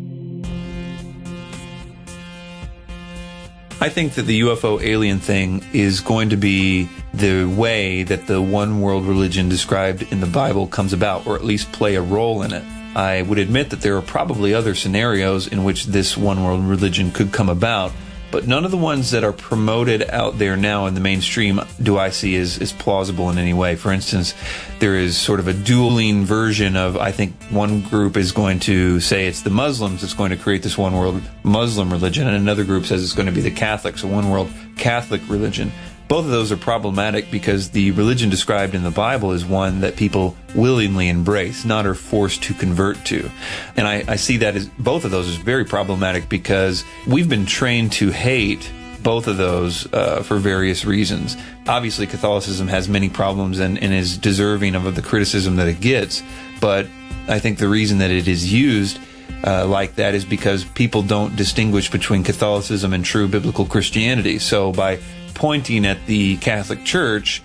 I think that the UFO alien thing is going to be the way that the one world religion described in the Bible comes about, or at least play a role in it. I would admit that there are probably other scenarios in which this one world religion could come about, but none of the ones that are promoted out there now in the mainstream do I see as plausible in any way. For instance, there is sort of a dueling version of, I think one group is going to say it's the Muslims that's going to create this one world Muslim religion, and another group says it's going to be the Catholics, a one world Catholic religion. Both of those are problematic because the religion described in the Bible is one that people willingly embrace, not are forced to convert to. And I see that as both of those as very problematic because we've been trained to hate both of those for various reasons. Obviously, Catholicism has many problems and is deserving of the criticism that it gets, but I think the reason that it is used like that is because people don't distinguish between Catholicism and true biblical Christianity. So by pointing at the Catholic Church,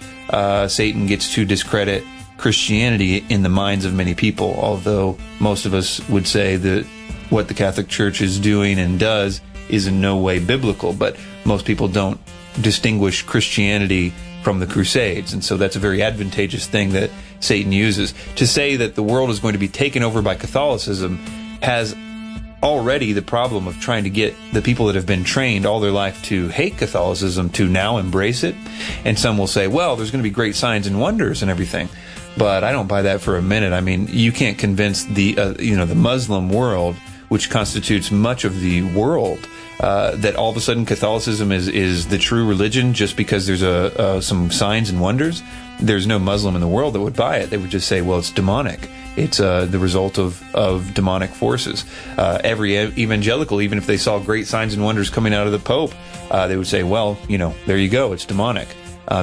Satan gets to discredit Christianity in the minds of many people, although most of us would say that what the Catholic Church is doing and does is in no way biblical, but most people don't distinguish Christianity from the Crusades, and so that's a very advantageous thing that Satan uses. To say that the world is going to be taken over by Catholicism has already the problem of trying to get the people that have been trained all their life to hate Catholicism to now embrace it. And some will say, well, there's going to be great signs and wonders and everything. But I don't buy that for a minute. I mean, you can't convince the the Muslim world, which constitutes much of the world, that all of a sudden Catholicism is the true religion just because there's some signs and wonders. There's no Muslim in the world that would buy it. They would just say, well, it's demonic. It's the result of demonic forces. Every evangelical, even if they saw great signs and wonders coming out of the Pope, they would say, well, there you go, it's demonic.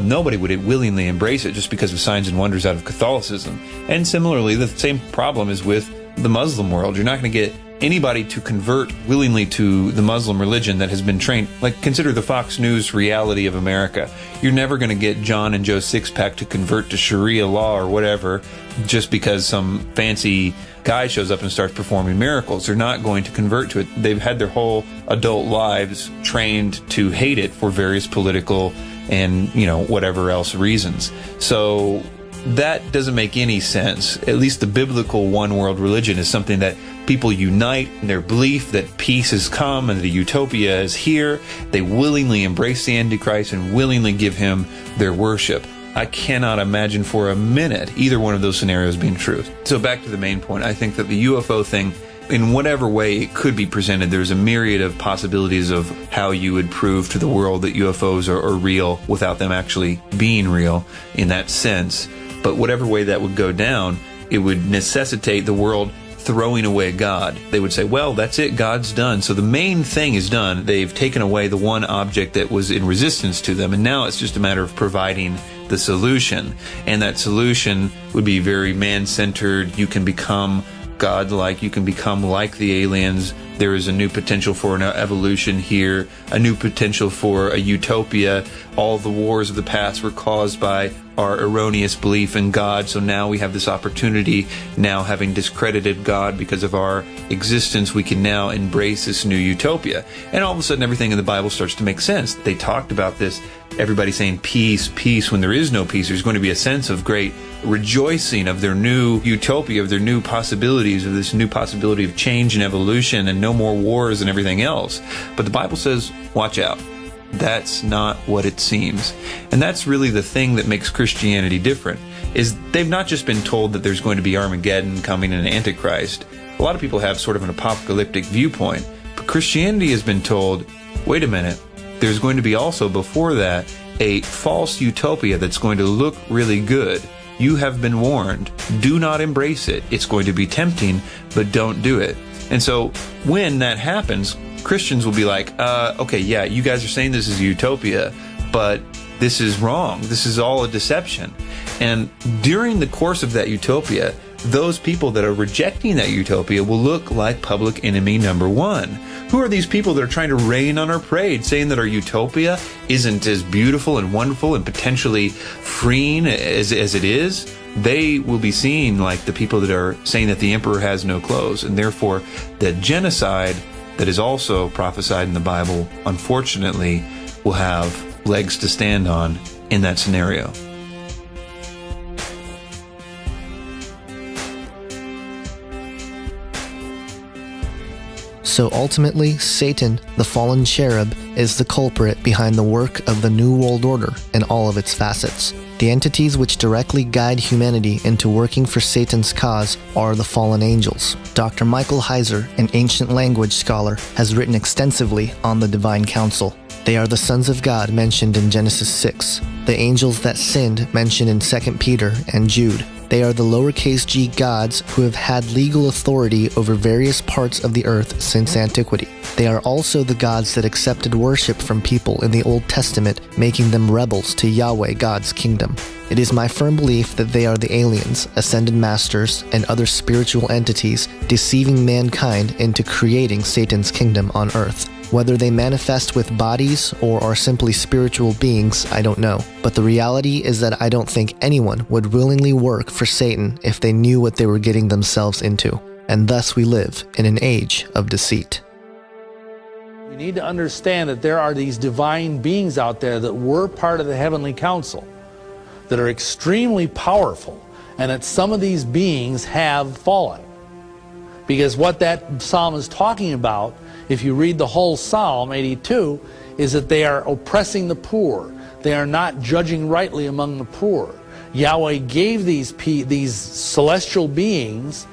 Nobody would willingly embrace it just because of signs and wonders out of Catholicism. And similarly, the same problem is with the Muslim world. You're not going to get anybody to convert willingly to the Muslim religion that has been trained. Like, consider the Fox News reality of America. You're never going to get John and Joe Sixpack to convert to Sharia law or whatever just because some fancy guy shows up and starts performing miracles. They're not going to convert to it. They've had their whole adult lives trained to hate it for various political and, whatever else reasons. So that doesn't make any sense. At least the biblical one world religion is something that people unite in their belief that peace has come and the utopia is here. They willingly embrace the Antichrist and willingly give him their worship. I cannot imagine for a minute either one of those scenarios being true. So back to the main point, I think that the UFO thing, in whatever way it could be presented, there's a myriad of possibilities of how you would prove to the world that UFOs are real without them actually being real in that sense. But whatever way that would go down, it would necessitate the world throwing away God. They would say, well, that's it, God's done. So the main thing is done. They've taken away the one object that was in resistance to them, and now it's just a matter of providing the solution. And that solution would be very man-centered. You can become God-like. You can become like the aliens. There is a new potential for an evolution here, a new potential for a utopia. All the wars of the past were caused by our erroneous belief in God, so now we have this opportunity, now having discredited God because of our existence, we can now embrace this new utopia. And all of a sudden everything in the Bible starts to make sense. They talked about this, everybody saying peace, peace, when there is no peace. There's going to be a sense of great rejoicing of their new utopia, of their new possibilities, of this new possibility of change and evolution and no more wars and everything else. But the Bible says, watch out. That's not what it seems. And that's really the thing that makes Christianity different, is they've not just been told that there's going to be Armageddon coming and an Antichrist. A lot of people have sort of an apocalyptic viewpoint, but Christianity has been told, wait a minute, there's going to be also before that a false utopia that's going to look really good. You have been warned. Do not embrace it. It's going to be tempting, but don't do it. And so when that happens, Christians will be like, okay, yeah, you guys are saying this is a utopia, but this is wrong. This is all a deception. And during the course of that utopia, those people that are rejecting that utopia will look like public enemy number one. Who are these people that are trying to rain on our parade, saying that our utopia isn't as beautiful and wonderful and potentially freeing as it is? They will be seen like the people that are saying that the emperor has no clothes, and therefore that genocide that is also prophesied in the Bible, unfortunately, will have legs to stand on in that scenario. So ultimately, Satan, the fallen cherub, is the culprit behind the work of the New World Order in all of its facets. The entities which directly guide humanity into working for Satan's cause are the fallen angels. Dr. Michael Heiser, an ancient language scholar, has written extensively on the divine council. They are the sons of God mentioned in Genesis 6, the angels that sinned mentioned in 2 Peter and Jude. They are the lowercase g gods who have had legal authority over various parts of the earth since antiquity. They are also the gods that accepted worship from people in the Old Testament, making them rebels to Yahweh God's kingdom. It is my firm belief that they are the aliens, ascended masters, and other spiritual entities deceiving mankind into creating Satan's kingdom on earth. Whether they manifest with bodies or are simply spiritual beings, I don't know. But the reality is that I don't think anyone would willingly work for Satan if they knew what they were getting themselves into. And thus we live in an age of deceit. You need to understand that there are these divine beings out there that were part of the heavenly council that are extremely powerful, and that some of these beings have fallen. Because what that psalm is talking about, if you read the whole Psalm 82, is that they are oppressing the poor. They are not judging rightly among the poor. Yahweh gave these celestial beings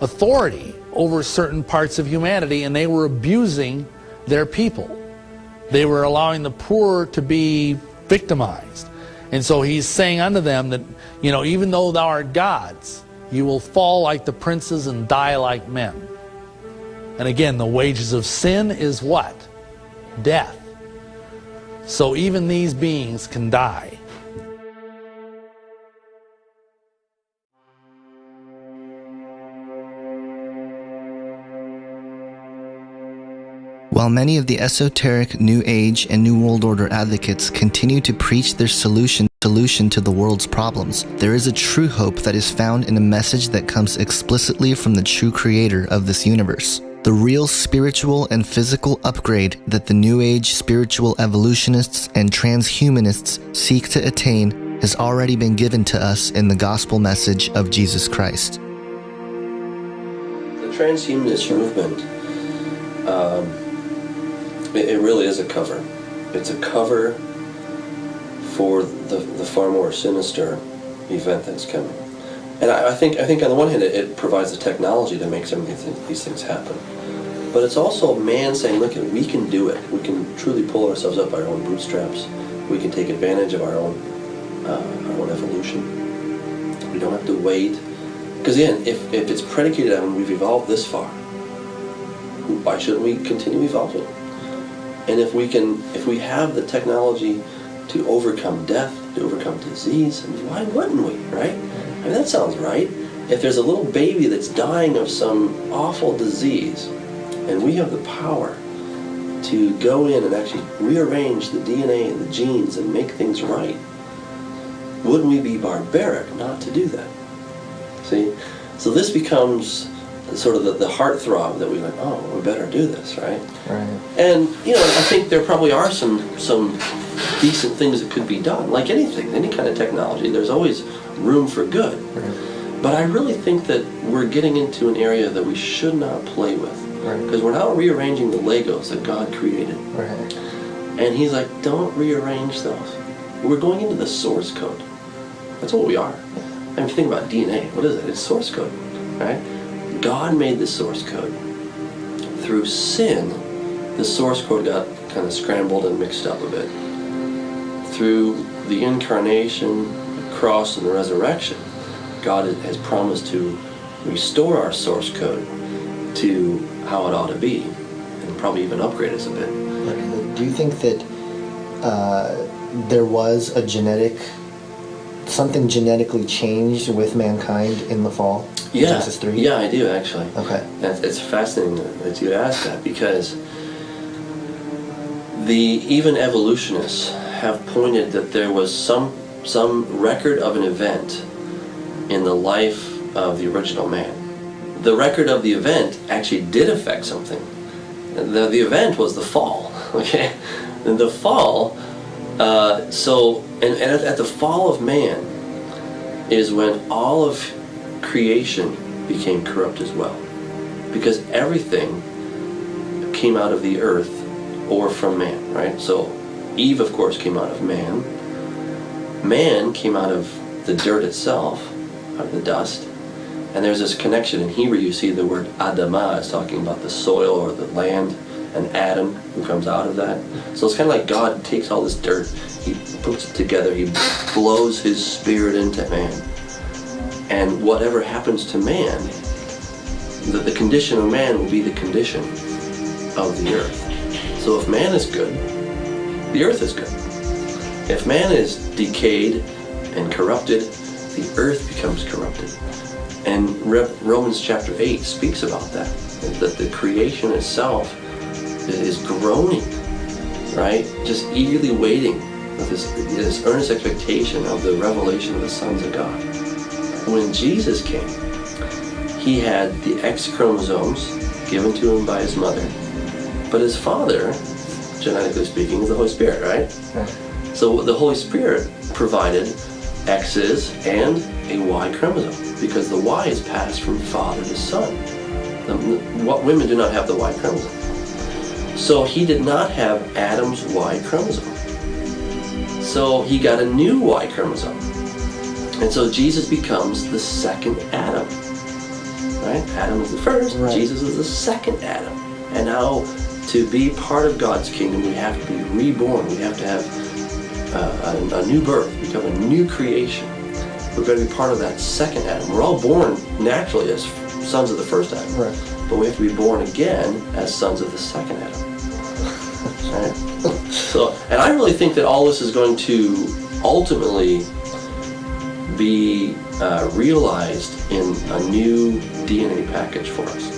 authority over certain parts of humanity, and they were abusing their people. They were allowing the poor to be victimized. And so he's saying unto them that, even though thou art gods, you will fall like the princes and die like men. And again, the wages of sin is what? Death. So even these beings can die. While many of the esoteric New Age and New World Order advocates continue to preach their solution to the world's problems, there is a true hope that is found in a message that comes explicitly from the true creator of this universe. The real spiritual and physical upgrade that the New Age spiritual evolutionists and transhumanists seek to attain has already been given to us in the gospel message of Jesus Christ. The transhumanist movement, it really is a cover. It's a cover for the far more sinister event that's coming. And I think on the one hand, it provides the technology to make some of these things happen. But it's also man saying, look, we can do it. We can truly pull ourselves up by our own bootstraps. We can take advantage of our own evolution. We don't have to wait. Because again, if it's predicated on we've evolved this far, why shouldn't we continue evolving? And if we have the technology to overcome death, to overcome disease, why wouldn't we, right? That sounds right. If there's a little baby that's dying of some awful disease, and we have the power to go in and actually rearrange the DNA and the genes and make things right, wouldn't we be barbaric not to do that? See? So this becomes sort of the heartthrob that we like, oh, we better do this, right? Right. And, I think there probably are some decent things that could be done. Like anything, any kind of technology, there's always room for good. Right. But I really think that we're getting into an area that we should not play with. Because we're now rearranging the Legos that God created. Right. And he's like, don't rearrange those. We're going into the source code. That's what we are. And if you think about DNA, what is it? It's source code, right? God made the source code. Through sin, the source code got kind of scrambled and mixed up a bit. Through the incarnation, the cross, and the resurrection, God has promised to restore our source code to how it ought to be, and probably even upgrade us a bit. Do you think that there was something genetically changed with mankind in the fall? Yeah, Genesis 3? Yeah, I do actually. Okay. It's fascinating that you ask that, because even evolutionists have pointed that there was some record of an event in the life of the original man. The record of the event actually did affect something, The event was the fall. Okay, and the fall. At the fall of man is when all of creation became corrupt as well, because everything came out of the earth or from man, right? So Eve, of course, came out of man. Man came out of the dirt itself, out of the dust. And there's this connection. In Hebrew, you see the word Adamah is talking about the soil or the land, and Adam, who comes out of that. So it's kind of like God takes all this dirt, he puts it together, he blows his spirit into man. And whatever happens to man, the condition of man will be the condition of the earth. So if man is good, the earth is good. If man is decayed and corrupted, the earth becomes corrupted. And Romans chapter 8 speaks about that the creation itself is groaning, right? Just eagerly waiting with this earnest expectation of the revelation of the sons of God. When Jesus came, he had the X chromosomes given to him by his mother, but his father, genetically speaking, is the Holy Spirit, right? So the Holy Spirit provided X's and a Y chromosome, because the Y is passed from father to son. Women do not have the Y chromosome. So he did not have Adam's Y chromosome. So he got a new Y chromosome. And so Jesus becomes the second Adam. Right? Adam is the first, right. Jesus is the second Adam. And now to be part of God's kingdom, we have to be reborn. We have to have a new birth, become a new creation. We're going to be part of that second Adam. We're all born naturally as sons of the first Adam. Right. But we have to be born again as sons of the second Adam. Right? So, and I really think that all this is going to ultimately be realized in a new DNA package for us.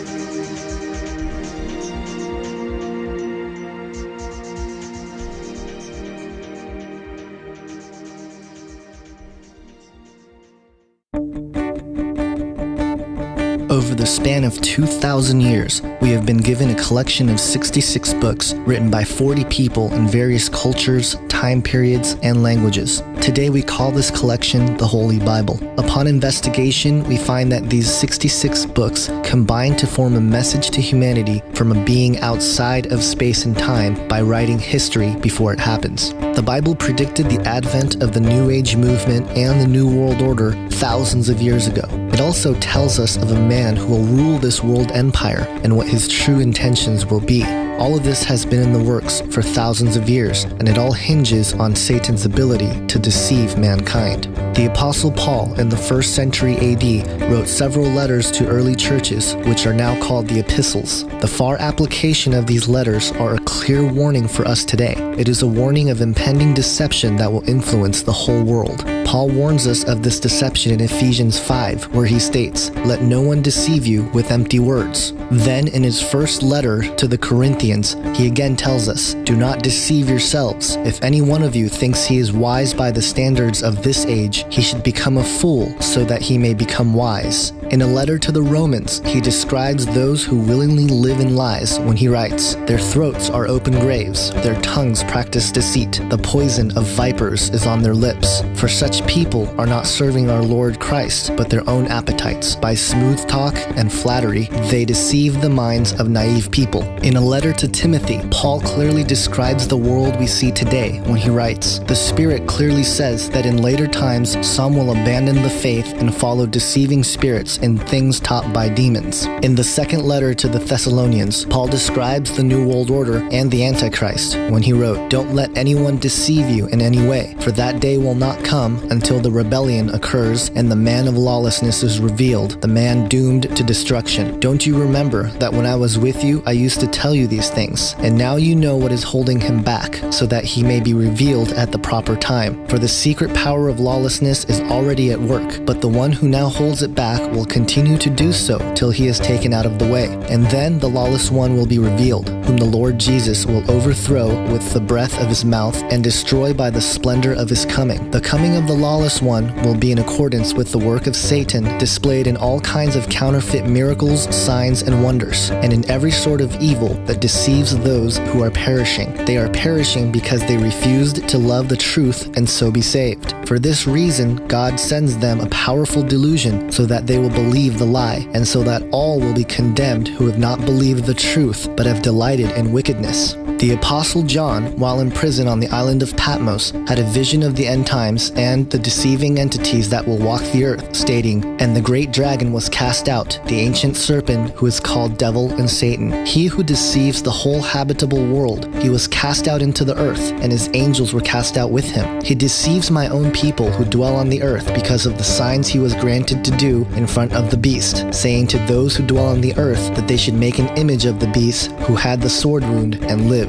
Over the span of 2,000 years, we have been given a collection of 66 books written by 40 people in various cultures, time periods, and languages. Today we call this collection the Holy Bible. Upon investigation, we find that these 66 books combine to form a message to humanity from a being outside of space and time by writing history before it happens. The Bible predicted the advent of the New Age movement and the New World Order thousands of years ago. It also tells us of a man who will rule this world empire and what his true intentions will be. All of this has been in the works for thousands of years, and it all hinges on Satan's ability to deceive mankind. The Apostle Paul in the 1st century AD wrote several letters to early churches, which are now called the epistles. The far application of these letters are a clear warning for us today. It is a warning of impending deception that will influence the whole world. Paul warns us of this deception in Ephesians 5, where he states, "Let no one deceive you with empty words." Then in his first letter to the Corinthians, he again tells us, "Do not deceive yourselves. If any one of you thinks he is wise by the standards of this age, he should become a fool so that he may become wise." In a letter to the Romans, he describes those who willingly live in lies when he writes, "Their throats are open graves, their tongues practice deceit, the poison of vipers is on their lips. For such people are not serving our Lord Christ, but their own appetites. By smooth talk and flattery, they deceive the minds of naive people." In a letter to Timothy, Paul clearly describes the world we see today when he writes, "The Spirit clearly says that in later times some will abandon the faith and follow deceiving spirits and things taught by demons." In the second letter to the Thessalonians, Paul describes the New World Order and the Antichrist when he wrote, "Don't let anyone deceive you in any way, for that day will not come until the rebellion occurs and the man of lawlessness is revealed, the man doomed to destruction. Don't you remember that when I was with you, I used to tell you these things, and now you know what is holding him back, so that he may be revealed at the proper time. For the secret power of lawlessness is already at work, but the one who now holds it back will will continue to do so till he is taken out of the way. And then the lawless one will be revealed, whom the Lord Jesus will overthrow with the breath of his mouth and destroy by the splendor of his coming. The coming of the lawless one will be in accordance with the work of Satan, displayed in all kinds of counterfeit miracles, signs, and wonders, and in every sort of evil that deceives those who are perishing. They are perishing because they refused to love the truth and so be saved. For this reason, God sends them a powerful delusion so that they will believe the lie, and so that all will be condemned who have not believed the truth but have delighted in wickedness. The Apostle John, while in prison on the island of Patmos, had a vision of the end times and the deceiving entities that will walk the earth, stating, "And the great dragon was cast out, the ancient serpent who is called Devil and Satan, he who deceives the whole habitable world. He was cast out into the earth, and his angels were cast out with him. He deceives my own people who dwell on the earth because of the signs he was granted to do in front of the beast, saying to those who dwell on the earth that they should make an image of the beast who had the sword wound and lived."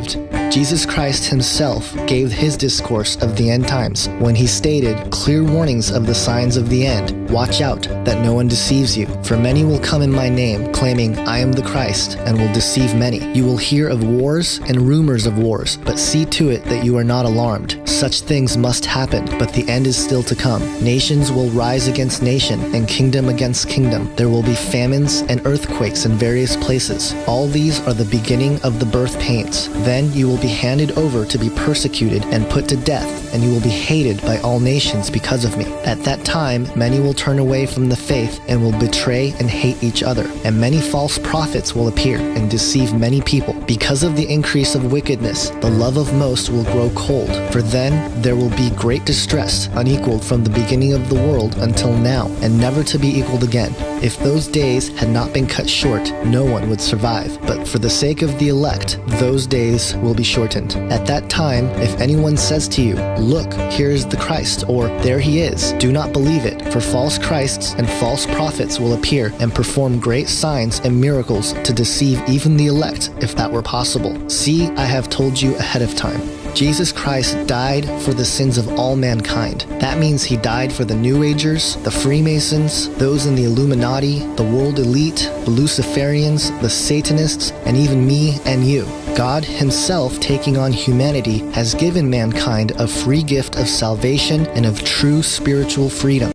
Jesus Christ himself gave his discourse of the end times when he stated clear warnings of the signs of the end. Watch out that no one deceives you, for many will come in my name, claiming I am the Christ, and will deceive many. You will hear of wars and rumors of wars, but see to it that you are not alarmed. Such things must happen, but the end is still to come. Nations will rise against nation, and kingdom against kingdom. There will be famines and earthquakes in various places. All these are the beginning of the birth pains. Then you will be handed over to be persecuted and put to death, and you will be hated by all nations because of me. At that time, many will turn away from the faith and will betray and hate each other. And many false prophets will appear and deceive many people. Because of the increase of wickedness, the love of most will grow cold. For then there will be great distress, unequaled from the beginning of the world until now, and never to be equaled again. If those days had not been cut short, no one would survive. But for the sake of the elect, those days will be shortened. At that time, if anyone says to you, "Look, here is the Christ," or "There he is," do not believe it, for false Christs and false prophets will appear and perform great signs and miracles to deceive even the elect, if that were possible. See, I have told you ahead of time. Jesus Christ died for the sins of all mankind. That means he died for the New Agers, the Freemasons, those in the Illuminati, the world elite, the Luciferians, the Satanists, and even me and you. God himself, taking on humanity, has given mankind a free gift of salvation and of true spiritual freedom.